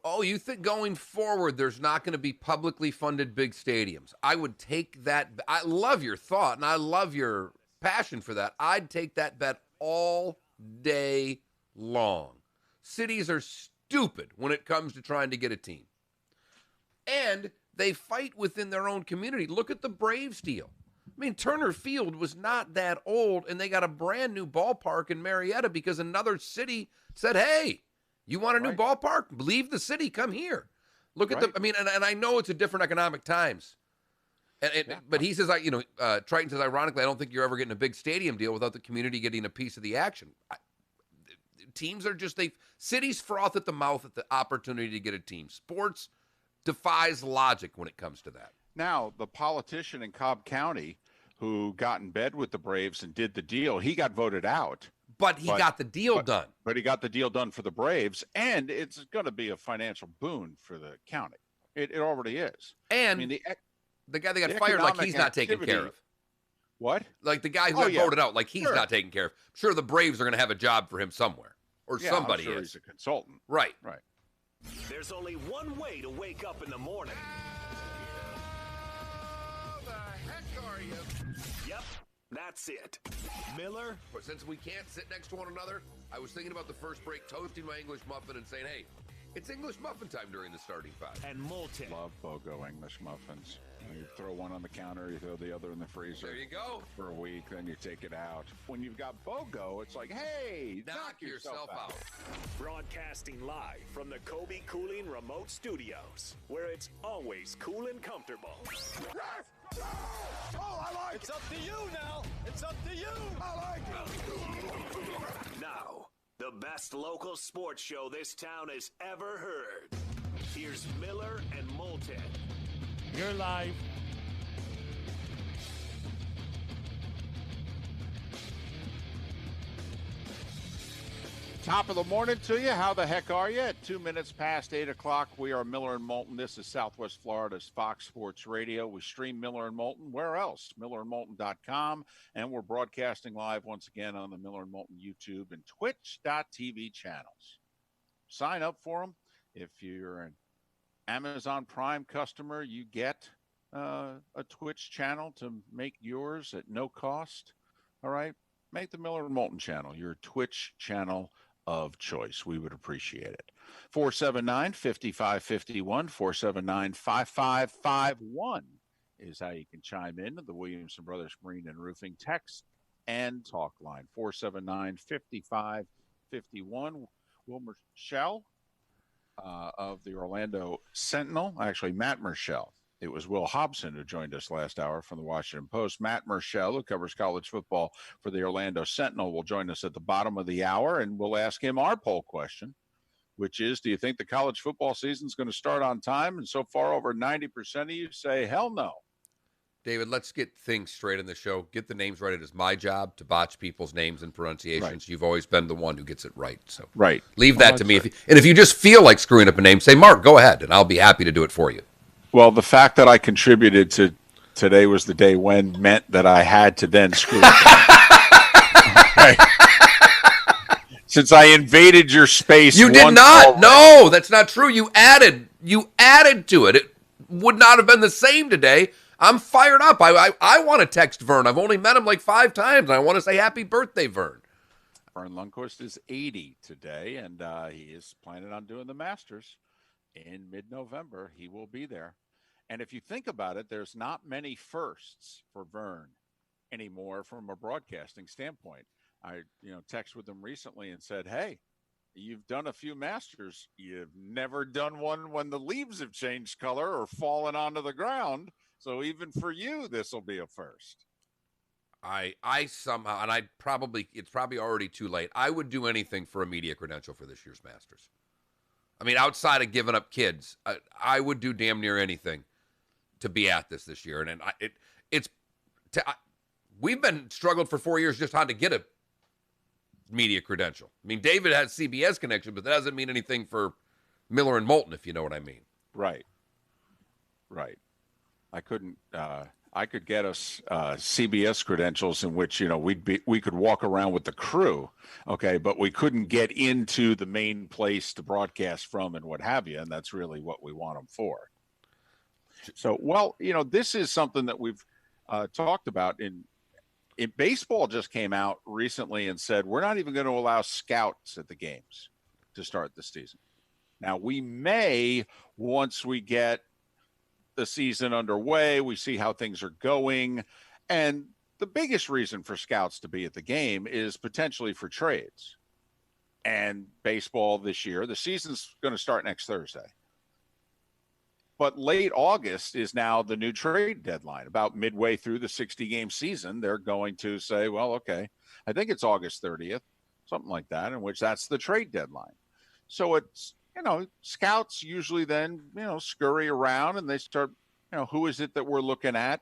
Oh, you think going forward there's not going to be publicly funded big stadiums? I would take that. I love your thought, and I love your passion for that. I'd take that bet all day long. Cities are stupid when it comes to trying to get a team. And they fight within their own community. Look at the Braves deal. I mean, Turner Field was not that old, and they got a brand new ballpark in Marietta because another city said, hey, you want a new ballpark? Leave the city. Come here. Look at and I know it's a different economic times. But he says, Triton says, ironically, I don't think you're ever getting a big stadium deal without the community getting a piece of the action. Teams are cities froth at the mouth at the opportunity to get a team. Sports defies logic when it comes to that. Now, the politician in Cobb County who got in bed with the Braves and did the deal, he got voted out But he got the deal done. But he got the deal done for the Braves, and it's going to be a financial boon for the county. It already is. And I mean, the guy that got fired, like he's not taken care of. What? Like the guy who got voted out, like he's not taken care of. I'm sure the Braves are going to have a job for him somewhere, or somebody I'm sure is. He's a consultant. Right. Right. There's only one way to wake up in the morning. How the heck are you? Yep, that's it. Miller. But since we can't sit next to one another, I was thinking about the first break, toasting my English muffin and saying, hey, it's English muffin time during the starting five. And Moulton. Love BOGO English muffins. You throw one on the counter, you throw the other in the freezer. There you go. For a week, then you take it out. When you've got BOGO, it's like, hey, knock yourself out. Broadcasting live from the Kobe Cooling Remote Studios, where it's always cool and comfortable. Yes! Oh, I like it. It's up to you now. It's up to you. I like it. Now, the best local sports show this town has ever heard. Here's Miller and Moulton. You're live. Top of the morning to you. How the heck are you? At 2 minutes past 8 o'clock, we are Miller and Moulton. This is Southwest Florida's Fox Sports Radio. We stream Miller and Moulton. Where else? MillerandMoulton.com. And we're broadcasting live once again on the Miller and Moulton YouTube and Twitch.tv channels. Sign up for them. If you're an Amazon Prime customer, you get a Twitch channel to make yours at no cost. All right? Make the Miller and Moulton channel your Twitch channel of choice. We would appreciate it. 479-5551, 479-5551 is how you can chime in to the Williamson Brothers Marine and Roofing text and talk line. 479-5551. Wilmer Schell of the Orlando Sentinel, actually Matt Murschell. It was Will Hobson who joined us last hour from the Washington Post. Matt Murschell, who covers college football for the Orlando Sentinel, will join us at the bottom of the hour, and we'll ask him our poll question, which is, do you think the college football season is going to start on time? And so far, over 90% of you say, hell no. David, let's get things straight in the show. Get the names right. It is my job to botch people's names and pronunciations. Right. You've always been the one who gets it right. So leave that to me. If you just feel like screwing up a name, say, Mark, go ahead, and I'll be happy to do it for you. Well, the fact that I contributed to today was the day when meant that I had to then screw it. Okay. Since I invaded your space. You did not. No, that's not true. You added to it. It would not have been the same today. I'm fired up. I want to text Vern. I've only met him like 5 times, and I want to say happy birthday, Vern. Vern Lundquist is 80 today, and he is planning on doing the Masters in mid-November. He will be there. And if you think about it, there's not many firsts for Vern anymore from a broadcasting standpoint. I texted with him recently and said, hey, you've done a few Masters. You've never done one when the leaves have changed color or fallen onto the ground. So even for you, this will be a first. I somehow, and it's probably already too late. I would do anything for a media credential for this year's Masters. I mean, outside of giving up kids, I would do damn near anything to be at this year. And we've been struggled for 4 years just how to get a media credential. I mean, David has CBS connection, but that doesn't mean anything for Miller and Moulton, if you know what I mean. Right. I could get us CBS credentials in which we could walk around with the crew, okay, but we couldn't get into the main place to broadcast from and what have you, and that's really what we want them for. So, this is something that we've talked about in baseball. Just came out recently and said we're not even going to allow scouts at the games to start the season. Now, we may, once we get the season underway, we see how things are going, and the biggest reason for scouts to be at the game is potentially for trades. And baseball this year, the season's going to start next Thursday. But late August is now the new trade deadline. About midway through the 60-game season, they're going to say, well, okay, I think it's August 30th, something like that, in which that's the trade deadline. So it's, scouts usually then, scurry around and they start, who is it that we're looking at?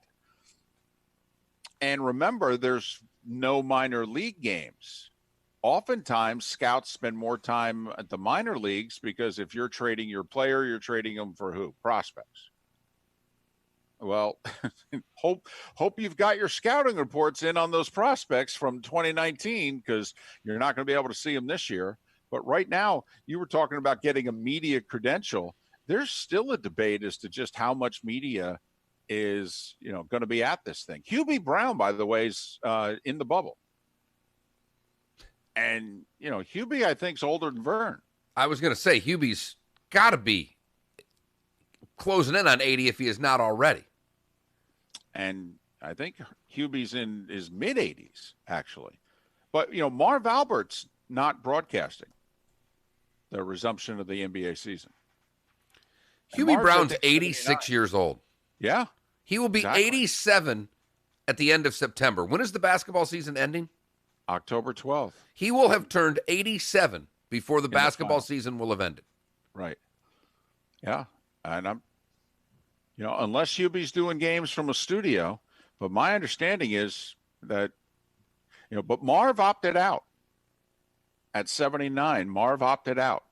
And remember, there's no minor league games oftentimes scouts spend more time at the minor leagues because if you're trading your player, you're trading them for who? Prospects. Well, hope you've got your scouting reports in on those prospects from 2019 because you're not going to be able to see them this year. But right now, you were talking about getting a media credential. There's still a debate as to just how much media is, going to be at this thing. Hubie Brown, by the way, is in the bubble. And, Hubie, I think, is older than Vern. I was going to say, Hubie's got to be closing in on 80 if he is not already. And I think Hubie's in his mid-80s, actually. But, Marv Albert's not broadcasting the resumption of the NBA season. Hubie Brown's 86 years old. Yeah. He will be 87 at the end of September. When is the basketball season ending? October 12th. He will have turned 87 before the basketball season will have ended. Right. Yeah. And I'm, unless Hubie's doing games from a studio, but my understanding is that, but Marv opted out at 79. Marv opted out.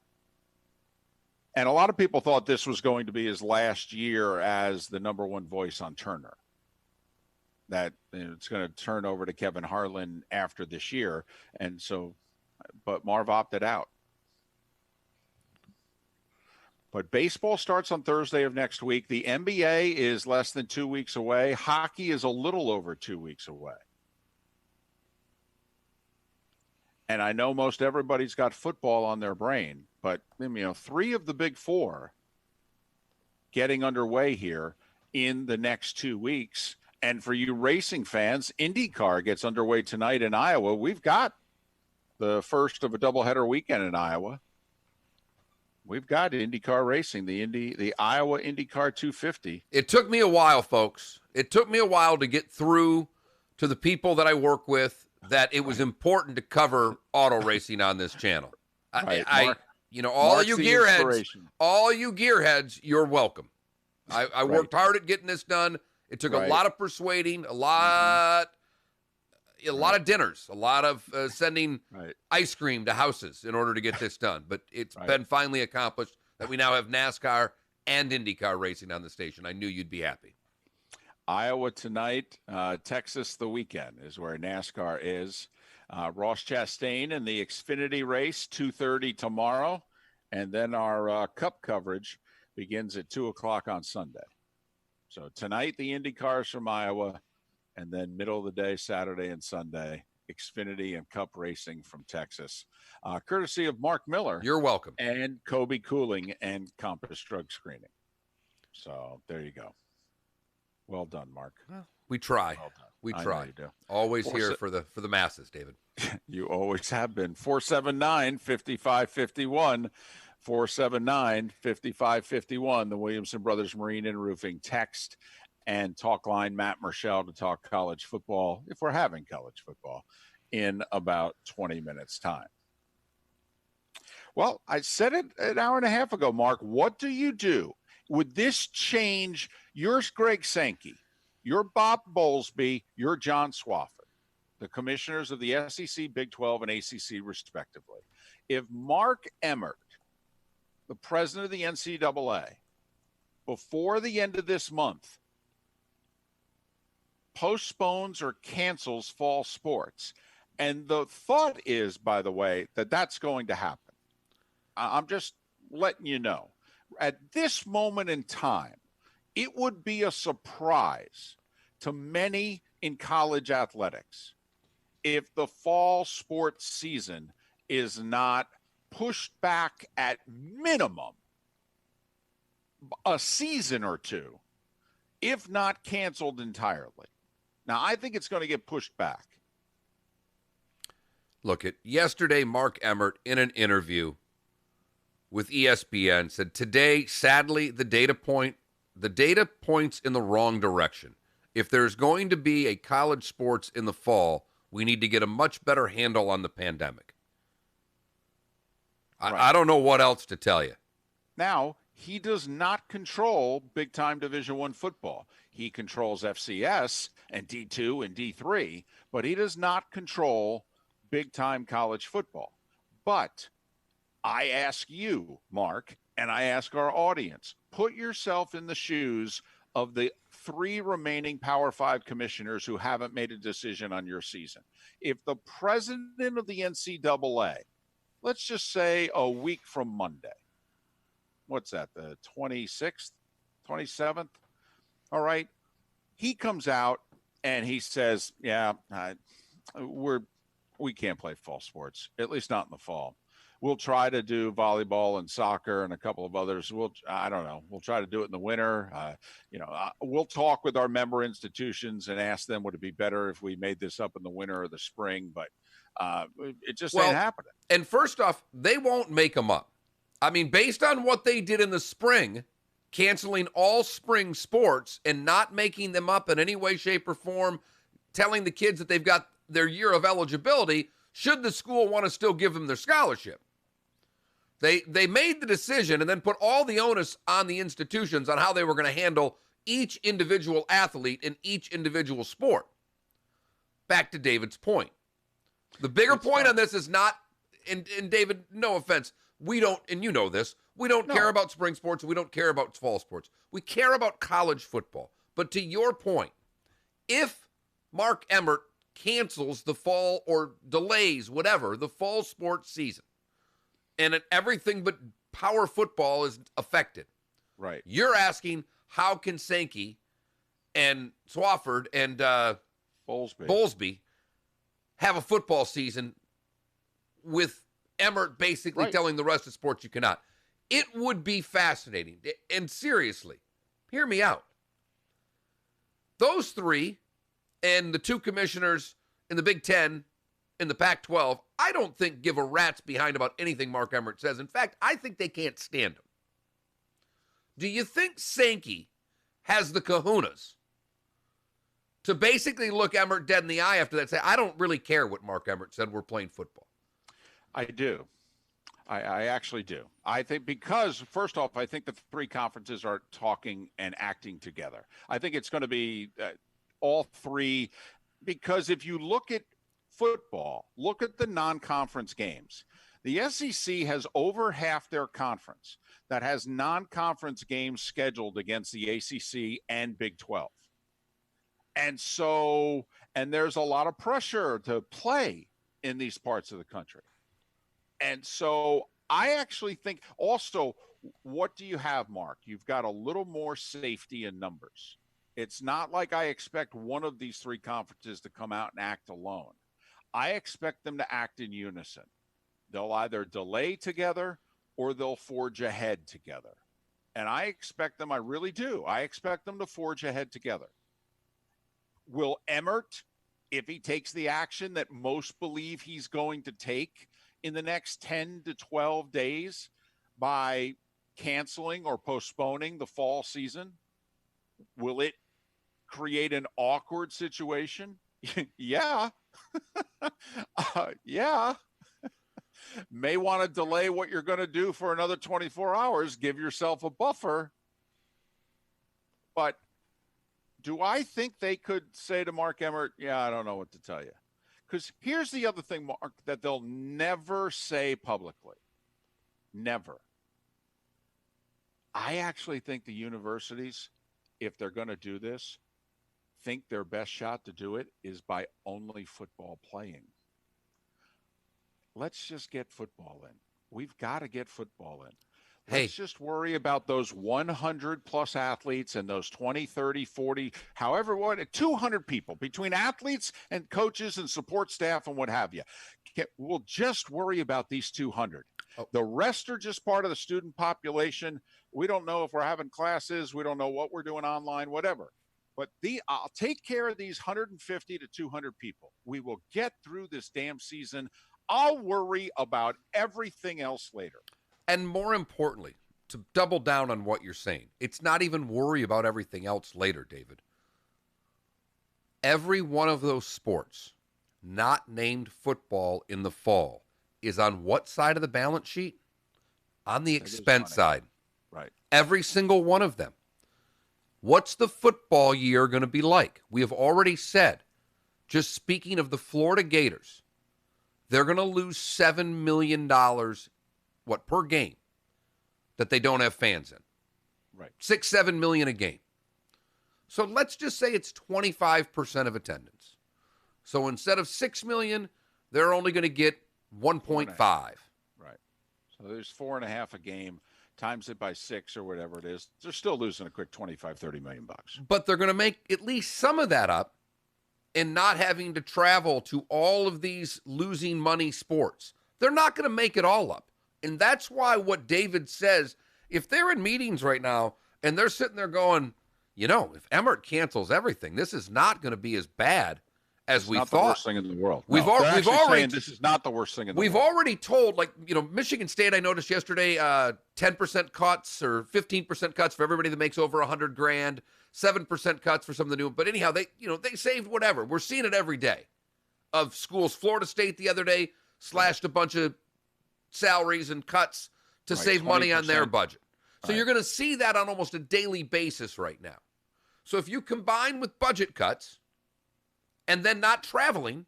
And a lot of people thought this was going to be his last year as the number one voice on Turner. That it's going to turn over to Kevin Harlan after this year. And so, but Marv opted out. But baseball starts on Thursday of next week. The NBA is less than 2 weeks away. Hockey is a little over 2 weeks away. And I know most everybody's got football on their brain, but, 3 of the big 4 getting underway here in the next 2 weeks. And for you racing fans, IndyCar gets underway tonight in Iowa. We've got the first of a doubleheader weekend in Iowa. We've got IndyCar racing, the Iowa IndyCar 250. It took me a while, folks. It took me a while to get through to the people that I work with that it was important to cover auto racing on this channel. Right. All you gearheads, you're welcome. I worked hard at getting this done. It took a lot of persuading, a lot of dinners, a lot of sending ice cream to houses in order to get this done. But it's been finally accomplished that we now have NASCAR and IndyCar racing on the station. I knew you'd be happy. Iowa tonight, Texas the weekend is where NASCAR is. Ross Chastain in the Xfinity race, 2:30 tomorrow. And then our Cup coverage begins at 2 o'clock on Sunday. So tonight, the IndyCars from Iowa, and then middle of the day, Saturday and Sunday, Xfinity and Cup racing from Texas. Courtesy of Mark Miller. You're welcome. And Kobe Cooling and Compass Drug Screening. So there you go. Well done, Mark. We try. Well done. We I try. know you do. Always here for the masses, David. You always have been. 479-5551. 479-5551. The Williamson Brothers Marine and Roofing text and talk line. Matt Marshall to talk college football, if we're having college football, in about 20 minutes' time. Well, I said it an hour and a half ago, Mark. What do you do? Would this change? You're Greg Sankey. You're Bob Bowlesby. You're John Swafford, the commissioners of the SEC, Big 12, and ACC, respectively. If Mark Emmert, the president of the NCAA, before the end of this month, postpones or cancels fall sports, and the thought is, by the way, that that's going to happen. I'm just letting you know. At this moment in time, it would be a surprise to many in college athletics if the fall sports season is not pushed back at minimum a season or two, if not canceled entirely. Now, I think it's going to get pushed back. Look, yesterday, Mark Emmert, in an interview with ESPN, said today, sadly, the data points in the wrong direction. If there's going to be a college sports in the fall, we need to get a much better handle on the pandemic. I don't know what else to tell you. Now, he does not control big-time Division I football. He controls FCS and D2 and D3, but he does not control big-time college football. But I ask you, Mark, and I ask our audience, put yourself in the shoes of the 3 remaining Power 5 commissioners who haven't made a decision on your season. If the president of the NCAA, let's just say a week from Monday, what's that, the 26th, 27th? All right. He comes out and he says, yeah, we can't play fall sports, at least not in the fall. We'll try to do volleyball and soccer and a couple of others. I don't know. We'll try to do it in the winter. We'll talk with our member institutions and ask them, would it be better if we made this up in the winter or the spring? But it just ain't happening. And first off, they won't make them up. I mean, based on what they did in the spring, canceling all spring sports and not making them up in any way, shape, or form, telling the kids that they've got their year of eligibility, should the school want to still give them their scholarship. They made the decision and then put all the onus on the institutions on how they were going to handle each individual athlete in each individual sport. Back to David's point. The bigger point on this is not, and David, no offense, we don't, and you know this, we don't care about spring sports, we don't care about fall sports. We care about college football. But to your point, if Mark Emmert cancels the fall or delays, whatever, the fall sports season, and everything but power football is affected. Right. You're asking, how can Sankey and Swafford and Bowlesby have a football season with Emmert basically telling the rest of sports you cannot? It would be fascinating. And seriously, hear me out. Those 3 and the 2 commissioners in the Big Ten, in the Pac-12, I don't think give a rat's behind about anything Mark Emmert says. In fact, I think they can't stand him. Do you think Sankey has the kahunas to basically look Emmert dead in the eye after that and say, I don't really care what Mark Emmert said, we're playing football? I do. I actually do. I think because, first off, I think the 3 conferences are talking and acting together. I think it's going to be all 3, because if you look at football, look at the non-conference games. The SEC has over half their conference that has non-conference games scheduled against the ACC and Big 12. And there's a lot of pressure to play in these parts of the country. And so I actually think also, what do you have, Mark? You've got a little more safety in numbers. It's not like I expect one of these 3 conferences to come out and act alone. I expect them to act in unison. They'll either delay together or they'll forge ahead together. And I expect them, I really do. I expect them to forge ahead together. Will Emmert, if he takes the action that most believe he's going to take in the next 10 to 12 days by canceling or postponing the fall season, will it create an awkward situation? Yeah. Yeah. May want to delay what you're going to do for another 24 hours. Give yourself a buffer. But do I think they could say to Mark Emmert, yeah, I don't know what to tell you? Because here's the other thing, Mark, that they'll never say publicly. Never. I actually think the universities, if they're going to do this, think their best shot to do it is by only football playing. Let's just get football in. We've got to get football in. Let's just worry about those 100 plus athletes and those 20, 30, 40, however, 200 people between athletes and coaches and support staff and what have you. We'll just worry about these 200. The rest are just part of the student population. We don't know if we're having classes. We don't know what we're doing online, whatever. But I'll take care of these 150 to 200 people. We will get through this damn season. I'll worry about everything else later. And more importantly, to double down on what you're saying, it's not even worry about everything else later, David. Every one of those sports not named football in the fall is on what side of the balance sheet? On the expense side. Right. Every single one of them. What's the football year going to be like? We have already said, just speaking of the Florida Gators, they're going to lose $7 million, per game that they don't have fans in. Right. 6-7 million a game. So let's just say it's 25% of attendance. So instead of 6 million, they're only going to get 1.5. Right. So there's 4.5 a game, times it by 6 or whatever it is. They're still losing a quick 25-30 million bucks. But they're going to make at least some of that up and not having to travel to all of these losing money sports. They're not going to make it all up. And that's why what David says, if they're in meetings right now and they're sitting there going, if Emmert cancels everything, this is not going to be as bad as we thought. It's not the worst thing in the world. We've They're already saying this is not the worst thing in the world. We've already told, Michigan State, I noticed yesterday, 10% cuts or 15% cuts for everybody that makes over $100,000, 7% cuts for some of the new. But anyhow, they saved whatever. We're seeing it every day of schools. Florida State the other day slashed a bunch of salaries and cuts to save money on their budget. So you're going to see that on almost a daily basis right now. So if you combine with budget cuts and then not traveling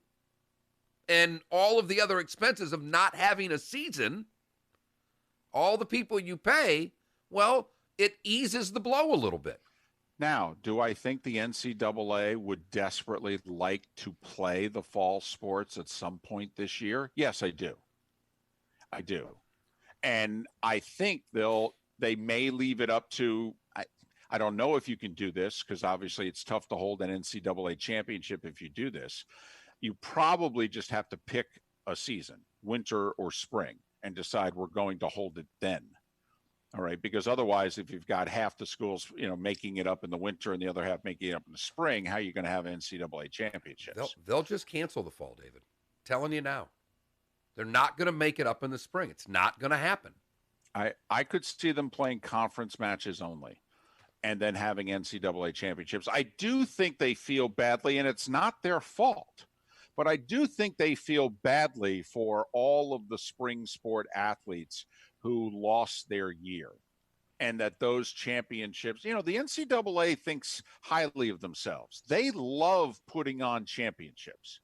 and all of the other expenses of not having a season, all the people you pay, well, it eases the blow a little bit. Now, do I think the NCAA would desperately like to play the fall sports at some point this year? Yes, I do. I do. And I think they may leave it up to, I don't know if you can do this because obviously it's tough to hold an NCAA championship if you do this. You probably just have to pick a season, winter or spring, and decide we're going to hold it then. All right, because otherwise, if you've got half the schools, making it up in the winter and the other half making it up in the spring, how are you going to have NCAA championships? They'll just cancel the fall, David. Telling you now. They're not going to make it up in the spring. It's not going to happen. I could see them playing conference matches only and then having NCAA championships. I do think they feel badly, and it's not their fault, but I do think they feel badly for all of the spring sport athletes who lost their year, and that those championships, the NCAA thinks highly of themselves. They love putting on championships.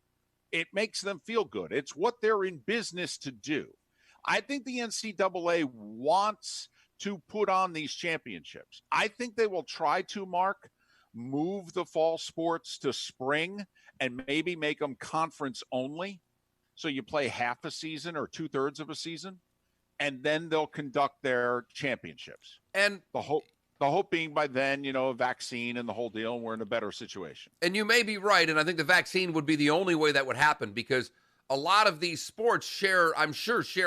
It makes them feel good. It's what they're in business to do. I think the NCAA wants to put on these championships. I think they will try to, Mark, move the fall sports to spring and maybe make them conference only. So you play half a season or 2/3 of a season, and then they'll conduct their championships. And the hope being by then, a vaccine and the whole deal, and we're in a better situation. And you may be right, and I think the vaccine would be the only way that would happen because a lot of these sports share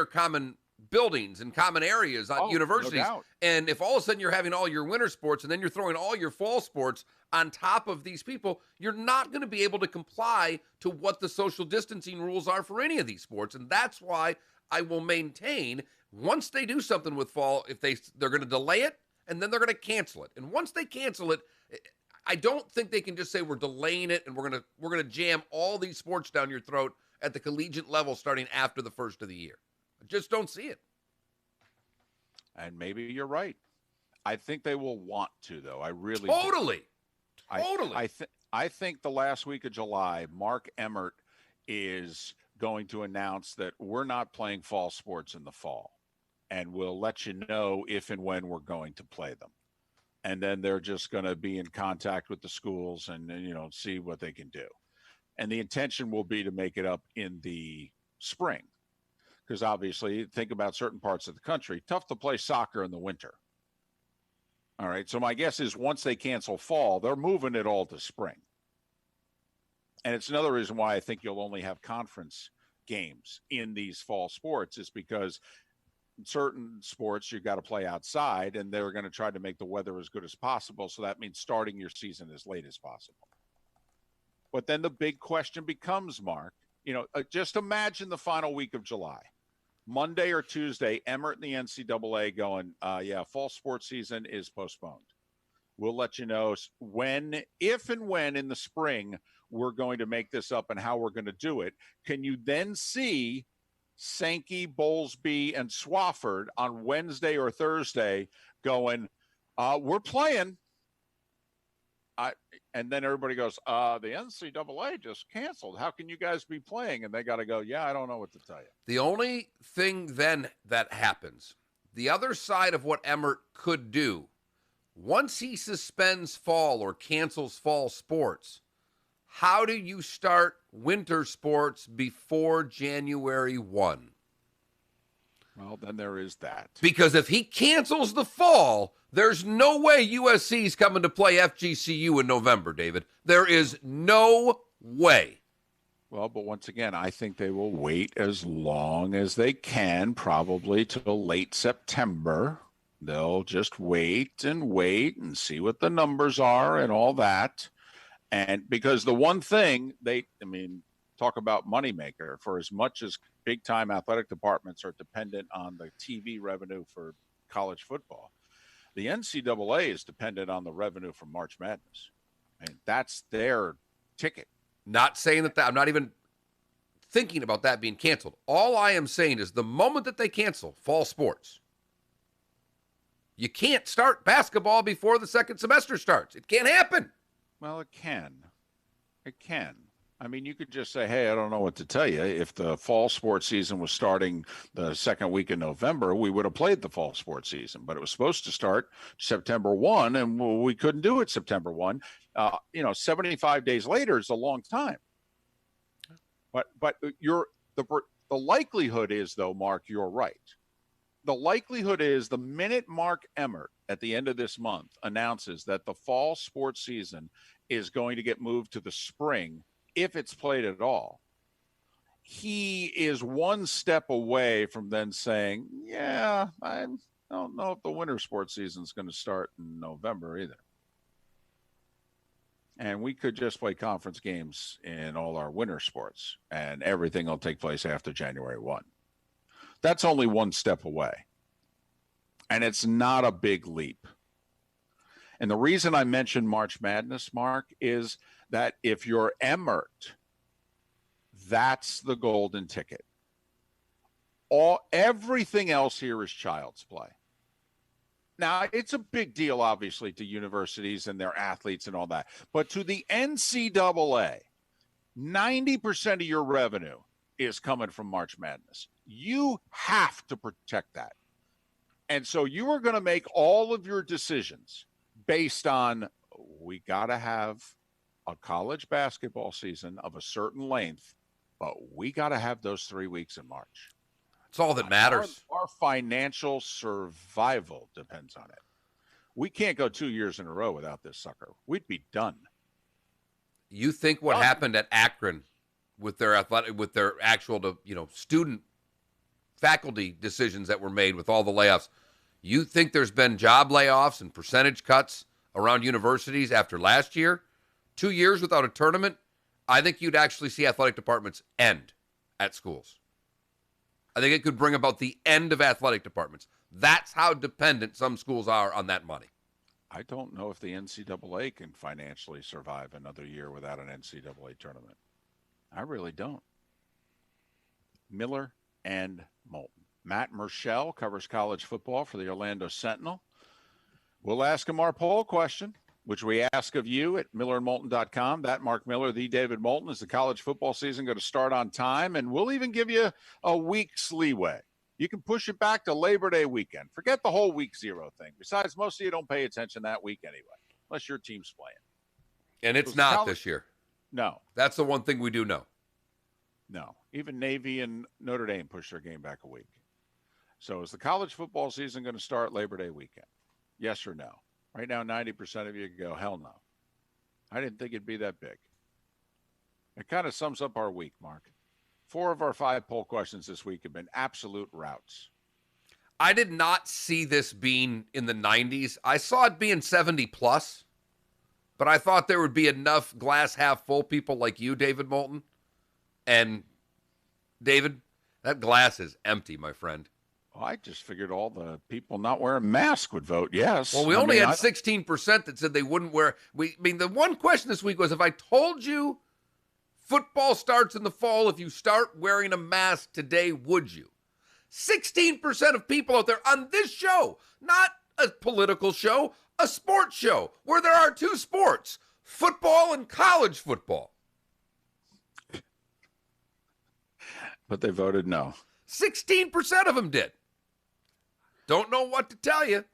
common buildings and common areas on universities. No doubt. And if all of a sudden you're having all your winter sports and then you're throwing all your fall sports on top of these people, you're not going to be able to comply to what the social distancing rules are for any of these sports. And that's why I will maintain once they do something with fall, if they're going to delay it and then they're going to cancel it. And once they cancel it, I don't think they can just say we're delaying it and we're going to jam all these sports down your throat at the collegiate level starting after the first of the year. I just don't see it. And maybe you're right. I think they will want to, though. I really totally. Do. Totally. I think the last week of July, Mark Emmert is going to announce that we're not playing fall sports in the fall, and we'll let you know if and when we're going to play them. And then they're just going to be in contact with the schools and see what they can do. And the intention will be to make it up in the spring. Because obviously, think about certain parts of the country, tough to play soccer in the winter. All right. So my guess is once they cancel fall, they're moving it all to spring. And it's another reason why I think you'll only have conference games in these fall sports is because in certain sports you've got to play outside, and they're going to try to make the weather as good as possible. So that means starting your season as late as possible. But then the big question becomes, Mark, just imagine the final week of July. Monday or Tuesday, Emmert and the NCAA going, fall sports season is postponed. We'll let you know if and when in the spring we're going to make this up and how we're going to do it. Can you then see Sankey, Bowlesby, and Swofford on Wednesday or Thursday going, we're playing. and then everybody goes, the NCAA just canceled. How can you guys be playing? And they got to go, yeah, I don't know what to tell you. The only thing then that happens, the other side of what Emmert could do, once he suspends fall or cancels fall sports, how do you start winter sports before January 1? Well, then there is that. Because if he cancels the fall, there's no way USC's coming to play FGCU in November, David. There is no way. Well, but once again, I think they will wait as long as they can, probably till late September. They'll just wait and see what the numbers are and all that. And because the one thing talk about moneymaker, for as much as big-time athletic departments are dependent on the TV revenue for college football, the NCAA is dependent on the revenue from March Madness. And that's their ticket. Not saying that I'm not even thinking about that being canceled. All I am saying is the moment that they cancel fall sports, you can't start basketball before the second semester starts. It can't happen. Well, it can. It can. I mean, you could just say, hey, I don't know what to tell you. If the fall sports season was starting the second week in November, we would have played the fall sports season. But it was supposed to start September 1, and we couldn't do it September 1. 75 days later is a long time. But the likelihood is, though, Mark, you're right. The likelihood is the minute Mark Emmert at the end of this month announces that the fall sports season is going to get moved to the spring, if it's played at all, he is one step away from then saying, yeah, I don't know if the winter sports season is going to start in November either. And we could just play conference games in all our winter sports, and everything will take place after January 1. That's only one step away. And it's not a big leap. And the reason I mentioned March Madness, Mark, is that if you're Emmert, that's the golden ticket. Everything else here is child's play. Now, it's a big deal, obviously, to universities and their athletes and all that. But to the NCAA, 90% of your revenue is coming from March Madness. You have to protect that. And so you are going to make all of your decisions based on, we got to have a college basketball season of a certain length, but we got to have those 3 weeks in March. It's all that matters. Our financial survival depends on it. We can't go 2 years in a row without this sucker. We'd be done. You think what happened at Akron with their actual, student faculty decisions that were made with all the layoffs, you think there's been job layoffs and percentage cuts around universities after last year? 2 years without a tournament? I think you'd actually see athletic departments end at schools. I think it could bring about the end of athletic departments. That's how dependent some schools are on that money. I don't know if the NCAA can financially survive another year without an NCAA tournament. I really don't. Miller and Moulton. Matt Murschel covers college football for the Orlando Sentinel. We'll ask him our poll question, which we ask of you at millerandmoulton.com. That Mark Miller, the David Moulton. Is the college football season going to start on time? And we'll even give you a week's leeway. You can push it back to Labor Day weekend. Forget the whole week zero thing. Besides, most of you don't pay attention that week anyway, unless your team's playing. And it's not this year. No. That's the one thing we do know. No. Even Navy and Notre Dame pushed their game back a week. So is the college football season going to start Labor Day weekend? Yes or no? Right now, 90% of you go, hell no. I didn't think it'd be that big. It kind of sums up our week, Mark. 4 of our 5 poll questions this week have been absolute routes. I did not see this being in the 90s. I saw it being 70 plus, but I thought there would be enough glass half full people like you, David Moulton. And David, that glass is empty, my friend. Well, I just figured all the people not wearing masks would vote yes. Well, we only had 16% that said they wouldn't wear. The one question this week was, if I told you football starts in the fall, if you start wearing a mask today, would you? 16% of people out there on this show, not a political show, a sports show where there are 2 sports, football and college football. But they voted no. 16% of them did. Don't know what to tell you.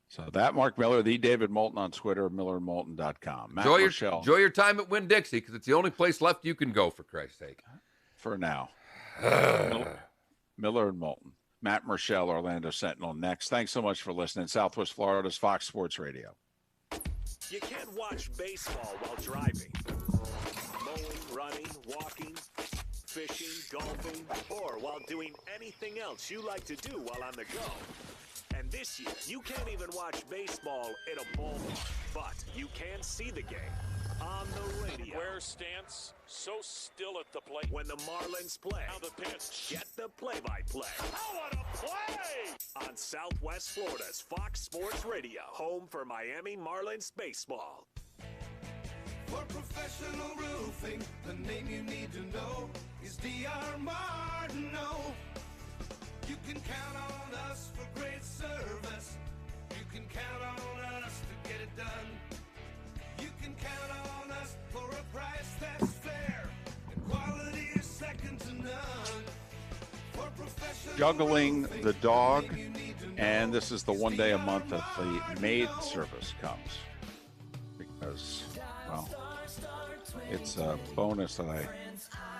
So that Mark Miller, the David Moulton on Twitter, millerandmoulton.com. Matt Rochelle. Enjoy your time at Winn-Dixie because it's the only place left you can go, for Christ's sake. For now. Miller and Moulton. Matt Rochelle, Orlando Sentinel next. Thanks so much for listening. Southwest Florida's Fox Sports Radio. You can't watch baseball while driving. Mowing, running, walking, fishing, golfing, or while doing anything else you like to do while on the go. And this year, you can't even watch baseball in a ballpark, but you can see the game on the radio. Where stance so still at the plate when the Marlins play. Now the pitch. Get the play-by-play. Oh, what a play! On Southwest Florida's Fox Sports Radio, home for Miami Marlins baseball. For professional roofing, the name you need to know is D.R. Martineau. You can count on us for great service. You can count on us to get it done. You can count on us for a price that's fair. And quality is second to none. For professional Juggling the dog, and this is the one day a month that the maid service comes. Because, well, it's a bonus that I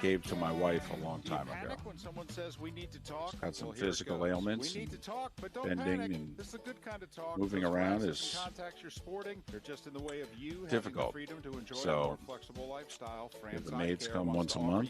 gave to my wife a long time ago. When someone says we need to talk, Got some physical ailments. We need to talk, but don't bending panic. and This is a good kind of talk. moving Those around classes is and contacts you're sporting, they're just in the way of you difficult. having the freedom to enjoy So, a more flexible lifestyle. the maids come once a month,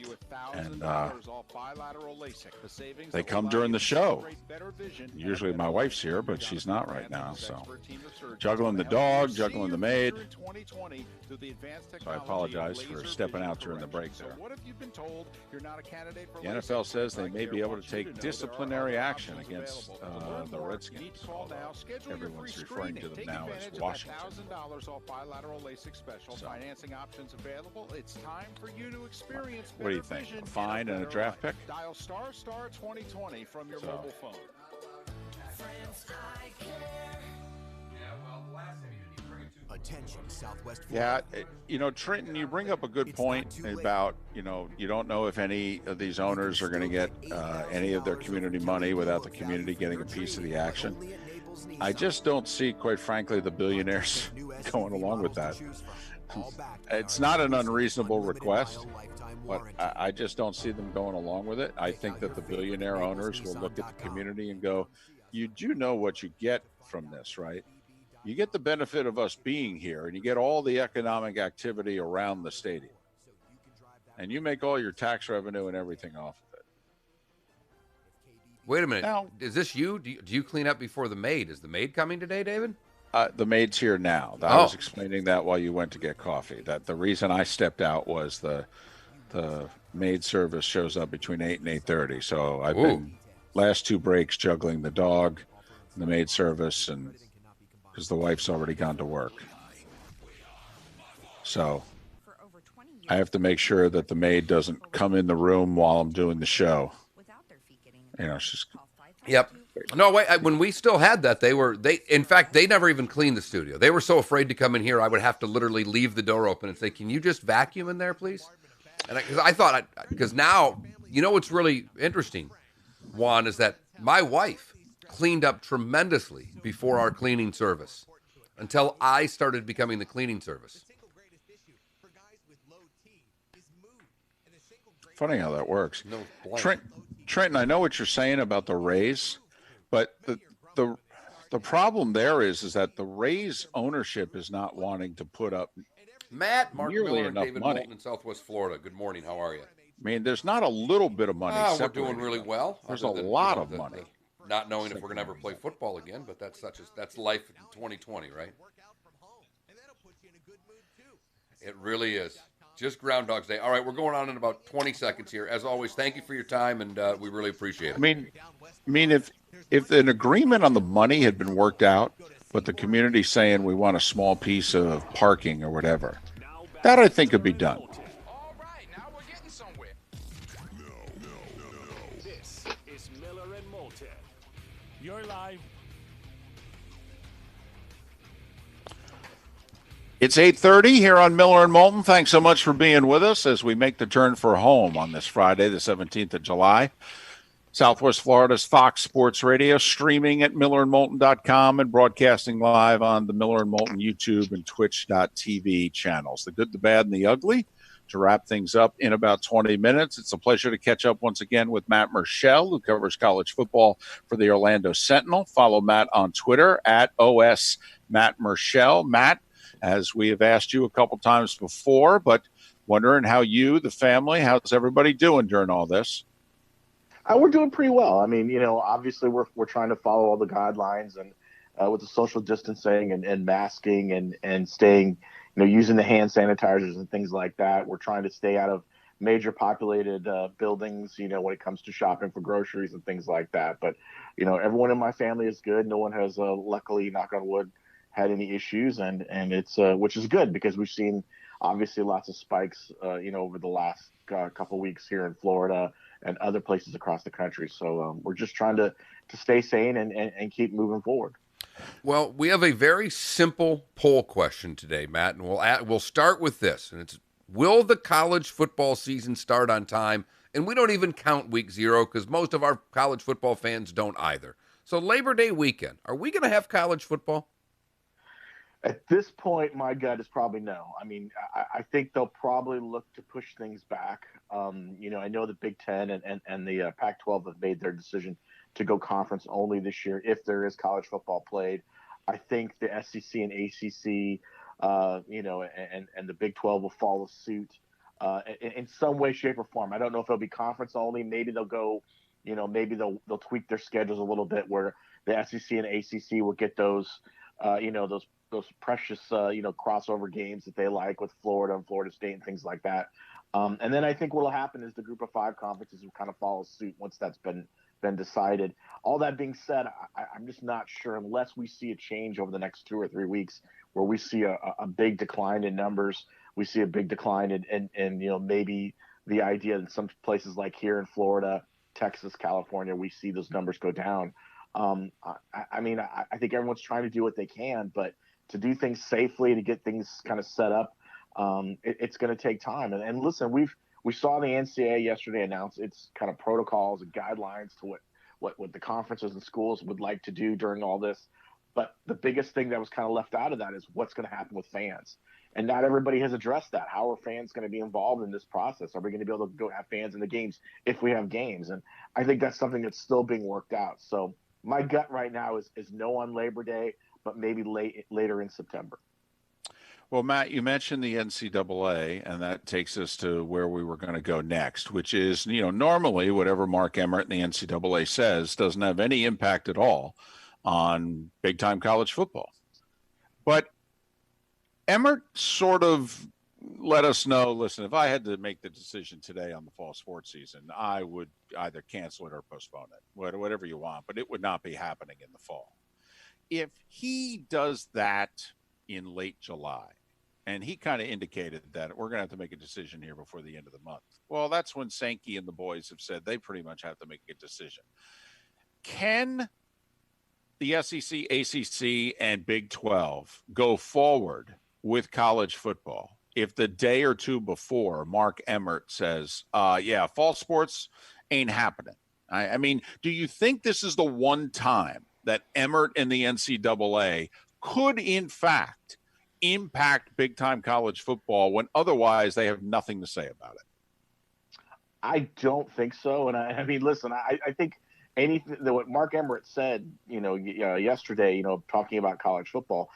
and off bilateral LASIK. The savings they that will come allow during you the to show. generate better vision and Usually better my wife's life. here, but she's not right now. So Expert team of surgeons juggling the to help dog, you juggling see the your maid. future in 2020 through the advanced So I technology of apologize for laser stepping vision out during the break correction. there. So what if you've been told you're not a candidate for The LASIK? NFL says they may be able to Wants you take know there are disciplinary other action options against available. To learn the more, Redskins. you need to call now. Schedule your Everyone's free referring to screening. them Take now advantage as of Washington. that $1,000 off bilateral LASIK special. So. Financing options available. It's time for you to experience What do you better think? vision A fine and a better draft life. pick? Dial star 2020 from your So. mobile phone. Attention, Southwest Yeah, Florida. Trenton, you bring up a good point about, you don't know if any of these owners are going to get any of their community money without the community getting a piece of the action. I just don't see, quite frankly, the billionaires going along with that. It's not an unreasonable request, but I just don't see them going along with it. I think that the billionaire owners will look at the community and go, you do know what you get from this, right? You get the benefit of us being here, and you get all the economic activity around the stadium. And you make all your tax revenue and everything off of it. Wait a minute. Now- Is this you? Do you clean up before the maid? Is the maid coming today, David? The maid's here now. I was explaining that while you went to get coffee. That the reason I stepped out was the maid service shows up between 8 and 8:30. So I've been last two breaks juggling the dog, the maid service, and because the wife's already gone to work. So I have to make sure that the maid doesn't come in the room while I'm doing the show. She's. Yep. No, wait. When we still had that, in fact, they never even cleaned the studio. They were so afraid to come in here, I would have to literally leave the door open and say, "Can you just vacuum in there, please?" And because now, what's really interesting, Juan, is that my wife cleaned up tremendously before our cleaning service until I started becoming the cleaning service. Funny how that works. No, Trenton, I know what you're saying about the Rays, but the problem there is that the Rays ownership is not wanting to put up Mark nearly Miller, and enough David money. Moulton in Southwest Florida. Good morning. How are you? I mean, there's not a little bit of money. We're separating doing really them. well. There's a other than, lot of money. Not knowing if we're going to ever play football again, but that's life in 2020, right? It really is. Just Groundhog's Day. All right, we're going on in about 20 seconds here. As always, thank you for your time, and we really appreciate it. I mean, if an agreement on the money had been worked out, but the community saying we want a small piece of parking or whatever, that I think could be done. This is Miller and Moulton. You're live. It's 8:30 here on Miller and Moulton. Thanks so much for being with us as we make the turn for home on this Friday, the 17th of July. Southwest Florida's Fox Sports Radio, streaming at millerandmoulton.com and broadcasting live on the Miller and Moulton YouTube and Twitch.tv channels. The good, the bad, and the ugly. To wrap things up in about 20 minutes, it's a pleasure to catch up once again with Matt Murschel, who covers college football for the Orlando Sentinel. Follow Matt on Twitter at OS Matt Murschel. Matt, as we have asked you a couple times before, but wondering how you, the family, how's everybody doing during all this? We're doing pretty well. I mean, obviously we're trying to follow all the guidelines and with the social distancing and masking and staying, using the hand sanitizers and things like that. We're trying to stay out of major populated buildings, when it comes to shopping for groceries and things like that. But, everyone in my family is good. No one has, luckily, knock on wood, had any issues, and it's which is good because we've seen obviously lots of spikes, over the last couple weeks here in Florida and other places across the country. So we're just trying to stay sane and keep moving forward. Well, we have a very simple poll question today, Matt, and we'll start with this, and it's: will the college football season start on time? And we don't even count week 0 because most of our college football fans don't either. So Labor Day weekend, are we going to have college football? At this point, my gut is probably no. I mean, I think they'll probably look to push things back. I know the Big Ten and the Pac-12 have made their decision to go conference only this year if there is college football played. I think the SEC and ACC, and the Big 12 will follow suit in some way, shape, or form. I don't know if it'll be conference only. Maybe they'll go, maybe they'll tweak their schedules a little bit where the SEC and ACC will get those, those precious, crossover games that they like with Florida and Florida State and things like that. And then I think what will happen is the Group of 5 conferences will kind of follow suit once that's been decided. All that being said, I'm just not sure unless we see a change over the next 2 or 3 weeks where we see a big decline in numbers. We see a big decline in maybe the idea that some places like here in Florida, Texas, California, we see those numbers go down. I mean, I think everyone's trying to do what they can, but to do things safely, to get things kind of set up, it's going to take time. And listen, we saw the NCAA yesterday announce its kind of protocols and guidelines to what the conferences and schools would like to do during all this. But the biggest thing that was kind of left out of that is what's going to happen with fans. And not everybody has addressed that. How are fans going to be involved in this process? Are we going to be able to go have fans in the games if we have games? And I think that's something that's still being worked out. So my gut right now is no on Labor Day, but maybe later in September. Well, Matt, you mentioned the NCAA, and that takes us to where we were going to go next, which is, normally whatever Mark Emmert and the NCAA says doesn't have any impact at all on big-time college football. But Emmert sort of let us know, listen, if I had to make the decision today on the fall sports season, I would either cancel it or postpone it, whatever you want, but it would not be happening in the fall. If he does that in late July, and he kind of indicated that we're going to have to make a decision here before the end of the month. Well, that's when Sankey and the boys have said they pretty much have to make a decision. Can the SEC, ACC, and Big 12 go forward with college football if the day or two before Mark Emmert says, fall sports ain't happening? I mean, do you think this is the one time that Emmert and the NCAA could, in fact, impact big-time college football when otherwise they have nothing to say about it? I don't think so. And I mean, listen, I think anything that what Mark Emmert said, yesterday, talking about college football,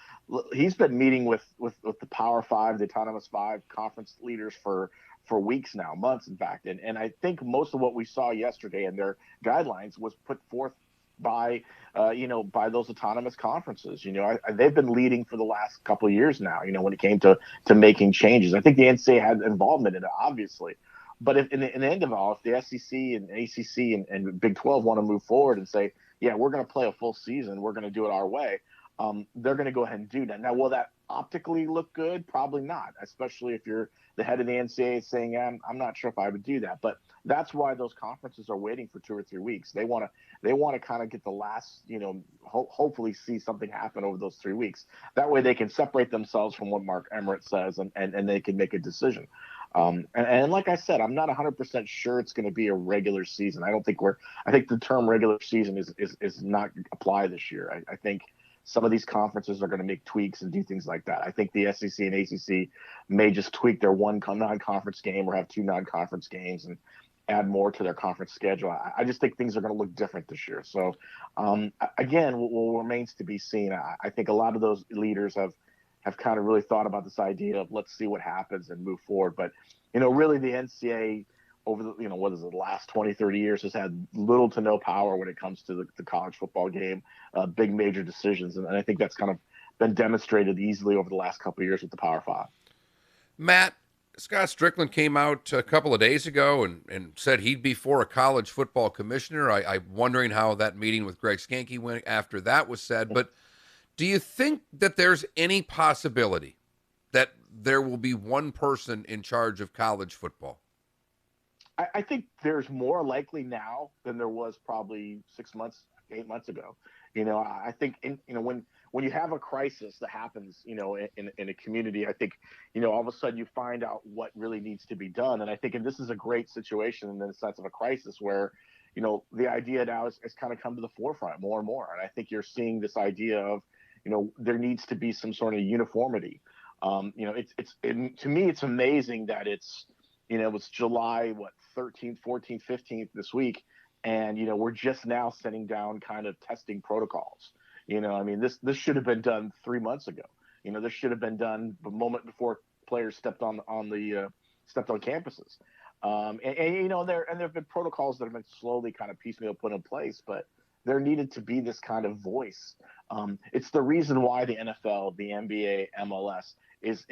he's been meeting with the Power 5, the Autonomous 5 conference leaders for weeks now, months, in fact. And I think most of what we saw yesterday in their guidelines was put forth by those autonomous conferences. They've been leading for the last couple of years now, when it came to making changes. I think the NCAA had involvement in it, obviously. But if in the end of all, if the SEC and ACC and Big 12 want to move forward and say, yeah, we're going to play a full season, we're going to do it our way, they're going to go ahead and do that. Now, will that optically look good? Probably not, especially if you're the head of the NCAA saying, I'm not sure if I would do that. But That's why those conferences are waiting for 2 or 3 weeks. They want to kind of get the last, hopefully see something happen over those 3 weeks. That way they can separate themselves from what Mark Emmert says, and they can make a decision. And like I said, I'm not 100% sure it's going to be a regular season. I think the term regular season is not apply this year. I think some of these conferences are going to make tweaks and do things like that. I think the SEC and ACC may just tweak their one non-conference game or have 2 non-conference games and add more to their conference schedule. I just think things are going to look different this year. So, again, what remains to be seen. I think a lot of those leaders have kind of really thought about this idea of let's see what happens and move forward. But, really the NCAA over the last 20, 30 years has had little to no power when it comes to the college football game, big major decisions. And I think that's kind of been demonstrated easily over the last couple of years with the Power Five. Matt, Scott Strickland came out a couple of days ago and said he'd be for a college football commissioner. I'm wondering how that meeting with Greg Skanke went after that was said. But do you think that there's any possibility that there will be one person in charge of college football? I think there's more likely now than there was probably 6 months, 8 months ago. I think when you have a crisis that happens, in a community, I think, all of a sudden you find out what really needs to be done. And I think, and this is a great situation in the sense of a crisis where, the idea now is kind of come to the forefront more and more. And I think you're seeing this idea of, there needs to be some sort of uniformity. To me, it's amazing that it's July, 13th, 14th, 15th this week. And, we're just now setting down kind of testing protocols. This should have been done 3 months ago. This should have been done the moment before players stepped on campuses. There have been protocols that have been slowly kind of piecemeal put in place, but there needed to be this kind of voice. It's the reason why the NFL, the NBA, MLS is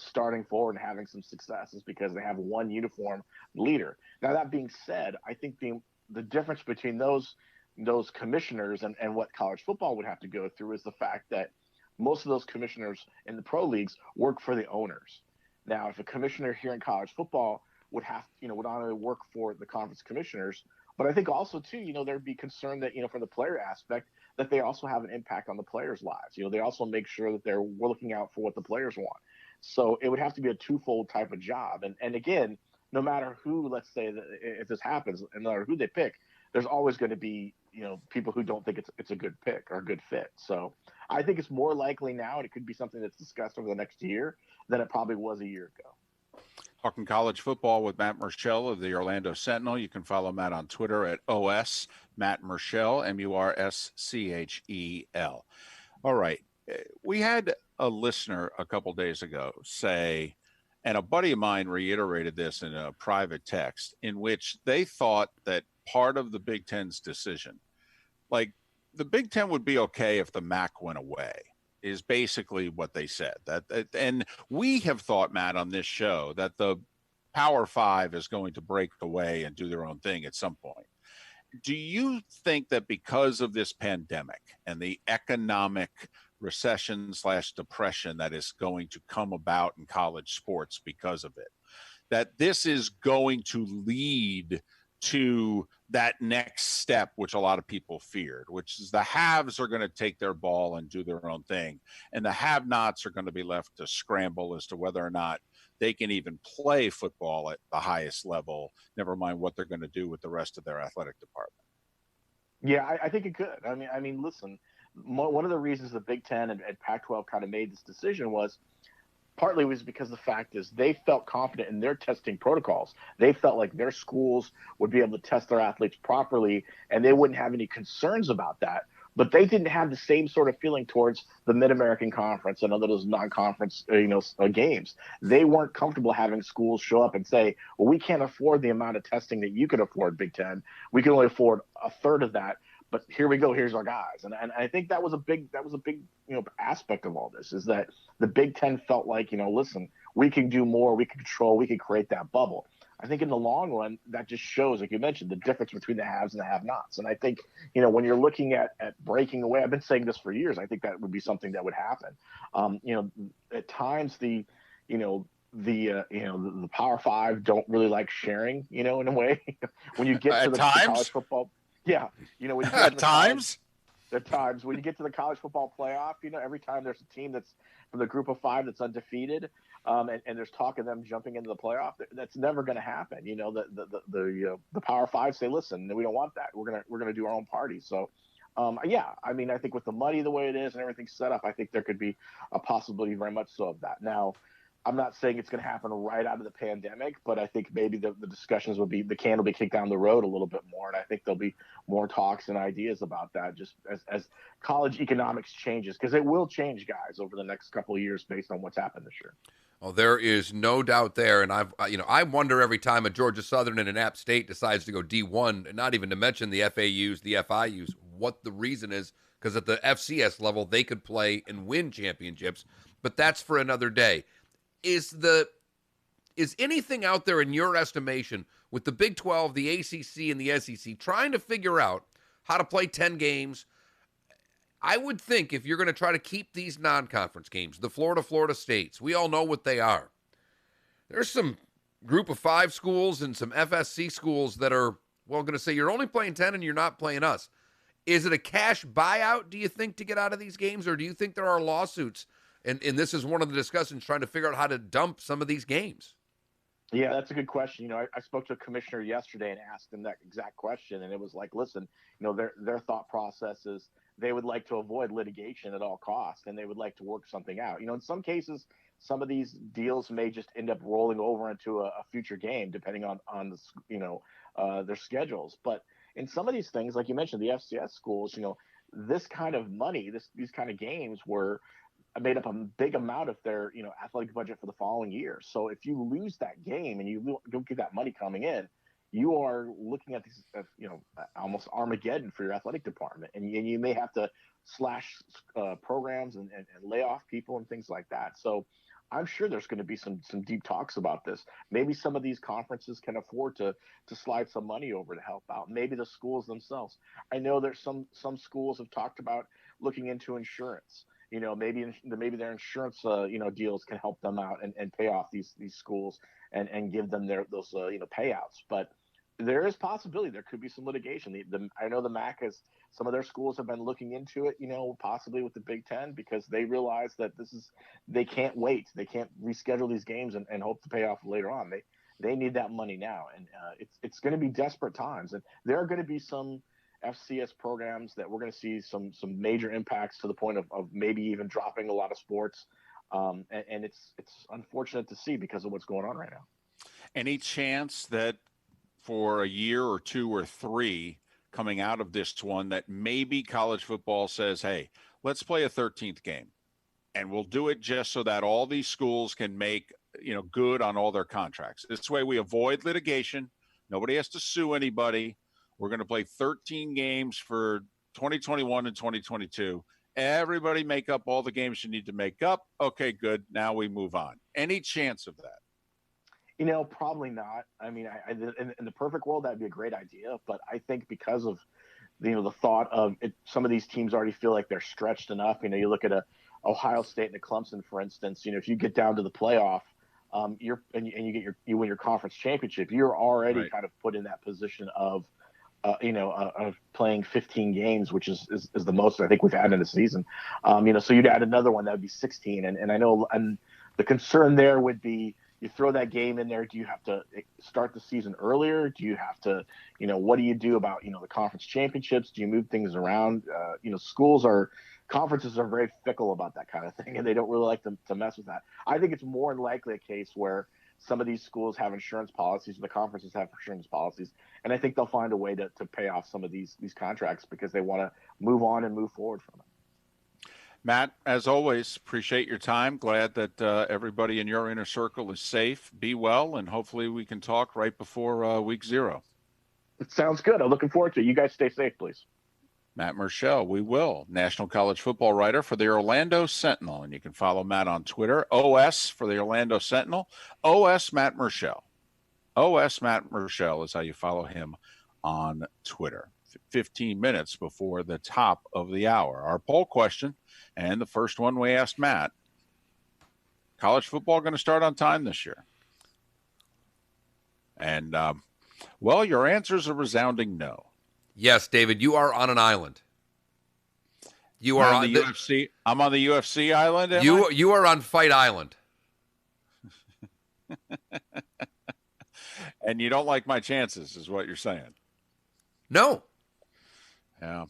starting forward and having some success, is because they have one uniform leader. Now, that being said, I think the difference between those commissioners and what college football would have to go through is the fact that most of those commissioners in the pro leagues work for the owners. Now, if a commissioner here in college football would not only work for the conference commissioners, but I think also too, there'd be concern that, from the player aspect, that they also have an impact on the players' lives. They also make sure that we're looking out for what the players want. So it would have to be a twofold type of job. And again, no matter who, let's say that if this happens, and no matter who they pick, there's always going to be, people who don't think it's a good pick or a good fit. So I think it's more likely now, and it could be something that's discussed over the next year, than it probably was a year ago. Talking college football with Matt Murschel of the Orlando Sentinel. You can follow Matt on Twitter at OS Matt Murschel, Murschel. All right. We had a listener a couple days ago say, and a buddy of mine reiterated this in a private text, in which they thought that part of the Big Ten's decision, like the Big Ten would be okay if the MAC went away, is basically what they said. And we have thought, Matt, on this show that the Power Five is going to break away and do their own thing at some point. Do you think that because of this pandemic and the economic recession/depression that is going to come about in college sports because of it, that this is going to lead to that next step, which a lot of people feared, which is the haves are going to take their ball and do their own thing, and the have-nots are going to be left to scramble as to whether or not they can even play football at the highest level, never mind what they're going to do with the rest of their athletic department? Yeah, I think it could. I mean, listen, one of the reasons the Big Ten and Pac-12 kind of made this decision was partly because the fact is they felt confident in their testing protocols. They felt like their schools would be able to test their athletes properly, and they wouldn't have any concerns about that. But they didn't have the same sort of feeling towards the Mid-American Conference and other those non-conference, games. They weren't comfortable having schools show up and say, "Well, we can't afford the amount of testing that you could afford, Big Ten. We can only afford a third of that. But here we go. Here's our guys." And I think that was a big aspect of all this, is that the Big Ten felt like, listen, we can do more, we can control, we can create that bubble. I think in the long run, that just shows, like you mentioned, the difference between the haves and the have-nots. And I think, when you're looking at breaking away, I've been saying this for years, I think that would be something that would happen. At times the the Power Five don't really like sharing, in a way. When you get to the college football, yeah, when you get to the times. At times, when you get to the college football playoff, every time there's a team that's from the group of five that's undefeated, and there's talk of them jumping into the playoff, that's never going to happen. The Power Five say, listen, we don't want that. We're gonna do our own party. So, yeah, I mean, I think with the money the way it is and everything set up, I think there could be a possibility very much so of that. Now, I'm not saying it's going to happen right out of the pandemic, but I think maybe the discussions will be, the can will be kicked down the road a little bit more. And I think there'll be more talks and ideas about that just as college economics changes, because it will change, guys, over the next couple of years based on what's happened this year. Oh, there is no doubt there. And I wonder every time a Georgia Southern and an App State decides to go D1, and not even to mention the FAUs, the FIUs, what the reason is, because at the FCS level, they could play and win championships, but that's for another day. Is anything out there in your estimation with the Big 12, the ACC, and the SEC trying to figure out how to play 10 games? I would think if you're going to try to keep these non-conference games, the Florida States, we all know what they are. There's some group of 5 schools and some FSC schools that are, going to say you're only playing 10 and you're not playing us. Is it a cash buyout, do you think, to get out of these games, or do you think there are lawsuits? And this is one of the discussions, trying to figure out how to dump some of these games. Yeah, that's a good question. I spoke to a commissioner yesterday and asked him that exact question. And it was like, listen, their thought process is they would like to avoid litigation at all costs, and they would like to work something out. In some cases, some of these deals may just end up rolling over into a future game, depending on their schedules. But in some of these things, like you mentioned, the FCS schools, this kind of money, these kind of games were made up a big amount of their athletic budget for the following year. So if you lose that game and you don't get that money coming in, you are looking at these almost Armageddon for your athletic department, and you may have to slash programs and lay off people and things like that. So I'm sure there's going to be some deep talks about this. Maybe some of these conferences can afford to slide some money over to help out. Maybe the schools themselves. I know there's some schools have talked about looking into insurance. Maybe their insurance deals can help them out and pay off these schools and give them those payouts. But there is possibility there could be some litigation. I know the MAC has, some of their schools have been looking into it, possibly with the Big Ten, because they realize that they can't wait. They can't reschedule these games and hope to pay off later on. They need that money now, and it's going to be desperate times. And there are going to be some FCS programs that we're going to see some major impacts, to the point of maybe even dropping a lot of sports. And it's unfortunate to see because of what's going on right now. Any chance that for a year or 2 or 3 coming out of this one, that maybe college football says, hey, let's play a 13th game, and we'll do it just so that all these schools can make good on all their contracts? This way we avoid litigation. Nobody has to sue anybody. We're going to play 13 games for 2021 and 2022. Everybody make up all the games you need to make up. Okay, good. Now we move on. Any chance of that? Probably not. I mean, in the perfect world, that'd be a great idea. But I think because of, the thought of it, some of these teams already feel like they're stretched enough. You look at Ohio State and a Clemson, for instance. If you get down to the playoff, you win your conference championship, you're already kind of put in that position of playing 15 games, which is the most I think we've had in a season. So you'd add another one, that would be 16. And I know, and the concern there would be, you throw that game in there, do you have to start the season earlier? Do you have to, what do you do about, the conference championships? Do you move things around? Conferences are very fickle about that kind of thing, and they don't really like to mess with that. I think it's more than likely a case where some of these schools have insurance policies, and the conferences have insurance policies, and I think they'll find a way to pay off some of these contracts because they want to move on and move forward from it. Matt, as always, appreciate your time. Glad that everybody in your inner circle is safe. Be well, and hopefully we can talk right before week 0. It sounds good. I'm looking forward to it. You guys stay safe, please. Matt Murschel, we will. National college football writer for the Orlando Sentinel. And you can follow Matt on Twitter, OS for the Orlando Sentinel, OS Matt Murschel. OS Matt Murschel is how you follow him on Twitter. 15 minutes before the top of the hour. Our poll question, and the first one we asked Matt, College football going to start on time this year? And, well, your answer is a resounding no. Yes, David, you are on an island. You are on the UFC. I'm on the UFC island. You are on Fight Island. And you don't like my chances, is what you're saying. No. Yeah.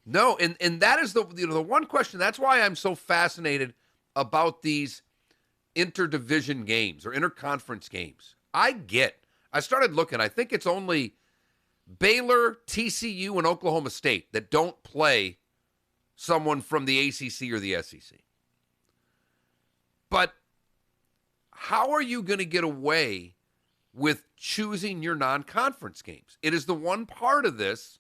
No, and that is the one question. That's why I'm so fascinated about these interdivision games or interconference games. I started looking. I think it's only Baylor, TCU, and Oklahoma State that don't play someone from the ACC or the SEC. But how are you going to get away with choosing your non-conference games? It is the one part of this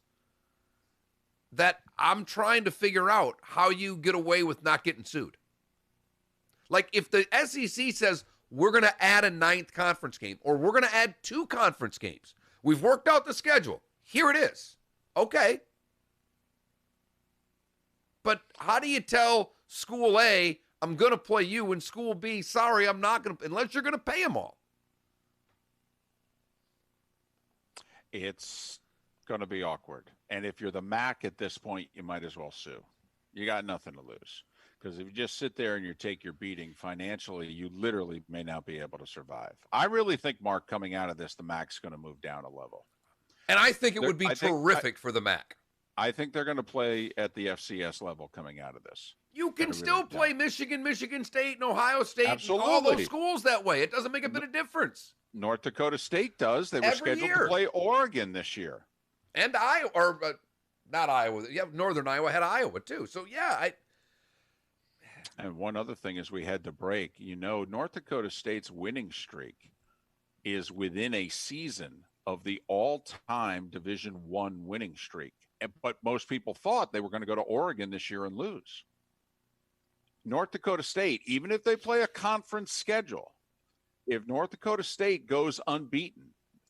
that I'm trying to figure out how you get away with not getting sued. Like if the SEC says we're going to add a 9th conference game or we're going to add 2 conference games. We've worked out the schedule. Here it is. Okay. But how do you tell school A, I'm going to play you, and school B, sorry, I'm not going to, unless you're going to pay them all? It's going to be awkward. And if you're the MAC at this point, you might as well sue. You got nothing to lose. Because if you just sit there and you take your beating financially, you literally may not be able to survive. I really think, Mark, coming out of this, the MAC's going to move down a level. And I think it would be terrific for the MAC. I think they're going to play at the FCS level coming out of this. You can still play Michigan, Michigan State, and Ohio State, Absolutely. and all those schools that way. It doesn't make a bit of difference. North Dakota State does. They were Every scheduled year. to play Oregon this year. And Iowa, or not Iowa. Yeah, Northern Iowa had Iowa too. So, yeah. And one other thing is we had to break. North Dakota State's winning streak is within a season of the all-time Division I winning streak. But most people thought they were going to go to Oregon this year and lose. North Dakota State, even if they play a conference schedule, if North Dakota State goes unbeaten,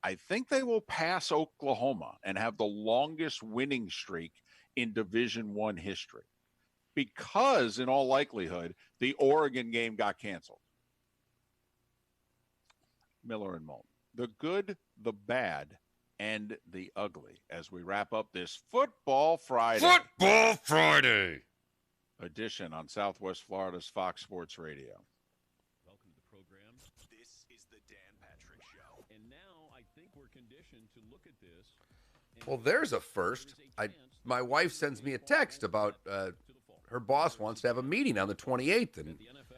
I think they will pass Oklahoma and have the longest winning streak in Division I history. Because, in all likelihood, the Oregon game got canceled. Miller and Moulton. The good, the bad, and the ugly as we wrap up this Football Friday. Football Friday edition on Southwest Florida's Fox Sports Radio. Welcome to the program. This is the Dan Patrick Show. And now I think we're conditioned to look at this. Well, there's a first. My wife sends me a text about her boss wants to have a meeting on the 28th, and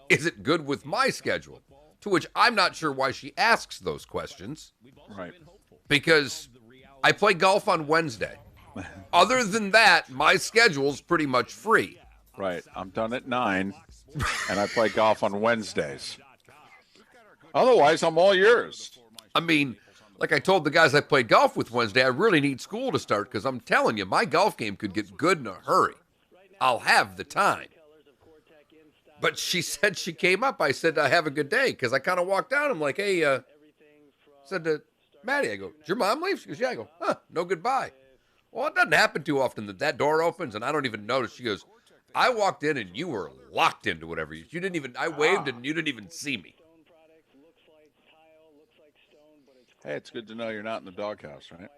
is it good with my schedule? To which I'm not sure why she asks those questions. Right. Because I play golf on Wednesday. Other than that, my schedule's pretty much free. Right. I'm done at 9, and I play golf on Wednesdays. Otherwise, I'm all yours. I mean, like I told the guys I played golf with Wednesday, I really need school to start because I'm telling you, my golf game could get good in a hurry. I'll have the time. But she said she came up. I said, have a good day, because I kind of walked down. I'm like, hey, said to Maddie, I go, did your mom leave? She goes, yeah. I go, no goodbye. Well, it doesn't happen too often that door opens, and I don't even notice. She goes, I walked in, and you were locked into whatever. You didn't even, I waved, and you didn't even see me. Hey, it's good to know you're not in the doghouse, right?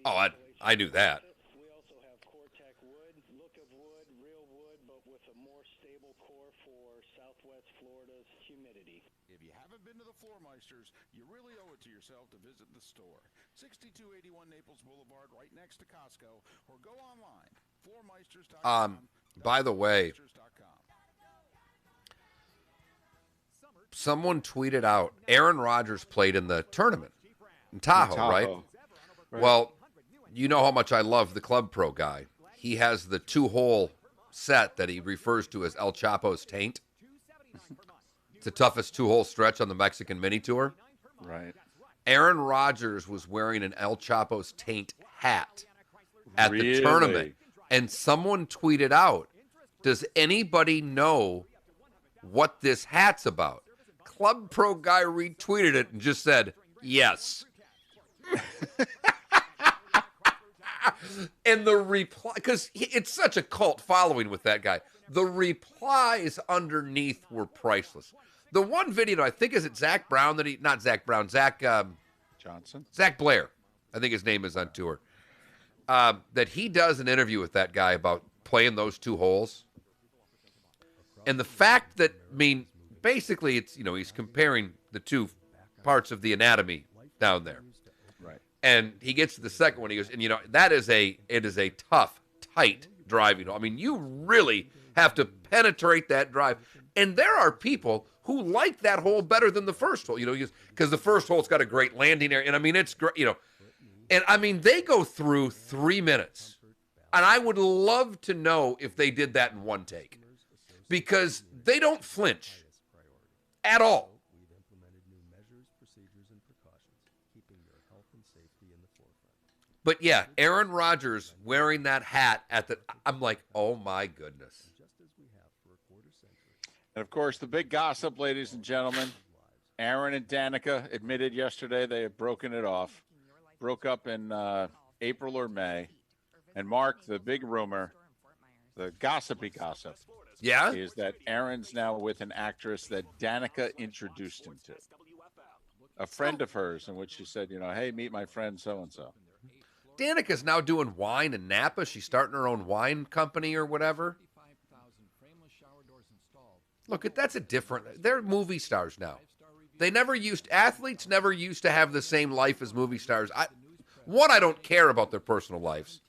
Oh, I knew that. If you haven't been to the Floormeisters, you really owe it to yourself to visit the store. 6281 Naples Boulevard, right next to Costco, or go online, floormeisters.com. By the way, someone tweeted out Aaron Rodgers played in the tournament in Tahoe, right? Well, you know how much I love the Club Pro guy. He has the 2-hole set that he refers to as El Chapo's taint. It's the toughest 2-hole stretch on the Mexican mini tour. Right. Aaron Rodgers was wearing an El Chapo's taint hat at the tournament. And someone tweeted out, does anybody know what this hat's about? Club Pro guy retweeted it and just said, yes. And the reply, because it's such a cult following with that guy. The replies underneath were priceless. The one video, I think, is it Zach Brown not Zach Brown, Zach Johnson? Zach Blair, I think his name is on tour, that he does an interview with that guy about playing those two holes. And the fact that, basically it's, he's comparing the two parts of the anatomy down there. Right. And he gets to the second one, he goes, and it is a tough, tight driving hole. You really have to penetrate that drive. And there are people who like that hole better than the first hole, because the first hole's got a great landing area. And it's great, And they go through 3 minutes. And I would love to know if they did that in one take, because they don't flinch at all. But yeah, Aaron Rodgers wearing that hat I'm like, oh my goodness. And of course, the big gossip, ladies and gentlemen, Aaron and Danica admitted yesterday they had broken it off, broke up in April or May. And Mark, the big rumor, the gossipy gossip, is that Aaron's now with an actress that Danica introduced him to. A friend of hers, in which she said, hey, meet my friend so-and-so. Danica's now doing wine in Napa. She's starting her own wine company or whatever. Look, that's they're movie stars now. Athletes never used to have the same life as movie stars. One, I don't care about their personal lives.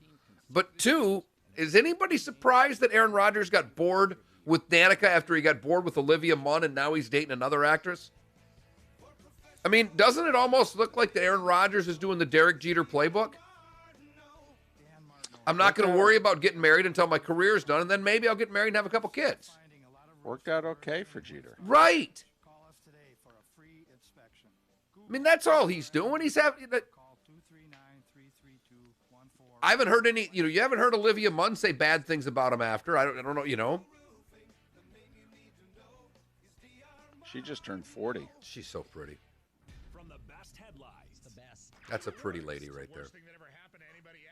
But two, is anybody surprised that Aaron Rodgers got bored with Danica after he got bored with Olivia Munn and now he's dating another actress? Doesn't it almost look like that Aaron Rodgers is doing the Derek Jeter playbook? I'm not going to worry about getting married until my career's done, and then maybe I'll get married and have a couple kids. Worked out okay for Jeter. Right. That's all he's doing. He's having. I haven't heard any. You haven't heard Olivia Munn say bad things about him after. I don't know. She just turned 40. She's so pretty. From the best headlines, the best. That's a pretty lady right there.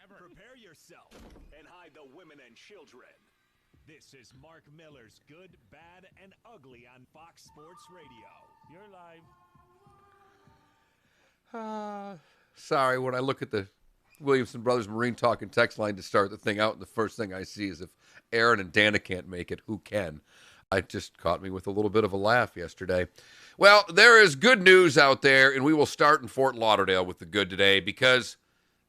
Prepare yourself and hide the women and children. This is Mark Miller's Good, Bad, and Ugly on Fox Sports Radio. You're live. Sorry, when I look at the Williamson Brothers Marine Talk and text line to start the thing out, and the first thing I see is if Aaron and Dana can't make it, who can? It just caught me with a little bit of a laugh yesterday. Well, there is good news out there, and we will start in Fort Lauderdale with the good today because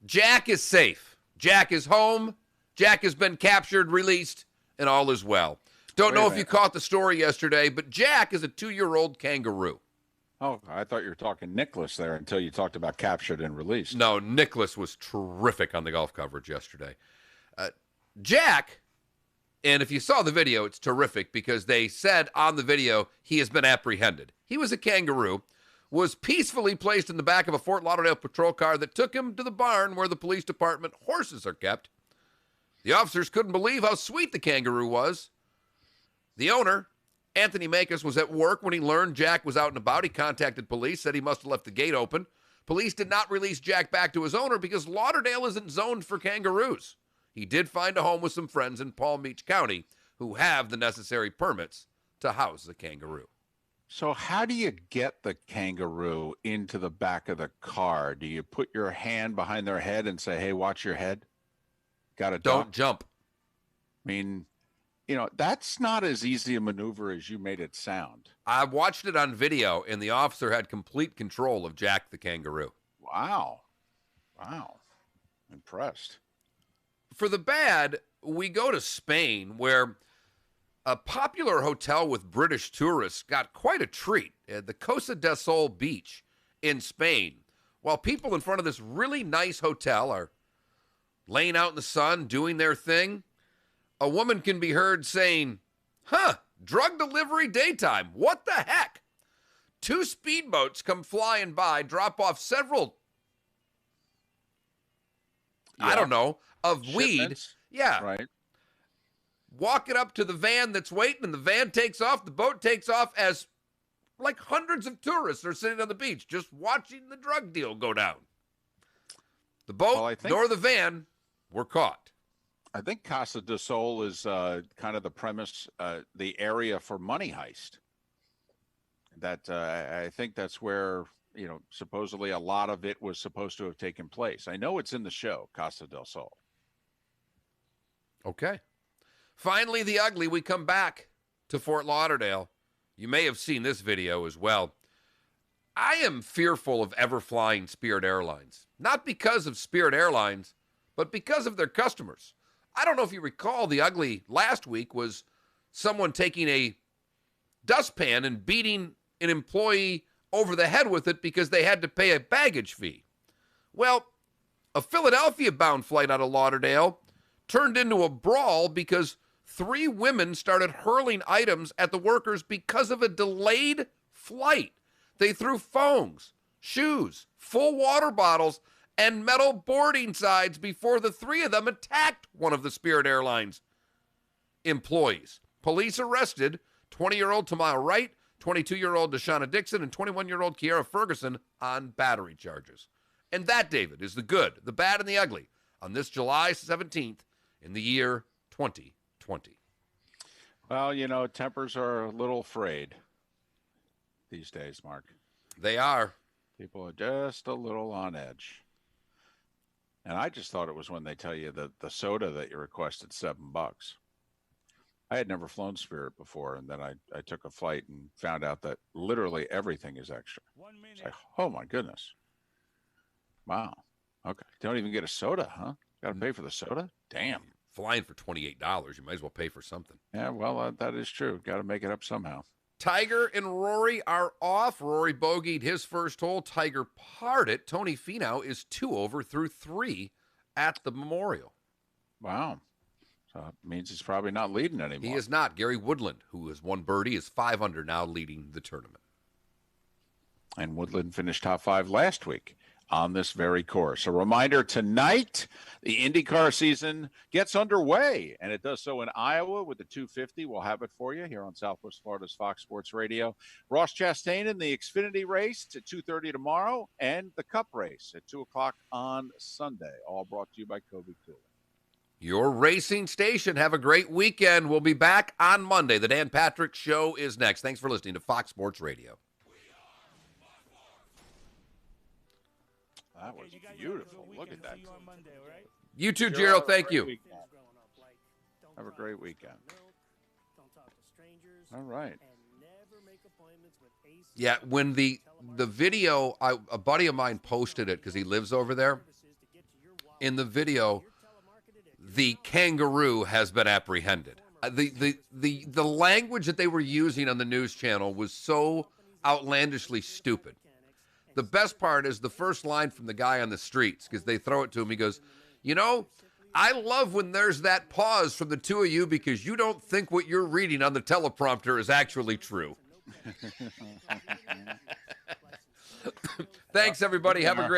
Jack is safe. Jack is home. Jack has been captured, released, and all is well. Don't know if you caught the story yesterday, but Jack is a 2-year-old kangaroo. Oh, I thought you were talking Nicholas there until you talked about captured and released. No, Nicholas was terrific on the golf coverage yesterday. Jack, and if you saw the video, it's terrific because they said on the video he has been apprehended. He was a kangaroo, was peacefully placed in the back of a Fort Lauderdale patrol car that took him to the barn where the police department horses are kept. The officers couldn't believe how sweet the kangaroo was. The owner, Anthony Makis, was at work when he learned Jack was out and about. He contacted police, said he must have left the gate open. Police did not release Jack back to his owner because Lauderdale isn't zoned for kangaroos. He did find a home with some friends in Palm Beach County who have the necessary permits to house the kangaroo. So how do you get the kangaroo into the back of the car? Do you put your hand behind their head and say, hey, watch your head? Got to Don't jump. That's not as easy a maneuver as you made it sound. I watched it on video, and the officer had complete control of Jack the kangaroo. Wow. Impressed. For the bad, we go to Spain, where a popular hotel with British tourists got quite a treat at the Costa del Sol beach in Spain. While people in front of this really nice hotel are laying out in the sun, doing their thing, a woman can be heard saying, drug delivery daytime, what the heck? 2 speedboats come flying by, drop off several, of weed. Yeah. Right. Walk it up to the van that's waiting, and the van takes off, the boat takes off as like hundreds of tourists are sitting on the beach just watching the drug deal go down. The boat nor the van were caught. I think Casa de Sol is kind of the premise, the area for Money Heist. That I think that's where, supposedly a lot of it was supposed to have taken place. I know it's in the show, Casa del Sol. Okay. Finally, the ugly. We come back to Fort Lauderdale. You may have seen this video as well. I am fearful of ever flying Spirit Airlines. Not because of Spirit Airlines, but because of their customers. I don't know if you recall, the ugly last week was someone taking a dustpan and beating an employee over the head with it because they had to pay a baggage fee. Well, a Philadelphia-bound flight out of Lauderdale turned into a brawl because 3 women started hurling items at the workers because of a delayed flight. They threw phones, shoes, full water bottles, and metal boarding sides before the 3 of them attacked one of the Spirit Airlines employees. Police arrested 20-year-old Tamara Wright, 22-year-old Deshauna Dixon, and 21-year-old Kiara Ferguson on battery charges. And that, David, is the good, the bad, and the ugly on this July 17th in the year 2020. Well, tempers are a little frayed these days, Mark. They are. People are just a little on edge. And I just thought it was when they tell you that the soda that you requested $7. I had never flown Spirit before, and then I took a flight and found out that literally everything is extra. It's like, oh my goodness. Wow. Okay. Don't even get a soda, huh? Got to pay for the soda? Damn. Flying for $28, you might as well pay for something. Yeah, well, that is true. Got to make it up somehow. Tiger and Rory are off. Rory bogeyed his first hole. Tiger parred it. Tony Finau is 2 over through 3 at the Memorial. Wow. So it means he's probably not leading anymore. He is not. Gary Woodland, who has won birdie, is 5 under now, leading the tournament. And Woodland finished top 5 last week on this very course. A reminder, tonight, the IndyCar season gets underway, and it does so in Iowa with the 250. We'll have it for you here on Southwest Florida's Fox Sports Radio. Ross Chastain in the Xfinity race at 2:30 tomorrow, and the Cup race at 2 o'clock on Sunday, all brought to you by Kobe Cooling. Your racing station. Have a great weekend. We'll be back on Monday. The Dan Patrick Show is next. Thanks for listening to Fox Sports Radio. That was beautiful. Look at that. You too, Gerald. Thank you. Have a great weekend. All right. Yeah, when the video, a buddy of mine posted it because he lives over there. In the video, the kangaroo has been apprehended. The language that they were using on the news channel was so outlandishly stupid. The best part is the first line from the guy on the streets, because they throw it to him. He goes, I love when there's that pause from the two of you because you don't think what you're reading on the teleprompter is actually true. Thanks, everybody. Have a great